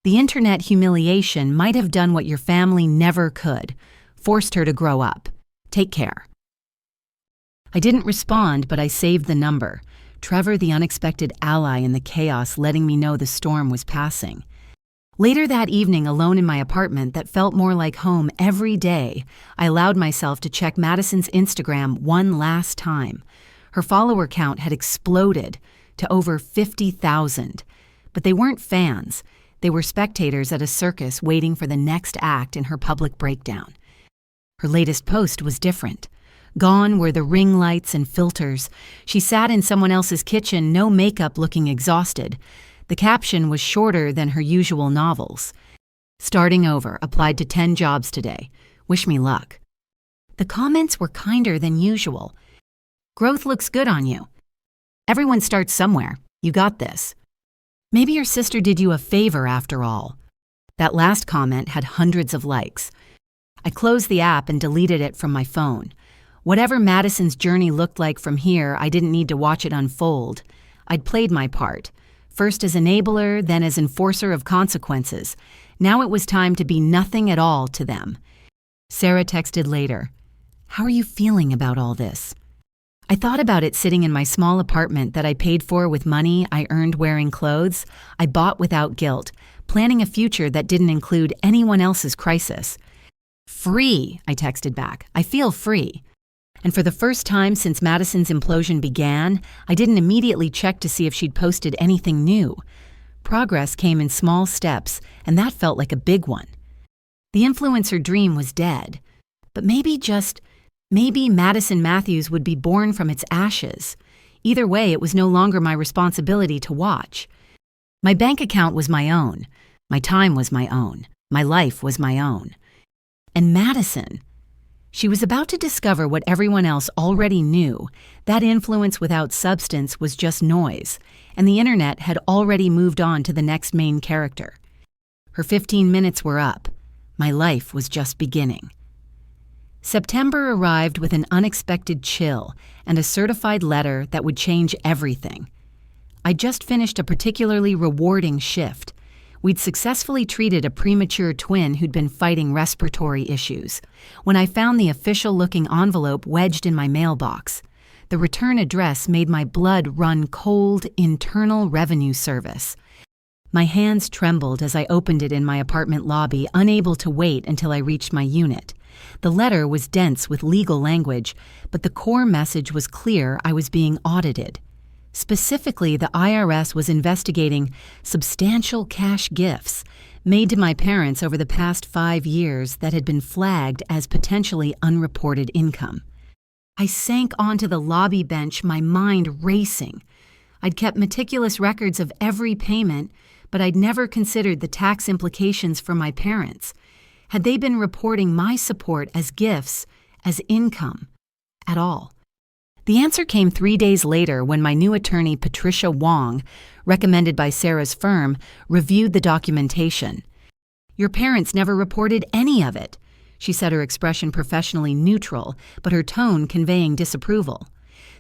The internet humiliation might have done what your family never could, forced her to grow up. Take care." I didn't respond, but I saved the number. Trevor, the unexpected ally in the chaos, letting me know the storm was passing. Later that evening, alone in my apartment that felt more like home every day, I allowed myself to check Madison's Instagram one last time. Her follower count had exploded to over 50,000. But they weren't fans. They were spectators at a circus waiting for the next act in her public breakdown. Her latest post was different. Gone were the ring lights and filters. She sat in someone else's kitchen, no makeup, looking exhausted. The caption was shorter than her usual novels. "Starting over, applied to 10 jobs today. Wish me luck." The comments were kinder than usual. "Growth looks good on you. Everyone starts somewhere. You got this. Maybe your sister did you a favor after all." That last comment had hundreds of likes. I closed the app and deleted it from my phone. Whatever Madison's journey looked like from here, I didn't need to watch it unfold. I'd played my part. First as enabler, then as enforcer of consequences. Now it was time to be nothing at all to them. Sarah texted later, "How are you feeling about all this?" I thought about it sitting in my small apartment that I paid for with money I earned wearing clothes I bought without guilt, planning a future that didn't include anyone else's crisis. "Free," I texted back. "I feel free." And for the first time since Madison's implosion began, I didn't immediately check to see if she'd posted anything new. Progress came in small steps, and that felt like a big one. The influencer dream was dead. But maybe Madison Matthews would be born from its ashes. Either way, it was no longer my responsibility to watch. My bank account was my own. My time was my own. My life was my own. And Madison, she was about to discover what everyone else already knew. That influence without substance was just noise, and the internet had already moved on to the next main character. Her 15 minutes were up. My life was just beginning. September arrived with an unexpected chill and a certified letter that would change everything. I'd just finished a particularly rewarding shift. We'd successfully treated a premature twin who'd been fighting respiratory issues. When I found the official-looking envelope wedged in my mailbox, the return address made my blood run cold. Internal Revenue Service. My hands trembled as I opened it in my apartment lobby, unable to wait until I reached my unit. The letter was dense with legal language, but the core message was clear: I was being audited. Specifically, the IRS was investigating substantial cash gifts made to my parents over the past 5 years that had been flagged as potentially unreported income. I sank onto the lobby bench, my mind racing. I'd kept meticulous records of every payment, but I'd never considered the tax implications for my parents. Had they been reporting my support as gifts, as income, at all? The answer came 3 days later when my new attorney, Patricia Wong, recommended by Sarah's firm, reviewed the documentation. Your parents never reported any of it. She said, her expression professionally neutral, but her tone conveying disapproval.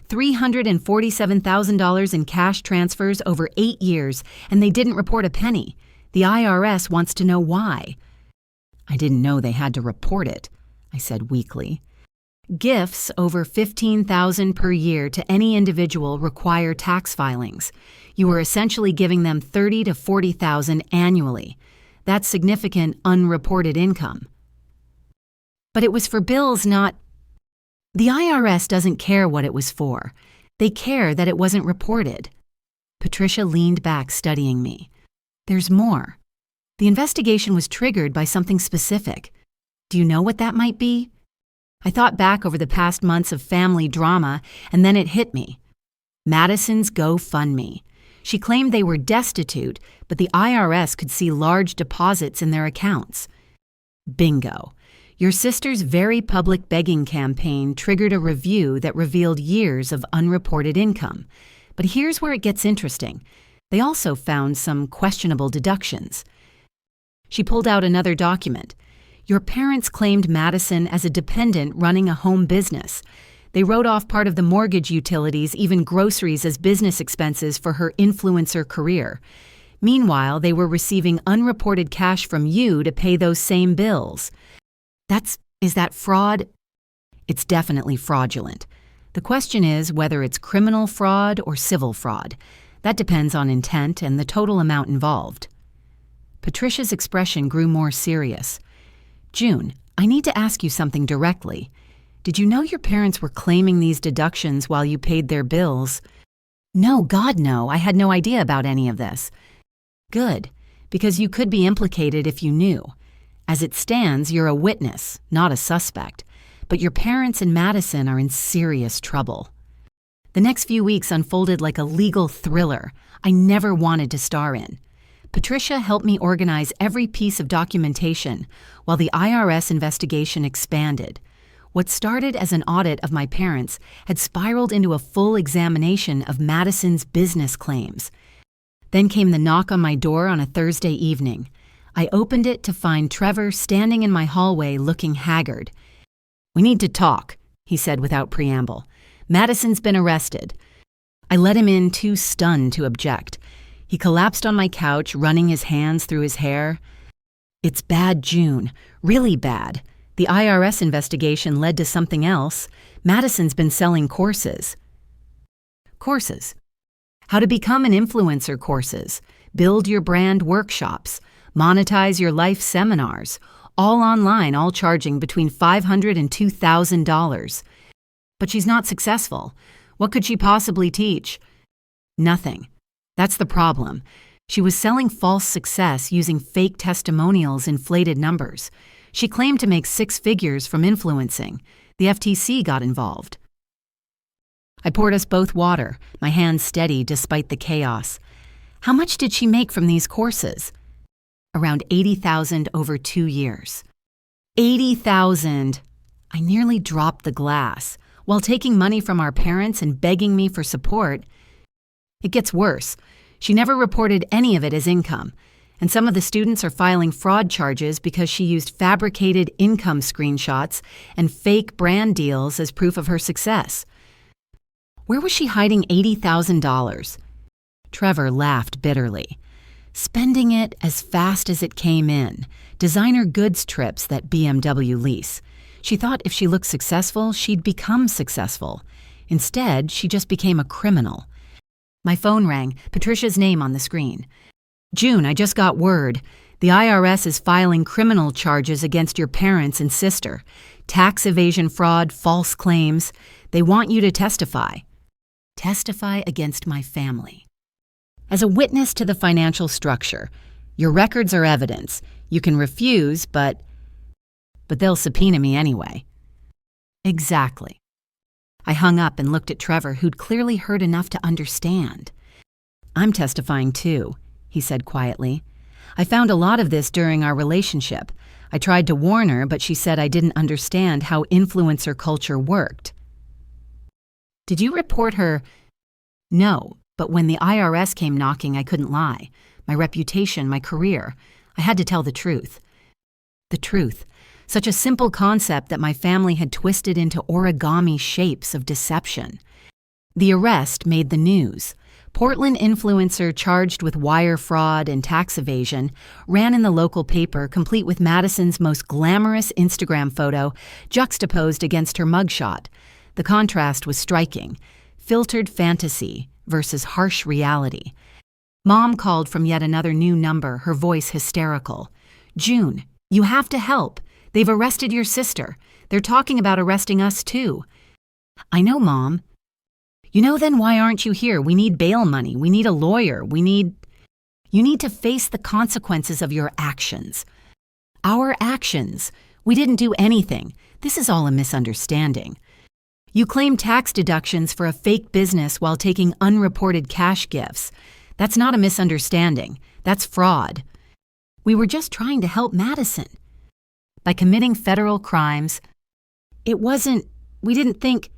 $347,000 in cash transfers over 8 years, and they didn't report a penny. The IRS wants to know why. I didn't know they had to report it, I said weakly. Gifts over $15,000 per year to any individual require tax filings. You are essentially giving them $30,000 to $40,000 annually. That's significant unreported income. But it was for bills, not... The IRS doesn't care what it was for. They care that it wasn't reported. Patricia leaned back, studying me. There's more. The investigation was triggered by something specific. Do you know what that might be? I thought back over the past months of family drama, and then it hit me. Madison's GoFundMe. She claimed they were destitute, but the IRS could see large deposits in their accounts. Bingo. Your sister's very public begging campaign triggered a review that revealed years of unreported income. But here's where it gets interesting. They also found some questionable deductions. She pulled out another document. Your parents claimed Madison as a dependent running a home business. They wrote off part of the mortgage utilities, even groceries, as business expenses for her influencer career. Meanwhile, they were receiving unreported cash from you to pay those same bills. Is that fraud? It's definitely fraudulent. The question is whether it's criminal fraud or civil fraud. That depends on intent and the total amount involved. Patricia's expression grew more serious. June, I need to ask you something directly. Did you know your parents were claiming these deductions while you paid their bills? No, God, no. I had no idea about any of this. Good, because you could be implicated if you knew. As it stands, you're a witness, not a suspect. But your parents and Madison are in serious trouble. The next few weeks unfolded like a legal thriller I never wanted to star in. Patricia helped me organize every piece of documentation while the IRS investigation expanded. What started as an audit of my parents had spiraled into a full examination of Madison's business claims. Then came the knock on my door on a Thursday evening. I opened it to find Trevor standing in my hallway looking haggard. We need to talk, he said without preamble. Madison's been arrested. I let him in, too stunned to object. He collapsed on my couch, running his hands through his hair. It's bad, June. Really bad. The IRS investigation led to something else. Madison's been selling courses. Courses. How to become an influencer courses. Build your brand workshops. Monetize your life seminars. All online, all charging between $500 and $2,000. But she's not successful. What could she possibly teach? Nothing. That's the problem. She was selling false success using fake testimonials, inflated numbers. She claimed to make 6 figures from influencing. The FTC got involved. I poured us both water, my hands steady despite the chaos. How much did she make from these courses? Around $80,000 over 2 years. $80,000! I nearly dropped the glass. While taking money from our parents and begging me for support. It gets worse. She never reported any of it as income, and some of the students are filing fraud charges because she used fabricated income screenshots and fake brand deals as proof of her success. Where was she hiding $80,000? Trevor laughed bitterly. Spending it as fast as it came in. Designer goods trips that BMW lease. She thought if she looked successful, she'd become successful. Instead, she just became a criminal. My phone rang, Patricia's name on the screen. June, I just got word. The IRS is filing criminal charges against your parents and sister. Tax evasion fraud, false claims. They want you to testify. Testify against my family. As a witness to the financial structure, your records are evidence. You can refuse, but they'll subpoena me anyway. Exactly. I hung up and looked at Trevor, who'd clearly heard enough to understand. I'm testifying too, he said quietly. I found a lot of this during our relationship. I tried to warn her, but she said I didn't understand how influencer culture worked. Did you report her? No, but when the IRS came knocking, I couldn't lie. My reputation, my career. I had to tell the truth. The truth. Such a simple concept that my family had twisted into origami shapes of deception. The arrest made the news. Portland influencer charged with wire fraud and tax evasion ran in the local paper, complete with Madison's most glamorous Instagram photo juxtaposed against her mugshot. The contrast was striking. Filtered fantasy versus harsh reality. Mom called from yet another new number, her voice hysterical. "June, you have to help. They've arrested your sister. They're talking about arresting us too." "I know, Mom." "You know, then why aren't you here? We need bail money. We need a lawyer. You need to face the consequences of your actions." "Our actions? We didn't do anything. This is all a misunderstanding. You claim tax deductions for a fake business while taking unreported cash gifts. That's not a misunderstanding. That's fraud. We were just trying to help Madison. By committing federal crimes, we didn't think."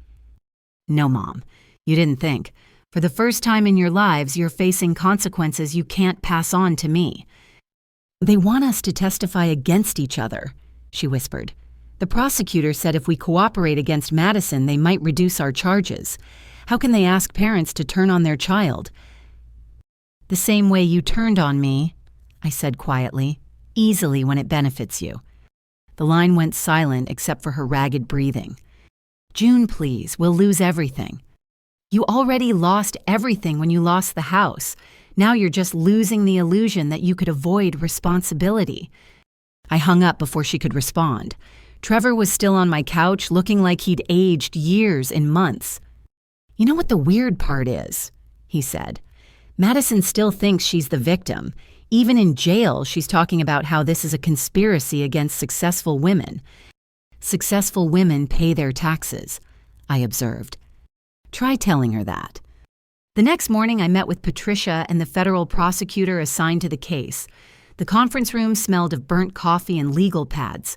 "No, Mom, you didn't think. For the first time in your lives, you're facing consequences you can't pass on to me." "They want us to testify against each other," she whispered. "The prosecutor said if we cooperate against Madison, they might reduce our charges. How can they ask parents to turn on their child?" "The same way you turned on me," I said quietly, "easily when it benefits you." The line went silent except for her ragged breathing. "June, please, we'll lose everything." "You already lost everything when you lost the house. Now you're just losing the illusion that you could avoid responsibility." I hung up before she could respond. Trevor was still on my couch, looking like he'd aged years in months. "You know what the weird part is?" he said. "Madison still thinks she's the victim. Even in jail, she's talking about how this is a conspiracy against successful women." "Successful women pay their taxes," I observed. Try telling her that. The next morning, I met with Patricia and the federal prosecutor assigned to the case. The conference room smelled of burnt coffee and legal pads.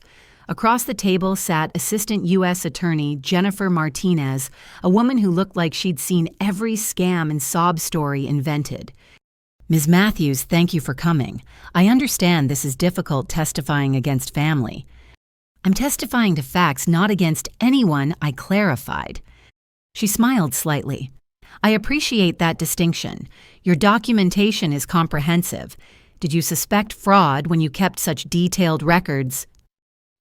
Across the table sat Assistant U.S. Attorney Jennifer Martinez, a woman who looked like she'd seen every scam and sob story invented. "Ms. Matthews, thank you for coming. I understand this is difficult testifying against family." "I'm testifying to facts, not against anyone," I clarified. She smiled slightly. "I appreciate that distinction. Your documentation is comprehensive. Did you suspect fraud when you kept such detailed records?"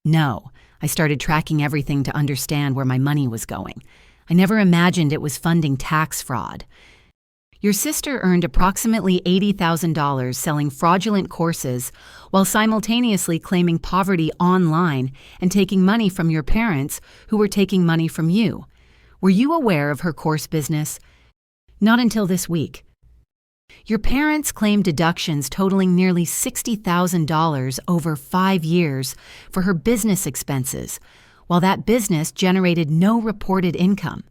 "No. I started tracking everything to understand where my money was going. I never imagined it was funding tax fraud." "Your sister earned approximately $80,000 selling fraudulent courses while simultaneously claiming poverty online and taking money from your parents who were taking money from you. Were you aware of her course business?" "Not until this week." "Your parents claimed deductions totaling nearly $60,000 over 5 years for her business expenses, while that business generated no reported income.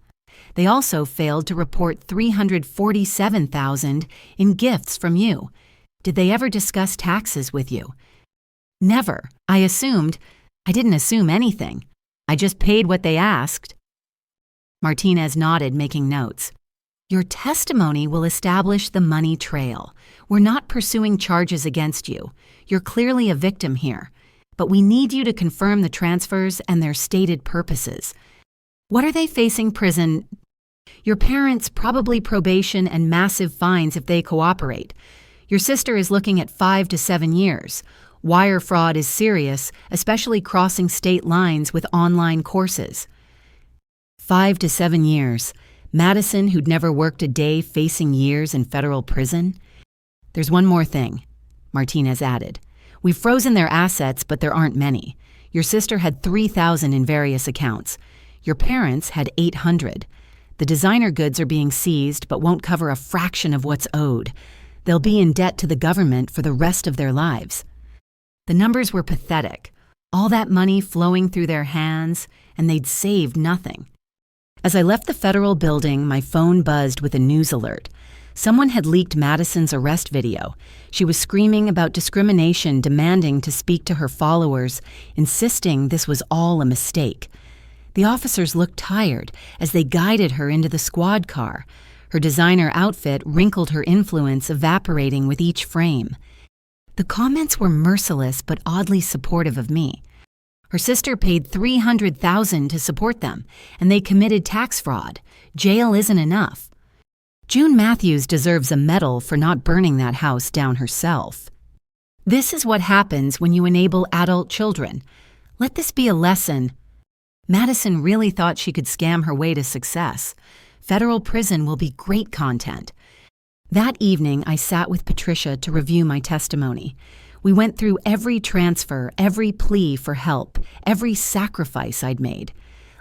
They also failed to report $347,000 in gifts from you. Did they ever discuss taxes with you?" "Never. I didn't assume anything. I just paid what they asked." Martinez nodded, making notes. "Your testimony will establish the money trail. We're not pursuing charges against you. You're clearly a victim here. But we need you to confirm the transfers and their stated purposes. What are they facing prison? Your parents, probably probation and massive fines if they cooperate. Your sister is looking at 5 to 7 years. Wire fraud is serious, especially crossing state lines with online courses." 5 to 7 years. Madison, who'd never worked a day, facing years in federal prison? "There's one more thing," Martinez added. "We've frozen their assets, but there aren't many. Your sister had $3,000 in various accounts. Your parents had $800. The designer goods are being seized, but won't cover a fraction of what's owed. They'll be in debt to the government for the rest of their lives." The numbers were pathetic. All that money flowing through their hands, and they'd saved nothing. As I left the federal building, my phone buzzed with a news alert. Someone had leaked Madison's arrest video. She was screaming about discrimination, demanding to speak to her followers, insisting this was all a mistake. The officers looked tired as they guided her into the squad car. Her designer outfit wrinkled her influence, evaporating with each frame. The comments were merciless but oddly supportive of me. Her sister paid $300,000 to support them, and they committed tax fraud. Jail isn't enough. June Matthews deserves a medal for not burning that house down herself. This is what happens when you enable adult children. Let this be a lesson. Madison really thought she could scam her way to success. Federal prison will be great content. That evening, I sat with Patricia to review my testimony. We went through every transfer, every plea for help, every sacrifice I'd made.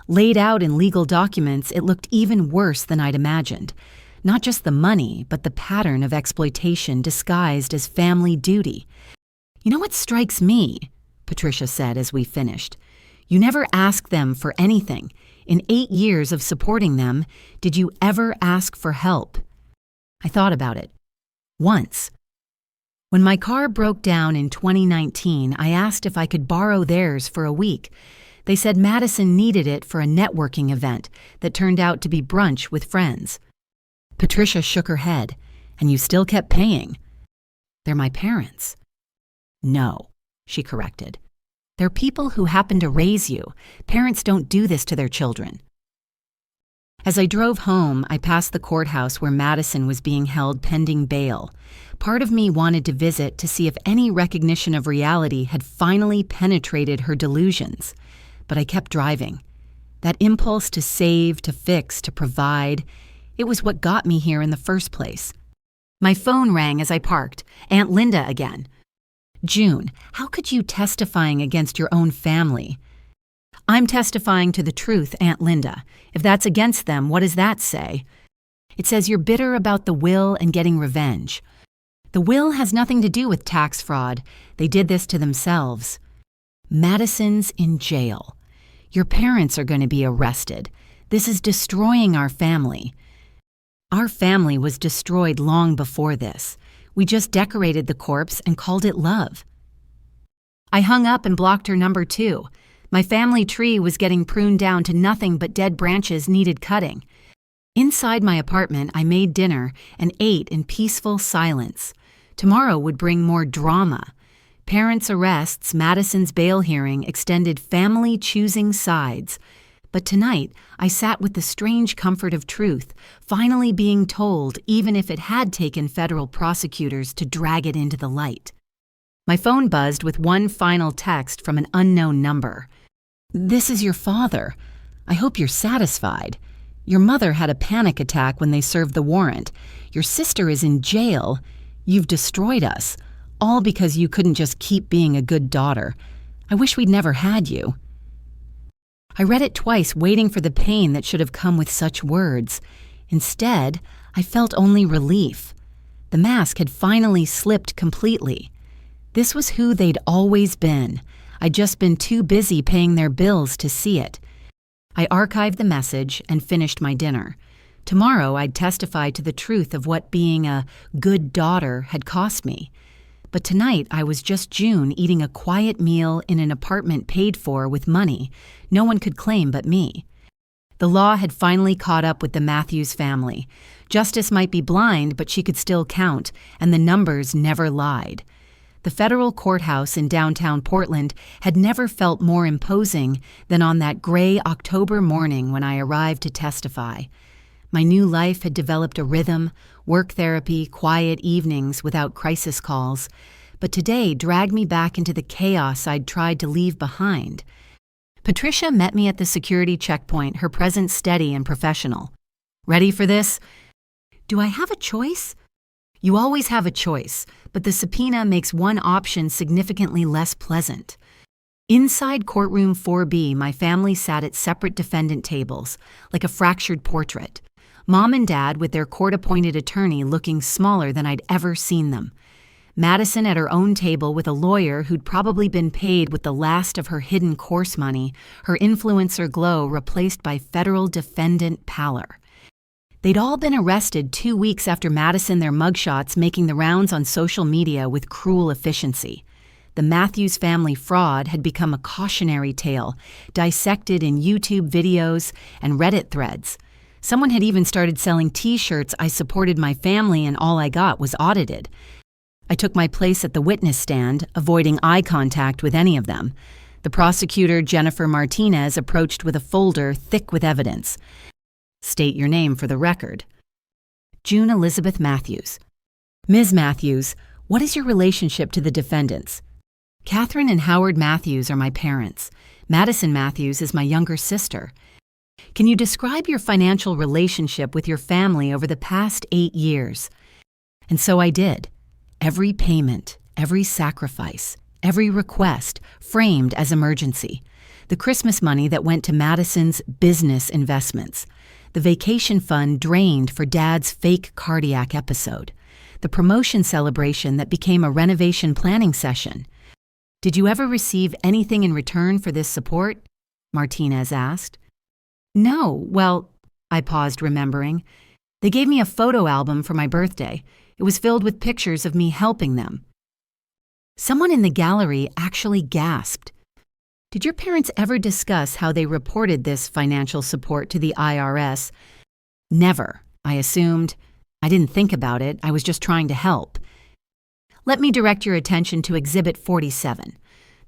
Laid out in legal documents, it looked even worse than I'd imagined. Not just the money, but the pattern of exploitation disguised as family duty. "You know what strikes me?" Patricia said as we finished. "You never asked them for anything. In 8 years of supporting them, did you ever ask for help?" I thought about it. Once. When my car broke down in 2019, I asked if I could borrow theirs for a week. They said Madison needed it for a networking event that turned out to be brunch with friends. Patricia shook her head. "And you still kept paying?" "They're my parents." "No," she corrected. "They're people who happen to raise you. Parents don't do this to their children." As I drove home, I passed the courthouse where Madison was being held pending bail. Part of me wanted to visit to see if any recognition of reality had finally penetrated her delusions. But I kept driving. That impulse to save, to fix, to provide, it was what got me here in the first place. My phone rang as I parked. Aunt Linda again. "June, how could you testifying against your own family?" "I'm testifying to the truth, Aunt Linda. If that's against them, what does that say?" "It says you're bitter about the will and getting revenge." "The will has nothing to do with tax fraud. They did this to themselves." "Madison's in jail. Your parents are going to be arrested. This is destroying our family." "Our family was destroyed long before this. We just decorated the corpse and called it love." I hung up and blocked her number 2. My family tree was getting pruned down to nothing but dead branches needed cutting. Inside my apartment, I made dinner and ate in peaceful silence. Tomorrow would bring more drama. Parents' arrests, Madison's bail hearing extended family choosing sides. But tonight, I sat with the strange comfort of truth, finally being told even if it had taken federal prosecutors to drag it into the light. My phone buzzed with one final text from an unknown number. "This is your father. I hope you're satisfied. Your mother had a panic attack when they served the warrant. Your sister is in jail. You've destroyed us, all because you couldn't just keep being a good daughter. I wish we'd never had you." I read it twice, waiting for the pain that should have come with such words. Instead, I felt only relief. The mask had finally slipped completely. This was who they'd always been. I'd just been too busy paying their bills to see it. I archived the message and finished my dinner. Tomorrow, I'd testify to the truth of what being a good daughter had cost me. But tonight, I was just June eating a quiet meal in an apartment paid for with money no one could claim but me. The law had finally caught up with the Matthews family. Justice might be blind, but she could still count, and the numbers never lied. The federal courthouse in downtown Portland had never felt more imposing than on that gray October morning when I arrived to testify. My new life had developed a rhythm, work therapy, quiet evenings without crisis calls, but today dragged me back into the chaos I'd tried to leave behind. Patricia met me at the security checkpoint, her presence steady and professional. "Ready for this?" "Do I have a choice?" "You always have a choice, but the subpoena makes one option significantly less pleasant." Inside courtroom 4B, my family sat at separate defendant tables, like a fractured portrait. Mom and Dad with their court-appointed attorney looking smaller than I'd ever seen them. Madison at her own table with a lawyer who'd probably been paid with the last of her hidden course money, her influencer glow replaced by federal defendant pallor. They'd all been arrested 2 weeks after Madison, their mugshots making the rounds on social media with cruel efficiency. The Matthews family fraud had become a cautionary tale, dissected in YouTube videos and Reddit threads. Someone had even started selling T-shirts I supported my family and all I got was audited. I took my place at the witness stand, avoiding eye contact with any of them. The prosecutor, Jennifer Martinez, approached with a folder thick with evidence. State your name for the record. June Elizabeth Matthews. Ms. Matthews, what is your relationship to the defendants? Catherine and Howard Matthews are my parents. Madison Matthews is my younger sister. Can you describe your financial relationship with your family over the past 8 years? And so I did. Every payment, every sacrifice, every request framed as emergency. The Christmas money that went to Madison's business investments. The vacation fund drained for Dad's fake cardiac episode. The promotion celebration that became a renovation planning session. Did you ever receive anything in return for this support? Martinez asked. No, well, I paused, remembering. They gave me a photo album for my birthday. It was filled with pictures of me helping them. Someone in the gallery actually gasped. Did your parents ever discuss how they reported this financial support to the IRS? Never, I assumed. I didn't think about it. I was just trying to help. Let me direct your attention to Exhibit 47.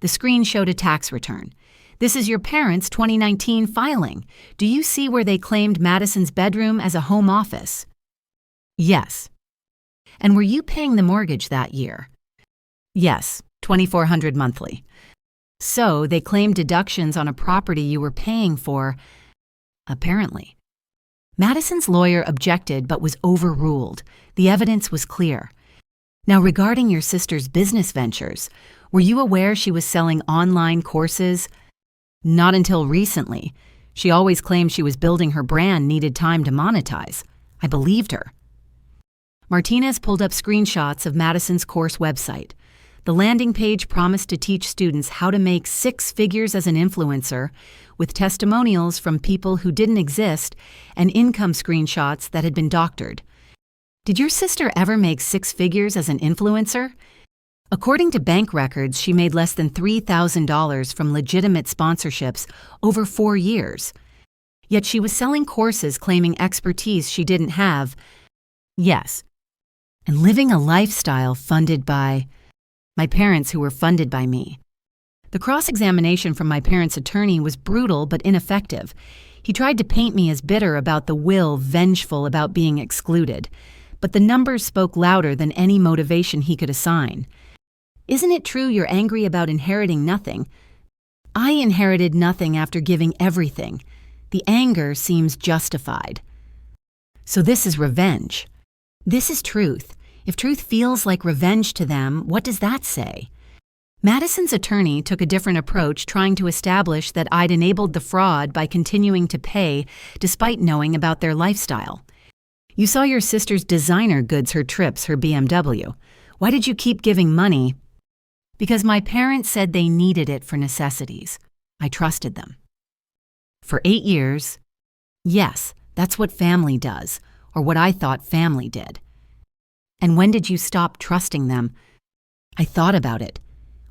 The screen showed a tax return. This is your parents' 2019 filing. Do you see where they claimed Madison's bedroom as a home office? Yes. And were you paying the mortgage that year? Yes, $2,400 monthly. So they claimed deductions on a property you were paying for, apparently. Madison's lawyer objected but was overruled. The evidence was clear. Now, regarding your sister's business ventures, were you aware she was selling online courses? Not until recently. She always claimed she was building her brand needed time to monetize. I believed her. Martinez pulled up screenshots of Madison's course website. The landing page promised to teach students how to make 6 figures as an influencer, with testimonials from people who didn't exist and income screenshots that had been doctored. Did your sister ever make 6 figures as an influencer? According to bank records, she made less than $3,000 from legitimate sponsorships over 4 years. Yet she was selling courses claiming expertise she didn't have. Yes. And living a lifestyle funded by my parents, who were funded by me. The cross-examination from my parents' attorney was brutal but ineffective. He tried to paint me as bitter about the will, vengeful about being excluded. But the numbers spoke louder than any motivation he could assign. Isn't it true you're angry about inheriting nothing? I inherited nothing after giving everything. The anger seems justified. So this is revenge. This is truth. If truth feels like revenge to them, what does that say? Madison's attorney took a different approach, trying to establish that I'd enabled the fraud by continuing to pay despite knowing about their lifestyle. You saw your sister's designer goods, her trips, her BMW. Why did you keep giving money? Because my parents said they needed it for necessities. I trusted them. For 8 years, yes, that's what family does, or what I thought family did. And when did you stop trusting them? I thought about it.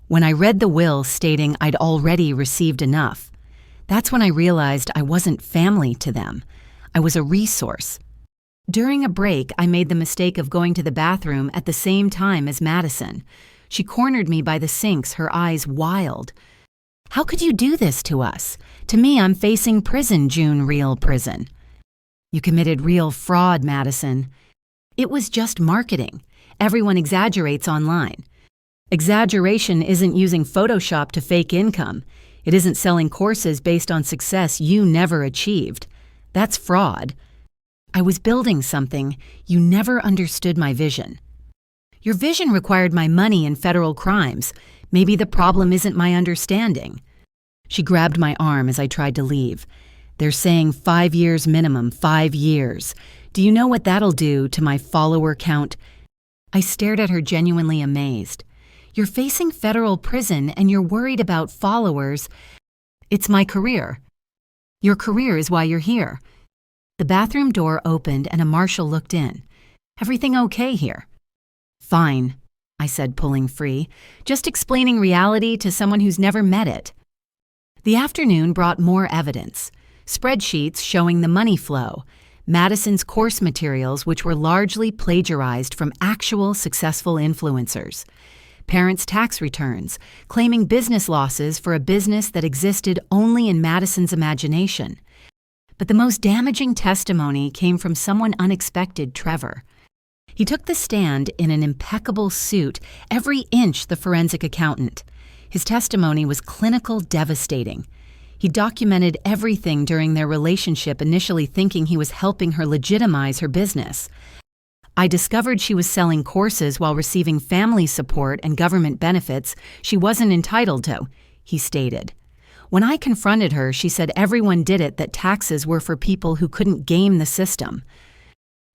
When I read the will stating I'd already received enough, that's when I realized I wasn't family to them. I was a resource. During a break, I made the mistake of going to the bathroom at the same time as Madison. She cornered me by the sinks, her eyes wild. How could you do this to us? To me, I'm facing prison, June, real prison. You committed real fraud, Madison. It was just marketing. Everyone exaggerates online. Exaggeration isn't using Photoshop to fake income. It isn't selling courses based on success you never achieved. That's fraud. I was building something. You never understood my vision. Your vision required my money and federal crimes. Maybe the problem isn't my understanding. She grabbed my arm as I tried to leave. They're saying 5 years minimum, 5 years. Do you know what that'll do to my follower count? I stared at her, genuinely amazed. You're facing federal prison and you're worried about followers. It's my career. Your career is why you're here. The bathroom door opened and a marshal looked in. "Everything okay here?" "Fine," I said, pulling free, "just explaining reality to someone who's never met it." The afternoon brought more evidence. Spreadsheets showing the money flow, Madison's course materials which were largely plagiarized from actual successful influencers, parents' tax returns claiming business losses for a business that existed only in Madison's imagination. But the most damaging testimony came from someone unexpected, Trevor. He took the stand in an impeccable suit, every inch the forensic accountant. His testimony was clinical, devastating. He documented everything during their relationship, initially thinking he was helping her legitimize her business. "I discovered she was selling courses while receiving family support and government benefits she wasn't entitled to," he stated. "When I confronted her, she said everyone did it, that taxes were for people who couldn't game the system."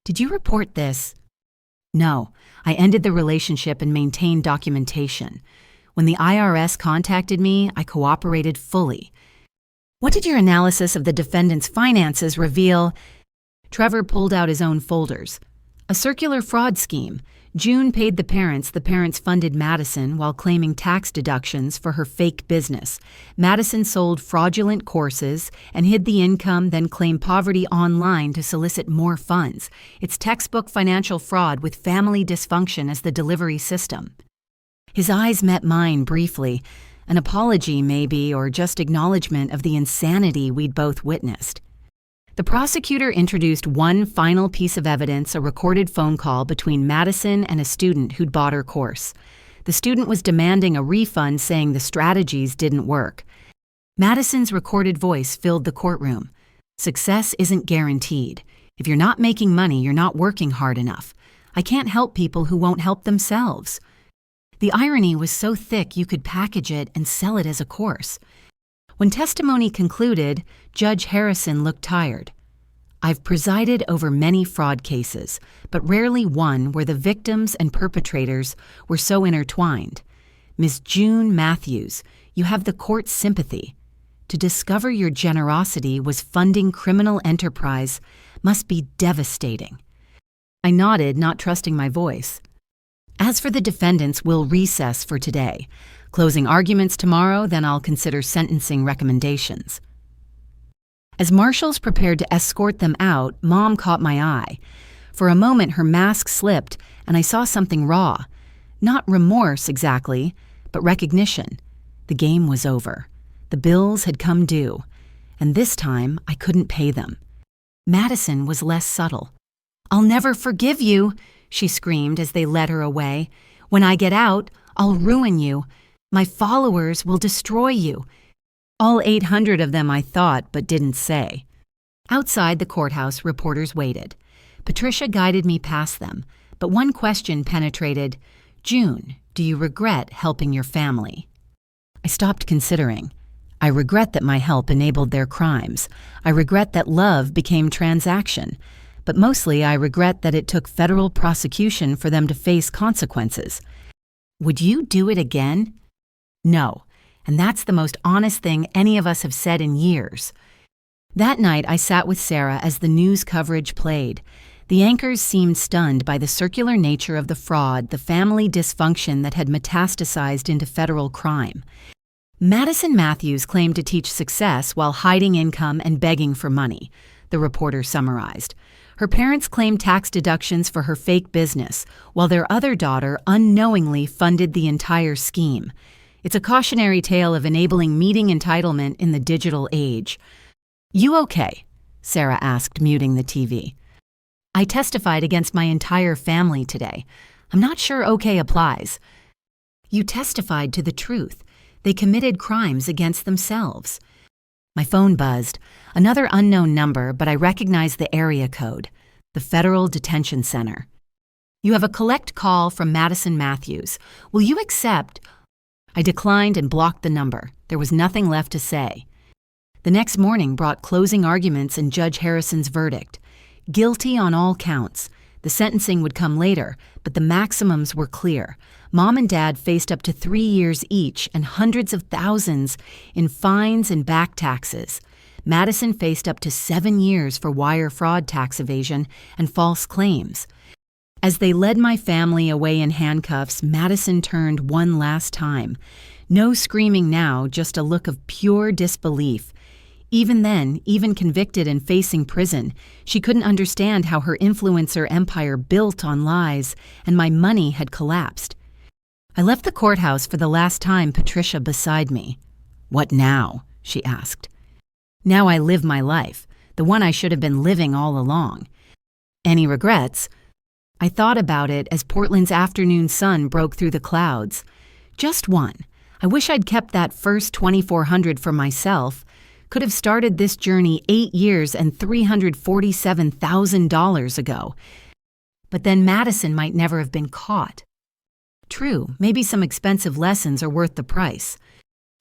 "Did you report this?" "No, I ended the relationship and maintained documentation. When the IRS contacted me, I cooperated fully." "What did your analysis of the defendant's finances reveal?" Trevor pulled out his own folders. "A circular fraud scheme. June paid the parents funded Madison while claiming tax deductions for her fake business. Madison sold fraudulent courses and hid the income, then claimed poverty online to solicit more funds. It's textbook financial fraud with family dysfunction as the delivery system." His eyes met mine briefly, an apology maybe, or just acknowledgement of the insanity we'd both witnessed. The prosecutor introduced one final piece of evidence, a recorded phone call between Madison and a student who'd bought her course. The student was demanding a refund, saying the strategies didn't work. Madison's recorded voice filled the courtroom. "Success isn't guaranteed. If you're not making money, you're not working hard enough. I can't help people who won't help themselves." The irony was so thick you could package it and sell it as a course. When testimony concluded, Judge Harrison looked tired. "I've presided over many fraud cases, but rarely one where the victims and perpetrators were so intertwined. Ms. June Matthews, you have the court's sympathy. To discover your generosity was funding criminal enterprise must be devastating." I nodded, not trusting my voice. "As for the defendants, we'll recess for today. Closing arguments tomorrow, then I'll consider sentencing recommendations." As marshals prepared to escort them out, Mom caught my eye. For a moment, her mask slipped, and I saw something raw. Not remorse exactly, but recognition. The game was over. The bills had come due, and this time I couldn't pay them. Madison was less subtle. "I'll never forgive you," she screamed as they led her away. "When I get out, I'll ruin you. My followers will destroy you." All 800 of them, I thought, but didn't say. Outside the courthouse, reporters waited. Patricia guided me past them, but one question penetrated. "June, do you regret helping your family?" I stopped considering. I regret that my help enabled their crimes. I regret that love became transaction. But mostly I regret that it took federal prosecution for them to face consequences. "Would you do it again?" "No, and that's the most honest thing any of us have said in years." That night I sat with Sarah as the news coverage played. The anchors seemed stunned by the circular nature of the fraud, the family dysfunction that had metastasized into federal crime. Madison Matthews claimed to teach success while hiding income and begging for money, the reporter summarized. Her parents claimed tax deductions for her fake business, while their other daughter unknowingly funded the entire scheme. It's a cautionary tale of enabling meeting entitlement in the digital age. "You okay?" Sarah asked, muting the TV. "I testified against my entire family today. I'm not sure okay applies." "You testified to the truth. They committed crimes against themselves." My phone buzzed. Another unknown number, but I recognized the area code. The Federal Detention Center. "You have a collect call from Madison Matthews. Will you accept?" I declined and blocked the number. There was nothing left to say. The next morning brought closing arguments and Judge Harrison's verdict. Guilty on all counts. The sentencing would come later, but the maximums were clear. Mom and Dad faced up to 3 years each and hundreds of thousands in fines and back taxes. Madison faced up to 7 years for wire fraud, tax evasion, and false claims. As they led my family away in handcuffs, Madison turned one last time. No screaming now, just a look of pure disbelief. Even then, even convicted and facing prison, she couldn't understand how her influencer empire built on lies, and my money had collapsed. I left the courthouse for the last time, Patricia beside me. "What now?" she asked. "Now I live my life, the one I should have been living all along. Any regrets?" I thought about it as Portland's afternoon sun broke through the clouds. Just one. I wish I'd kept that first $2,400 for myself. Could have started this journey 8 years and $347,000 ago. But then Madison might never have been caught. True, maybe some expensive lessons are worth the price.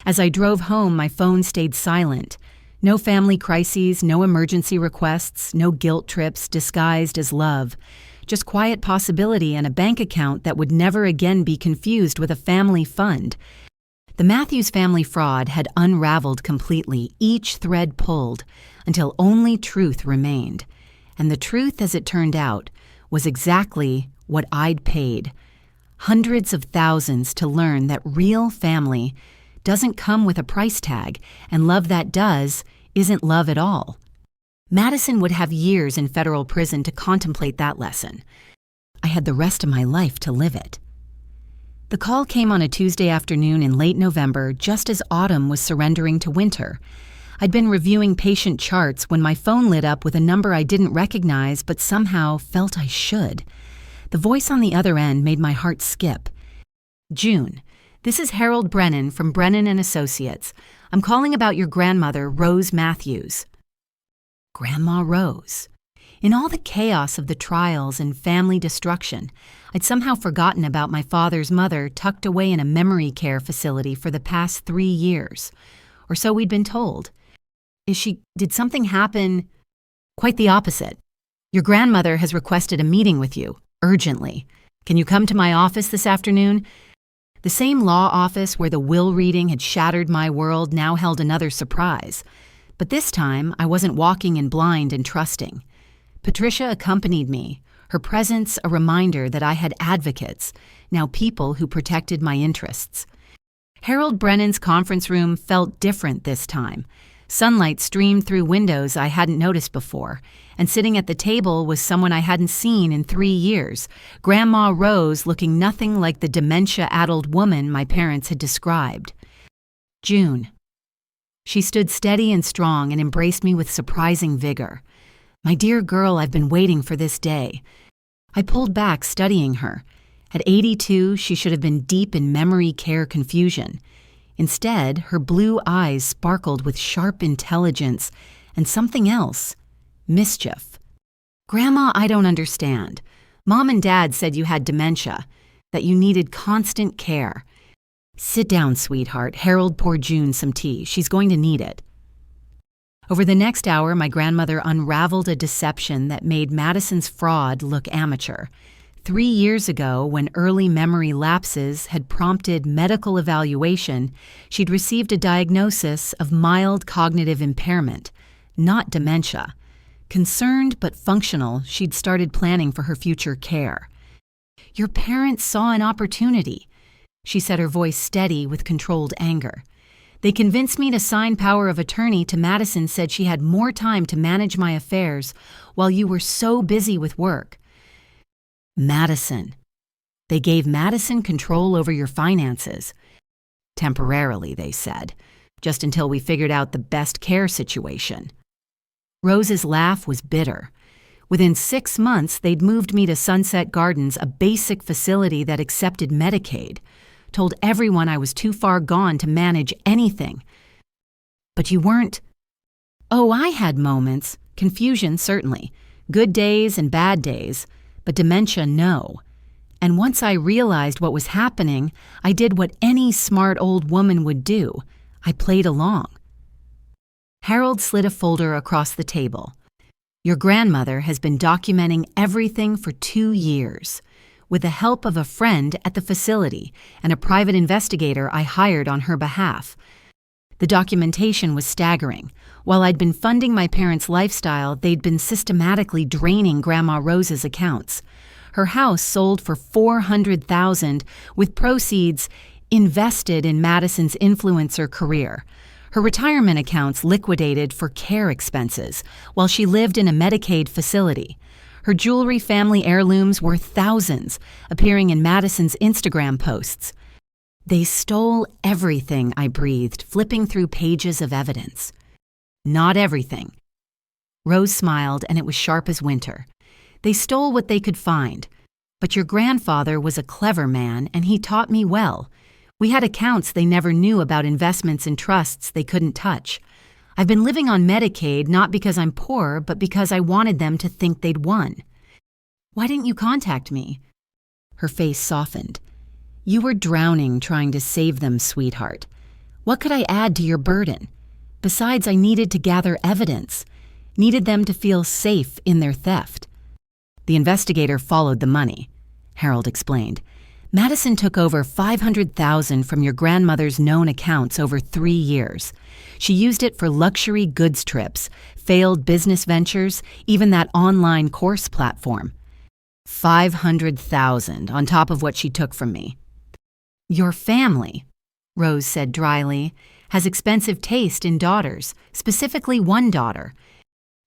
As I drove home, my phone stayed silent. No family crises, no emergency requests, no guilt trips disguised as love. Just quiet possibility and a bank account that would never again be confused with a family fund. The Matthews family fraud had unraveled completely, each thread pulled, until only truth remained. And the truth, as it turned out, was exactly what I'd paid. Hundreds of thousands to learn that real family doesn't come with a price tag, and love that does isn't love at all. Madison would have years in federal prison to contemplate that lesson. I had the rest of my life to live it. The call came on a Tuesday afternoon in late November, just as autumn was surrendering to winter. I'd been reviewing patient charts when my phone lit up with a number I didn't recognize but somehow felt I should. The voice on the other end made my heart skip. "June, this is Harold Brennan from Brennan & Associates. I'm calling about your grandmother, Rose Matthews." Grandma Rose. In all the chaos of the trials and family destruction, I'd somehow forgotten about my father's mother tucked away in a memory care facility for the past 3 years. Or so we'd been told. Did something happen? Quite the opposite. "Your grandmother has requested a meeting with you, urgently. Can you come to my office this afternoon?" The same law office where the will reading had shattered my world now held another surprise. But this time, I wasn't walking in blind and trusting. Patricia accompanied me, her presence a reminder that I had advocates, now people who protected my interests. Harold Brennan's conference room felt different this time. Sunlight streamed through windows I hadn't noticed before, and sitting at the table was someone I hadn't seen in 3 years, Grandma Rose, looking nothing like the dementia-addled woman my parents had described. "June." She stood steady and strong and embraced me with surprising vigor. "My dear girl, I've been waiting for this day." I pulled back, studying her. At 82, she should have been deep in memory care confusion. Instead, her blue eyes sparkled with sharp intelligence and something else, mischief. "Grandma, I don't understand. Mom and Dad said you had dementia, that you needed constant care." "Sit down, sweetheart." Harold poured June some tea. "She's going to need it." Over the next hour, my grandmother unraveled a deception that made Madison's fraud look amateur. 3 years ago, when early memory lapses had prompted medical evaluation, she'd received a diagnosis of mild cognitive impairment, not dementia. Concerned but functional, she'd started planning for her future care. "Your parents saw an opportunity," she said, her voice steady with controlled anger. "They convinced me to sign power of attorney to Madison, said she had more time to manage my affairs while you were so busy with work." Madison. "They gave Madison control over your finances." "Temporarily," they said, "just until we figured out the best care situation." Rose's laugh was bitter. Within 6 months, they'd moved me to Sunset Gardens, a basic facility that accepted Medicaid. Told everyone I was too far gone to manage anything. "But you weren't—" "Oh, I had moments. Confusion, certainly. Good days and bad days. But dementia, no. And once I realized what was happening, I did what any smart old woman would do. I played along." Harold slid a folder across the table. "Your grandmother has been documenting everything for 2 years. With the help of a friend at the facility and a private investigator I hired on her behalf. The documentation was staggering. While I'd been funding my parents' lifestyle, they'd been systematically draining Grandma Rose's accounts. Her house sold for $400,000 with proceeds invested in Madison's influencer career. Her retirement accounts liquidated for care expenses while she lived in a Medicaid facility. Her jewelry family heirlooms were thousands, appearing in Madison's Instagram posts. They stole everything, I breathed, flipping through pages of evidence. Not everything. Rose smiled, and it was sharp as winter. They stole what they could find. But your grandfather was a clever man, and he taught me well. We had accounts they never knew about, investments and trusts they couldn't touch. I've been living on Medicaid not because I'm poor, but because I wanted them to think they'd won. Why didn't you contact me? Her face softened. You were drowning trying to save them, sweetheart. What could I add to your burden? Besides, I needed to gather evidence, needed them to feel safe in their theft. The investigator followed the money, Harold explained. Madison took over $500,000 from your grandmother's known accounts over 3 years. She used it for luxury goods trips, failed business ventures, even that online course platform. $500,000 on top of what she took from me. Your family, Rose said dryly, has expensive taste in daughters, specifically one daughter.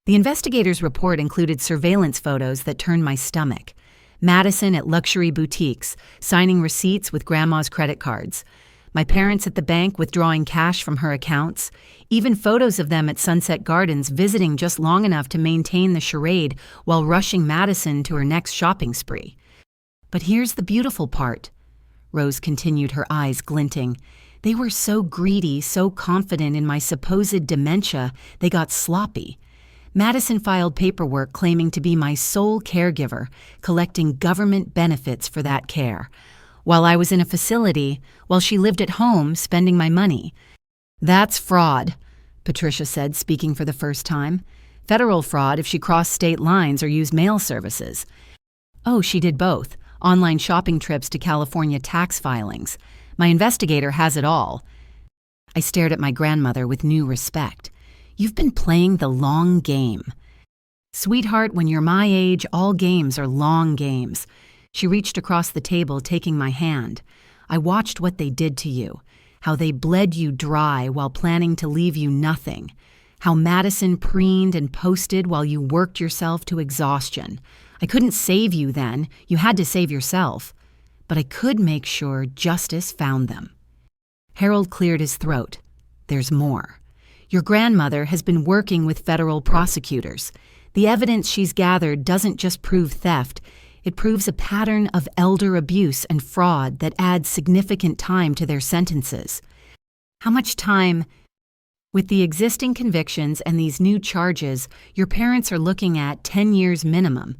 The investigator's report included surveillance photos that turned my stomach. Madison at luxury boutiques, signing receipts with Grandma's credit cards. My parents at the bank withdrawing cash from her accounts. Even photos of them at Sunset Gardens visiting just long enough to maintain the charade while rushing Madison to her next shopping spree. But here's the beautiful part. Rose continued, her eyes glinting. They were so greedy, so confident in my supposed dementia, they got sloppy. Madison filed paperwork claiming to be my sole caregiver, collecting government benefits for that care. While I was in a facility, while she lived at home, spending my money. That's fraud, Patricia said, speaking for the first time. Federal fraud if she crossed state lines or used mail services. Oh, she did both. Online shopping trips to California tax filings. My investigator has it all. I stared at my grandmother with new respect. You've been playing the long game. Sweetheart, when you're my age, all games are long games. She reached across the table, taking my hand. I watched what they did to you, how they bled you dry while planning to leave you nothing, how Madison preened and posted while you worked yourself to exhaustion. I couldn't save you then. You had to save yourself. But I could make sure justice found them. Harold cleared his throat. There's more. Your grandmother has been working with federal prosecutors. The evidence she's gathered doesn't just prove theft. It proves a pattern of elder abuse and fraud that adds significant time to their sentences. How much time? With the existing convictions and these new charges, your parents are looking at 10 years minimum.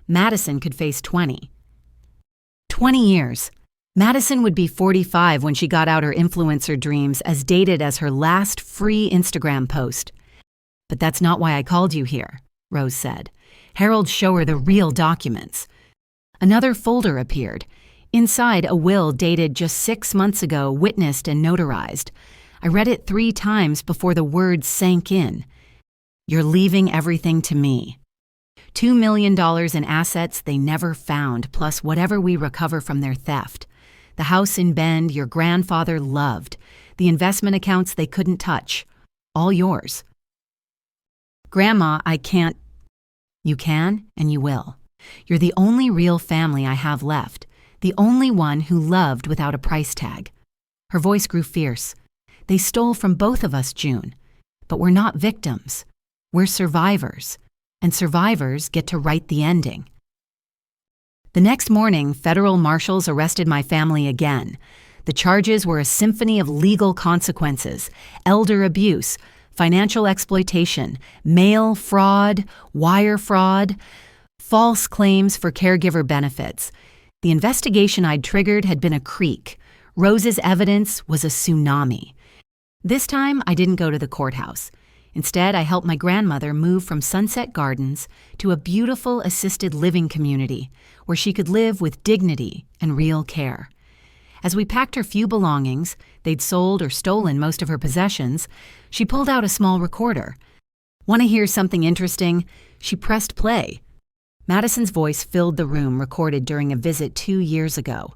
Madison could face 20. 20 years. Madison would be 45 when she got out her influencer dreams, as dated as her last free Instagram post. But that's not why I called you here, Rose said. Harold, show her the real documents. Another folder appeared. Inside, a will dated just 6 months ago, witnessed and notarized. I read it 3 times before the words sank in. You're leaving everything to me. $2 million in assets they never found, plus whatever we recover from their theft. The house in Bend your grandfather loved. The investment accounts they couldn't touch. All yours. Grandma, I can't. You can, and you will. You're the only real family I have left. The only one who loved without a price tag. Her voice grew fierce. They stole from both of us, June. But we're not victims. We're survivors. And survivors get to write the ending. The next morning, federal marshals arrested my family again. The charges were a symphony of legal consequences: elder abuse, financial exploitation, mail fraud, wire fraud, false claims for caregiver benefits. The investigation I'd triggered had been a creek. Rose's evidence was a tsunami. This time, I didn't go to the courthouse. Instead, I helped my grandmother move from Sunset Gardens to a beautiful assisted living community where she could live with dignity and real care. As we packed her few belongings, they'd sold or stolen most of her possessions, she pulled out a small recorder. Want to hear something interesting? She pressed play. Madison's voice filled the room, recorded during a visit 2 years ago.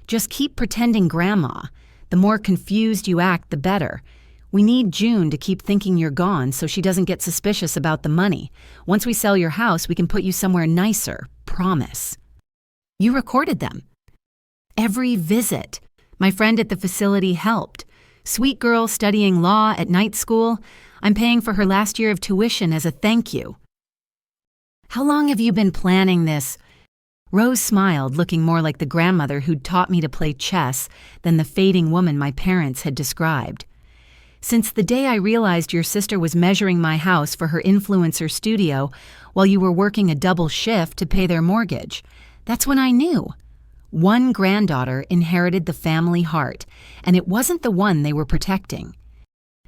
Just keep pretending Grandma. The more confused you act, the better. We need June to keep thinking you're gone so she doesn't get suspicious about the money. Once we sell your house, we can put you somewhere nicer. Promise. You recorded them. Every visit. My friend at the facility helped. Sweet girl studying law at night school. I'm paying for her last year of tuition as a thank you. How long have you been planning this? Rose smiled, looking more like the grandmother who'd taught me to play chess than the fading woman my parents had described. Since the day I realized your sister was measuring my house for her influencer studio while you were working a double shift to pay their mortgage. That's when I knew. One granddaughter inherited the family heart, and it wasn't the one they were protecting.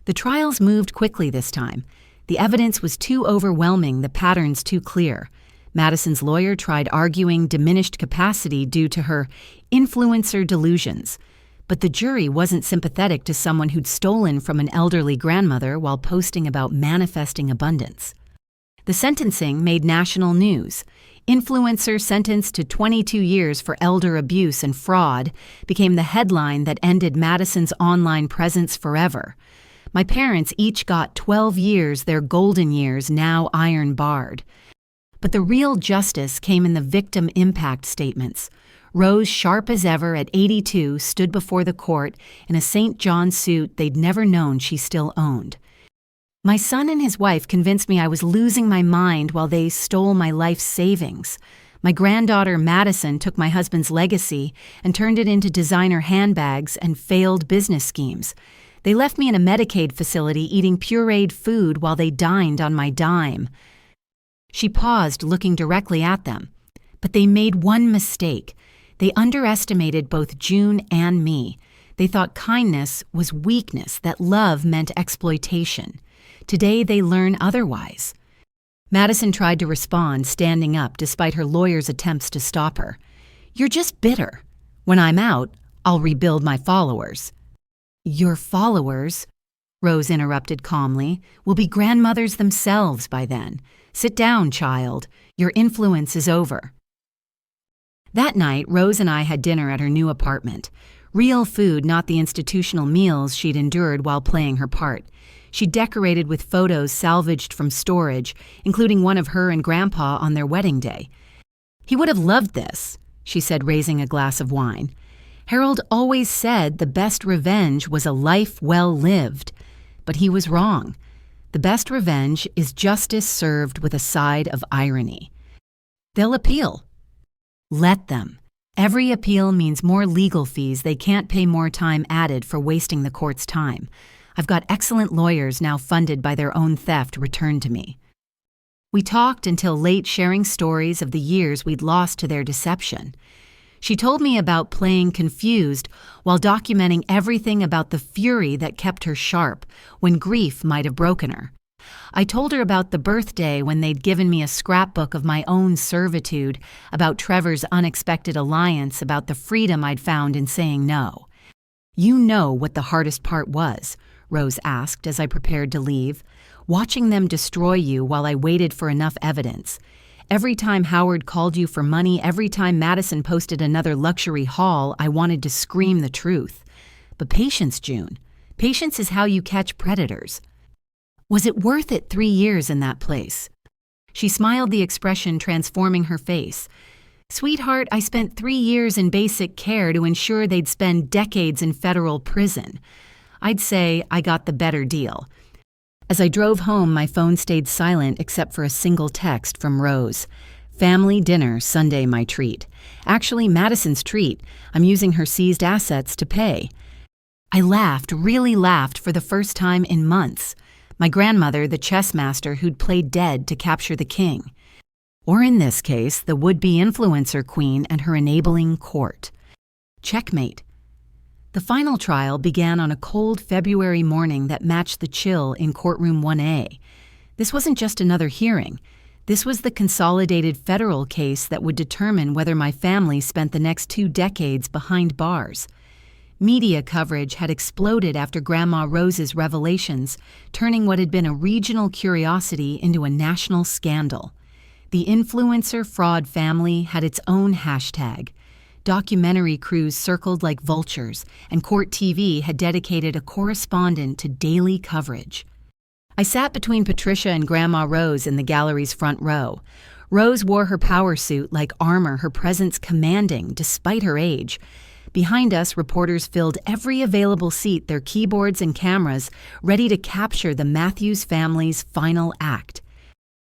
The trials moved quickly this time. The evidence was too overwhelming, the patterns too clear. Madison's lawyer tried arguing diminished capacity due to her influencer delusions. But the jury wasn't sympathetic to someone who'd stolen from an elderly grandmother while posting about manifesting abundance. The sentencing made national news. Influencer sentenced to 22 years for elder abuse and fraud became the headline that ended Madison's online presence forever. My parents each got 12 years, their golden years, now iron barred. But the real justice came in the victim impact statements. Rose, sharp as ever at 82, stood before the court in a St. John suit they'd never known she still owned. My son and his wife convinced me I was losing my mind while they stole my life savings. My granddaughter Madison took my husband's legacy and turned it into designer handbags and failed business schemes. They left me in a Medicaid facility eating pureed food while they dined on my dime. She paused, looking directly at them. But they made one mistake. They underestimated both June and me. They thought kindness was weakness, that love meant exploitation. Today they learn otherwise. Madison tried to respond, standing up despite her lawyer's attempts to stop her. You're just bitter. When I'm out, I'll rebuild my followers. Your followers, Rose interrupted calmly, will be grandmothers themselves by then. Sit down, child. Your influence is over. That night, Rose and I had dinner at her new apartment. Real food, not the institutional meals she'd endured while playing her part. She decorated with photos salvaged from storage, including one of her and Grandpa on their wedding day. He would have loved this, she said, raising a glass of wine. Harold always said the best revenge was a life well lived. But he was wrong. The best revenge is justice served with a side of irony. They'll appeal. Let them. Every appeal means more legal fees. They can't pay more time added for wasting the court's time. I've got excellent lawyers now funded by their own theft returned to me. We talked until late, sharing stories of the years we'd lost to their deception. She told me about playing confused while documenting everything about the fury that kept her sharp when grief might have broken her. I told her about the birthday when they'd given me a scrapbook of my own servitude, about Trevor's unexpected alliance, about the freedom I'd found in saying no. You know what the hardest part was, Rose asked as I prepared to leave. Watching them destroy you while I waited for enough evidence. Every time Howard called you for money, every time Madison posted another luxury haul, I wanted to scream the truth. But patience, June. Patience is how you catch predators. Was it worth it 3 years in that place? She smiled, the expression transforming her face. Sweetheart, I spent 3 years in basic care to ensure they'd spend decades in federal prison. I'd say I got the better deal. As I drove home, my phone stayed silent except for a single text from Rose. Family dinner, Sunday my treat. Actually, Madison's treat. I'm using her seized assets to pay. I laughed, really laughed for the first time in months. My grandmother, the chess master who'd played dead to capture the king. Or in this case, the would-be influencer queen and her enabling court. Checkmate. The final trial began on a cold February morning that matched the chill in courtroom 1A. This wasn't just another hearing. This was the consolidated federal case that would determine whether my family spent the next 2 decades behind bars. Media coverage had exploded after Grandma Rose's revelations, turning what had been a regional curiosity into a national scandal. The influencer fraud family had its own hashtag. Documentary crews circled like vultures, and Court TV had dedicated a correspondent to daily coverage. I sat between Patricia and Grandma Rose in the gallery's front row. Rose wore her power suit like armor, her presence commanding despite her age. Behind us, reporters filled every available seat, their keyboards and cameras, ready to capture the Matthews family's final act.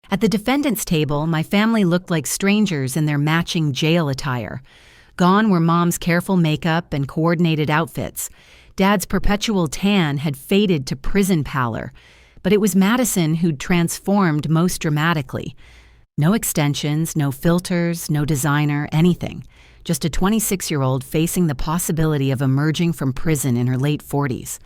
At the defendant's table, my family looked like strangers in their matching jail attire. Gone were Mom's careful makeup and coordinated outfits. Dad's perpetual tan had faded to prison pallor, but it was Madison who'd transformed most dramatically. No extensions, no filters, no designer, anything. Just a 26-year-old facing the possibility of emerging from prison in her late 40s.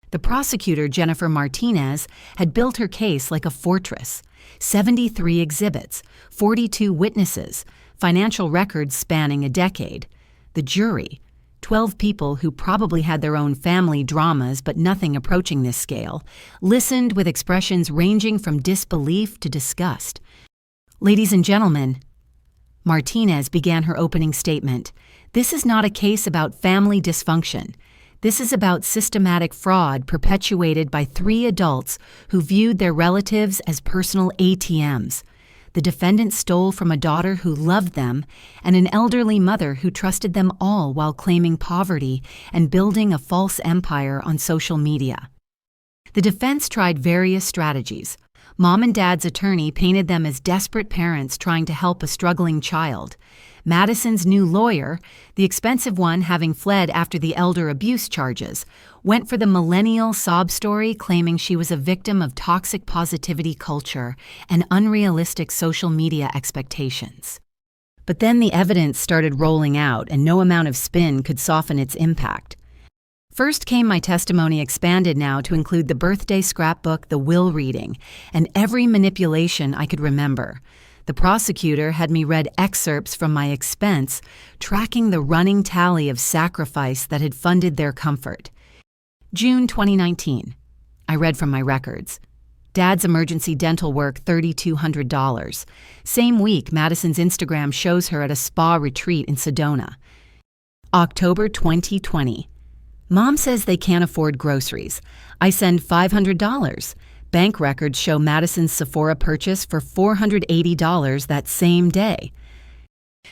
The prosecutor, Jennifer Martinez, had built her case like a fortress. 73 exhibits, 42 witnesses, financial records spanning a decade. The jury, 12 people who probably had their own family dramas but nothing approaching this scale, listened with expressions ranging from disbelief to disgust. "Ladies and gentlemen," Martinez began her opening statement, "this is not a case about family dysfunction. This is about systematic fraud perpetuated by 3 adults who viewed their relatives as personal ATMs. The defendant stole from a daughter who loved them and an elderly mother who trusted them all while claiming poverty and building a false empire on social media." The defense tried various strategies. Mom and Dad's attorney painted them as desperate parents trying to help a struggling child. Madison's new lawyer, the expensive one having fled after the elder abuse charges, went for the millennial sob story claiming she was a victim of toxic positivity culture and unrealistic social media expectations. But then the evidence started rolling out, and no amount of spin could soften its impact. First came my testimony expanded now to include the birthday scrapbook, the will reading, and every manipulation I could remember. The prosecutor had me read excerpts from my expense, tracking the running tally of sacrifice that had funded their comfort. June 2019. I read from my records. Dad's emergency dental work, $3,200. Same week, Madison's Instagram shows her at a spa retreat in Sedona. October 2020. Mom says they can't afford groceries. I send $500. Bank records show Madison's Sephora purchase for $480 that same day.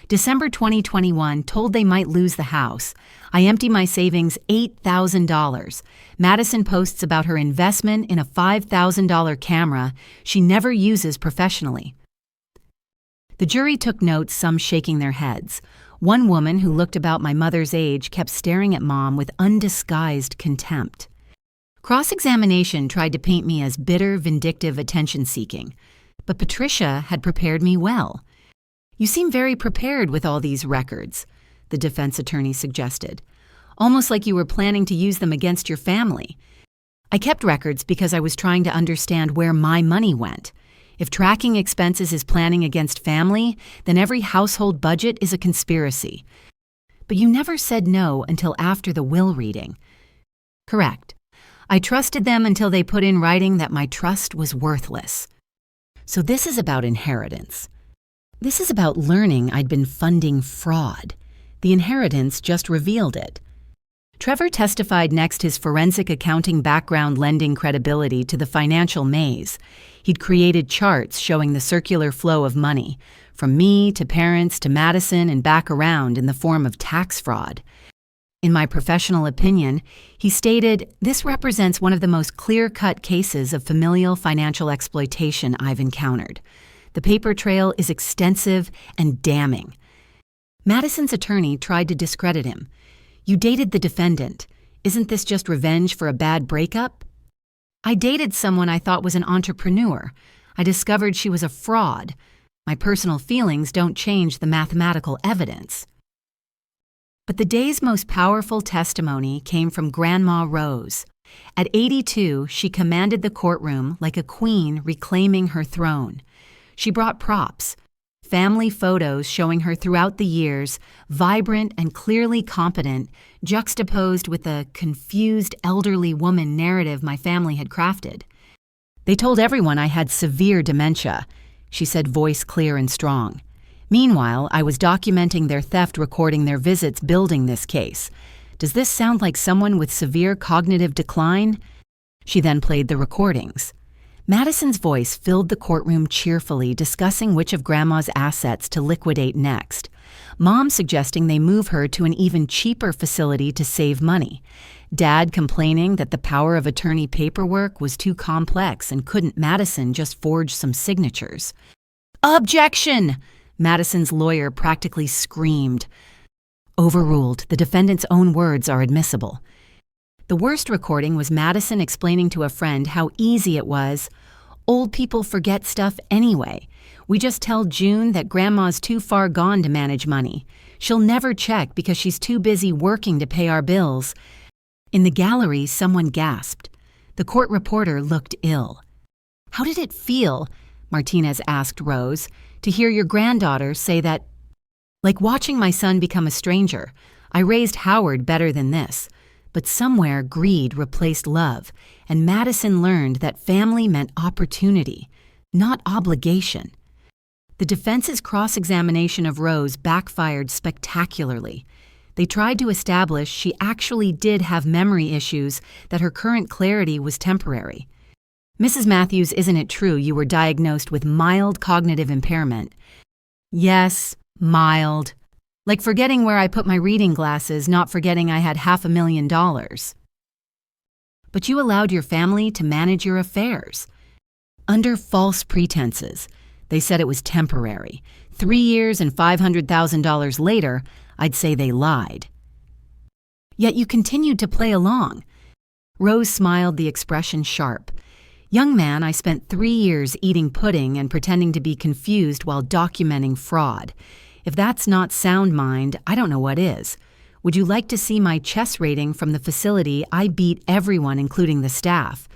December 2021, told they might lose the house. I empty my savings $8,000. Madison posts about her investment in a $5,000 camera she never uses professionally. The jury took notes, some shaking their heads. One woman who looked about my mother's age kept staring at Mom with undisguised contempt. Cross-examination tried to paint me as bitter, vindictive, attention-seeking. But Patricia had prepared me well. "You seem very prepared with all these records," the defense attorney suggested. "Almost like you were planning to use them against your family." I kept records because I was trying to understand where my money went. If tracking expenses is planning against family, then every household budget is a conspiracy. But you never said no until after the will reading. Correct. I trusted them until they put in writing that my trust was worthless. So this is about inheritance. This is about learning I'd been funding fraud. The inheritance just revealed it. Trevor testified next his forensic accounting background lending credibility to the financial maze. He'd created charts showing the circular flow of money, from me to parents to Madison and back around in the form of tax fraud. In my professional opinion, he stated, "This represents one of the most clear-cut cases of familial financial exploitation I've encountered. The paper trail is extensive and damning." Madison's attorney tried to discredit him. "You dated the defendant. Isn't this just revenge for a bad breakup?" "I dated someone I thought was an entrepreneur. I discovered she was a fraud. My personal feelings don't change the mathematical evidence." But the day's most powerful testimony came from Grandma Rose. At 82, she commanded the courtroom like a queen reclaiming her throne. She brought props. Family photos showing her throughout the years, vibrant and clearly competent, juxtaposed with the confused elderly woman narrative my family had crafted. They told everyone I had severe dementia, she said, voice clear and strong. Meanwhile, I was documenting their theft, recording their visits, building this case. Does this sound like someone with severe cognitive decline? She then played the recordings. Madison's voice filled the courtroom cheerfully, discussing which of Grandma's assets to liquidate next. Mom suggesting they move her to an even cheaper facility to save money. Dad complaining that the power of attorney paperwork was too complex and couldn't Madison just forge some signatures. "Objection!" Madison's lawyer practically screamed. Overruled. The defendant's own words are admissible. The worst recording was Madison explaining to a friend how easy it was. "Old people forget stuff anyway. We just tell June that Grandma's too far gone to manage money. She'll never check because she's too busy working to pay our bills." In the gallery, someone gasped. The court reporter looked ill. "How did it feel," Martinez asked Rose, "to hear your granddaughter say that?" "Like watching my son become a stranger. I raised Howard better than this." But somewhere greed replaced love, and Madison learned that family meant opportunity, not obligation. The defense's cross-examination of Rose backfired spectacularly. They tried to establish she actually did have memory issues, that her current clarity was temporary. "Mrs. Matthews, isn't it true you were diagnosed with mild cognitive impairment?" "Yes, mild. Like forgetting where I put my reading glasses, not forgetting I had $500,000. But you allowed your family to manage your affairs. Under false pretenses. They said it was temporary. 3 years and $500,000 later, I'd say they lied. Yet you continued to play along." Rose smiled, the expression sharp. "Young man, I spent 3 years eating pudding and pretending to be confused while documenting fraud. If that's not sound mind, I don't know what is. Would you like to see my chess rating from the facility? I beat everyone, including the staff."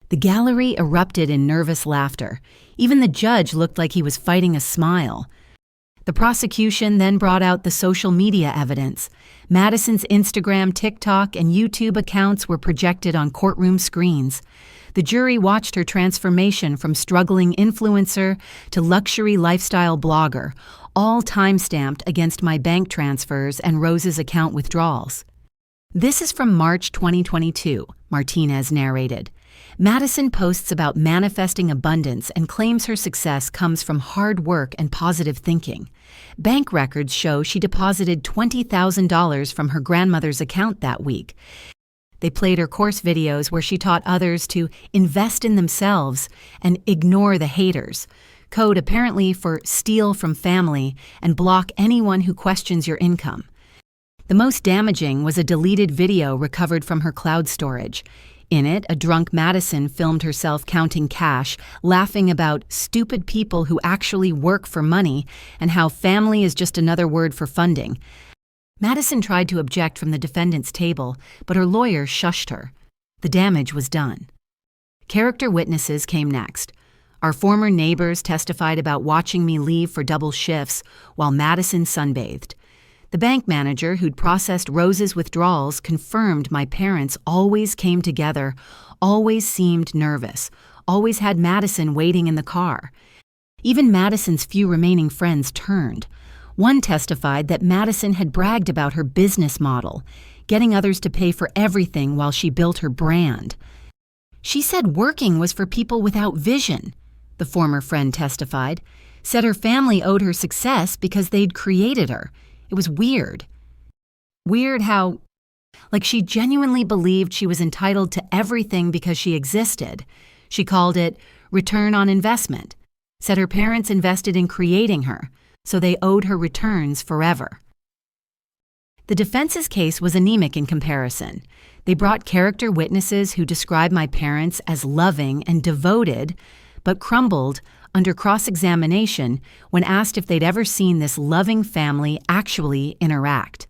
The gallery erupted in nervous laughter. Even the judge looked like he was fighting a smile. The prosecution then brought out the social media evidence. Madison's Instagram, TikTok, and YouTube accounts were projected on courtroom screens. The jury watched her transformation from struggling influencer to luxury lifestyle blogger, all time-stamped against my bank transfers and Rose's account withdrawals. "This is from March 2022, Martinez narrated. Madison posts about manifesting abundance and claims her success comes from hard work and positive thinking. Bank records show she deposited $20,000 from her grandmother's account that week. They played her course videos where she taught others to invest in themselves and ignore the haters. Code apparently for steal from family and block anyone who questions your income. The most damaging was a deleted video recovered from her cloud storage. In it, a drunk Madison filmed herself counting cash, laughing about stupid people who actually work for money and how family is just another word for funding. Madison tried to object from the defendant's table, but her lawyer shushed her. The damage was done. Character witnesses came next. Our former neighbors testified about watching me leave for double shifts while Madison sunbathed. The bank manager who'd processed Rose's withdrawals confirmed my parents always came together, always seemed nervous, always had Madison waiting in the car. Even Madison's few remaining friends turned. One testified that Madison had bragged about her business model, getting others to pay for everything while she built her brand. She said working was for people without vision, the former friend testified, said her family owed her success because they'd created her. It was weird. Weird how, like she genuinely believed she was entitled to everything because she existed. She called it return on investment, said her parents invested in creating her, so they owed her returns forever. The defense's case was anemic in comparison. They brought character witnesses who described my parents as loving and devoted, but crumbled under cross-examination when asked if they'd ever seen this loving family actually interact.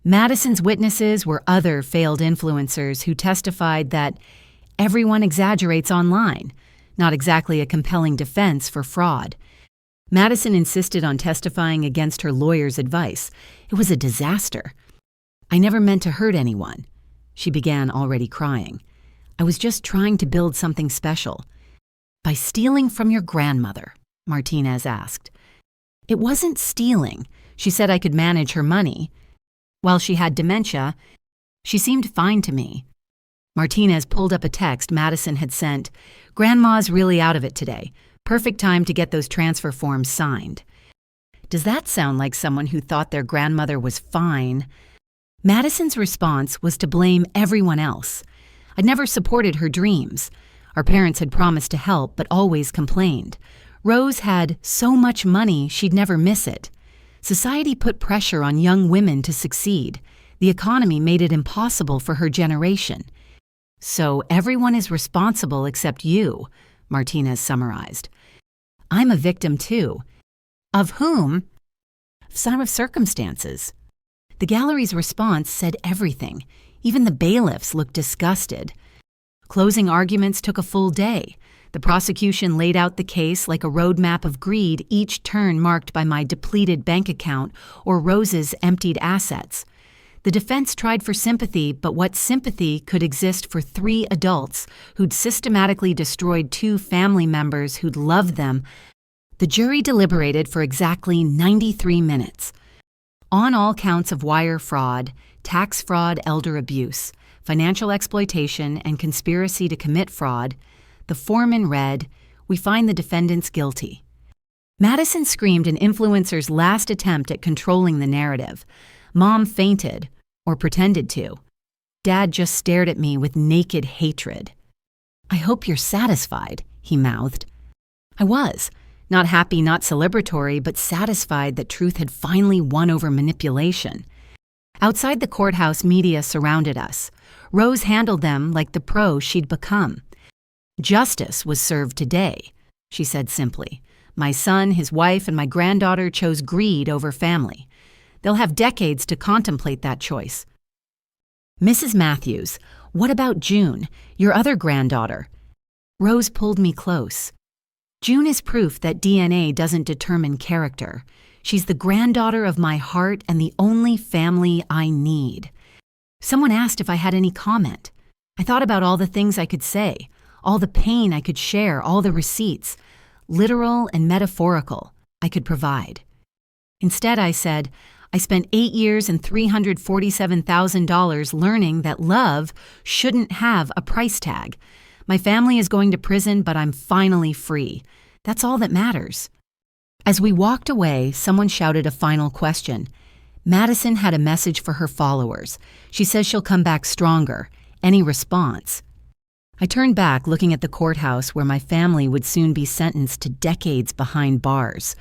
Madison's witnesses were other failed influencers who testified that everyone exaggerates online, not exactly a compelling defense for fraud. Madison insisted on testifying against her lawyer's advice. It was a disaster. I never meant to hurt anyone. She began, already crying. I was just trying to build something special. By stealing from your grandmother, Martinez asked. It wasn't stealing. She said I could manage her money. While she had dementia, she seemed fine to me. Martinez pulled up a text Madison had sent. Grandma's really out of it today. Perfect time to get those transfer forms signed. Does that sound like someone who thought their grandmother was fine? Madison's response was to blame everyone else. I'd never supported her dreams. Our parents had promised to help, but always complained. Rose had so much money she'd never miss it. Society put pressure on young women to succeed. The economy made it impossible for her generation. So everyone is responsible except you, Martinez summarized. I'm a victim too. Of whom? Some of circumstances. The gallery's response said everything. Even the bailiffs looked disgusted. Closing arguments took a full day. The prosecution laid out the case like a roadmap of greed, each turn marked by my depleted bank account or Rose's emptied assets. The defense tried for sympathy, but what sympathy could exist for 3 adults who'd systematically destroyed 2 family members who'd loved them? The jury deliberated for exactly 93 minutes. On all counts of wire fraud, tax fraud, elder abuse, financial exploitation, and conspiracy to commit fraud, the foreman read, "We find the defendants guilty." Madison screamed an influencer's last attempt at controlling the narrative. Mom fainted, or pretended to. Dad just stared at me with naked hatred. "I hope you're satisfied," he mouthed. I was. Not happy, not celebratory, but satisfied that truth had finally won over manipulation. Outside the courthouse, media surrounded us. Rose handled them like the pro she'd become. "Justice was served today," she said simply. "My son, his wife, and my granddaughter chose greed over family. They'll have decades to contemplate that choice." "Mrs. Matthews, what about June, your other granddaughter?" Rose pulled me close. "June is proof that DNA doesn't determine character. She's the granddaughter of my heart and the only family I need." Someone asked if I had any comment. I thought about all the things I could say, all the pain I could share, all the receipts, literal and metaphorical, I could provide. Instead, I said, I spent 8 years and $347,000 learning that love shouldn't have a price tag. My family is going to prison, but I'm finally free. That's all that matters. As we walked away, someone shouted a final question. Madison had a message for her followers. She says she'll come back stronger. Any response? I turned back, looking at the courthouse where my family would soon be sentenced to decades behind bars.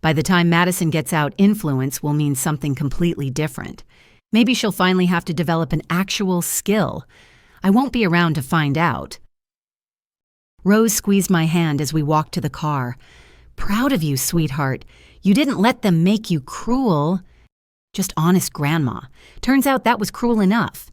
By the time Madison gets out, influence will mean something completely different. Maybe she'll finally have to develop an actual skill. I won't be around to find out. Rose squeezed my hand as we walked to the car. "Proud of you, sweetheart. You didn't let them make you cruel." "Just honest grandma. Turns out that was cruel enough."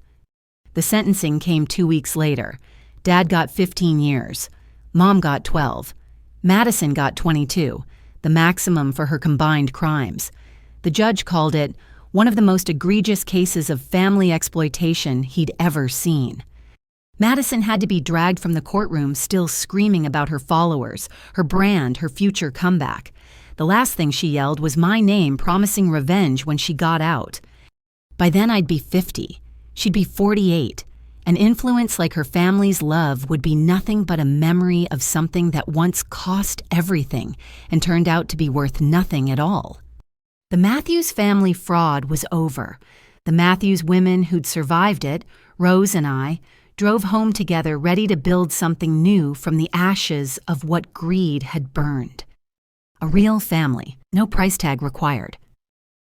The sentencing came 2 weeks later. Dad got 15 years. Mom got 12. Madison got 22, the maximum for her combined crimes. The judge called it one of the most egregious cases of family exploitation he'd ever seen. Madison had to be dragged from the courtroom still screaming about her followers, her brand, her future comeback. The last thing she yelled was my name, promising revenge when she got out. By then I'd be 50. She'd be 48. An influence like her family's love would be nothing but a memory of something that once cost everything and turned out to be worth nothing at all. The Matthews family fraud was over. The Matthews women who'd survived it, Rose and I, drove home together ready to build something new from the ashes of what greed had burned. A real family, no price tag required.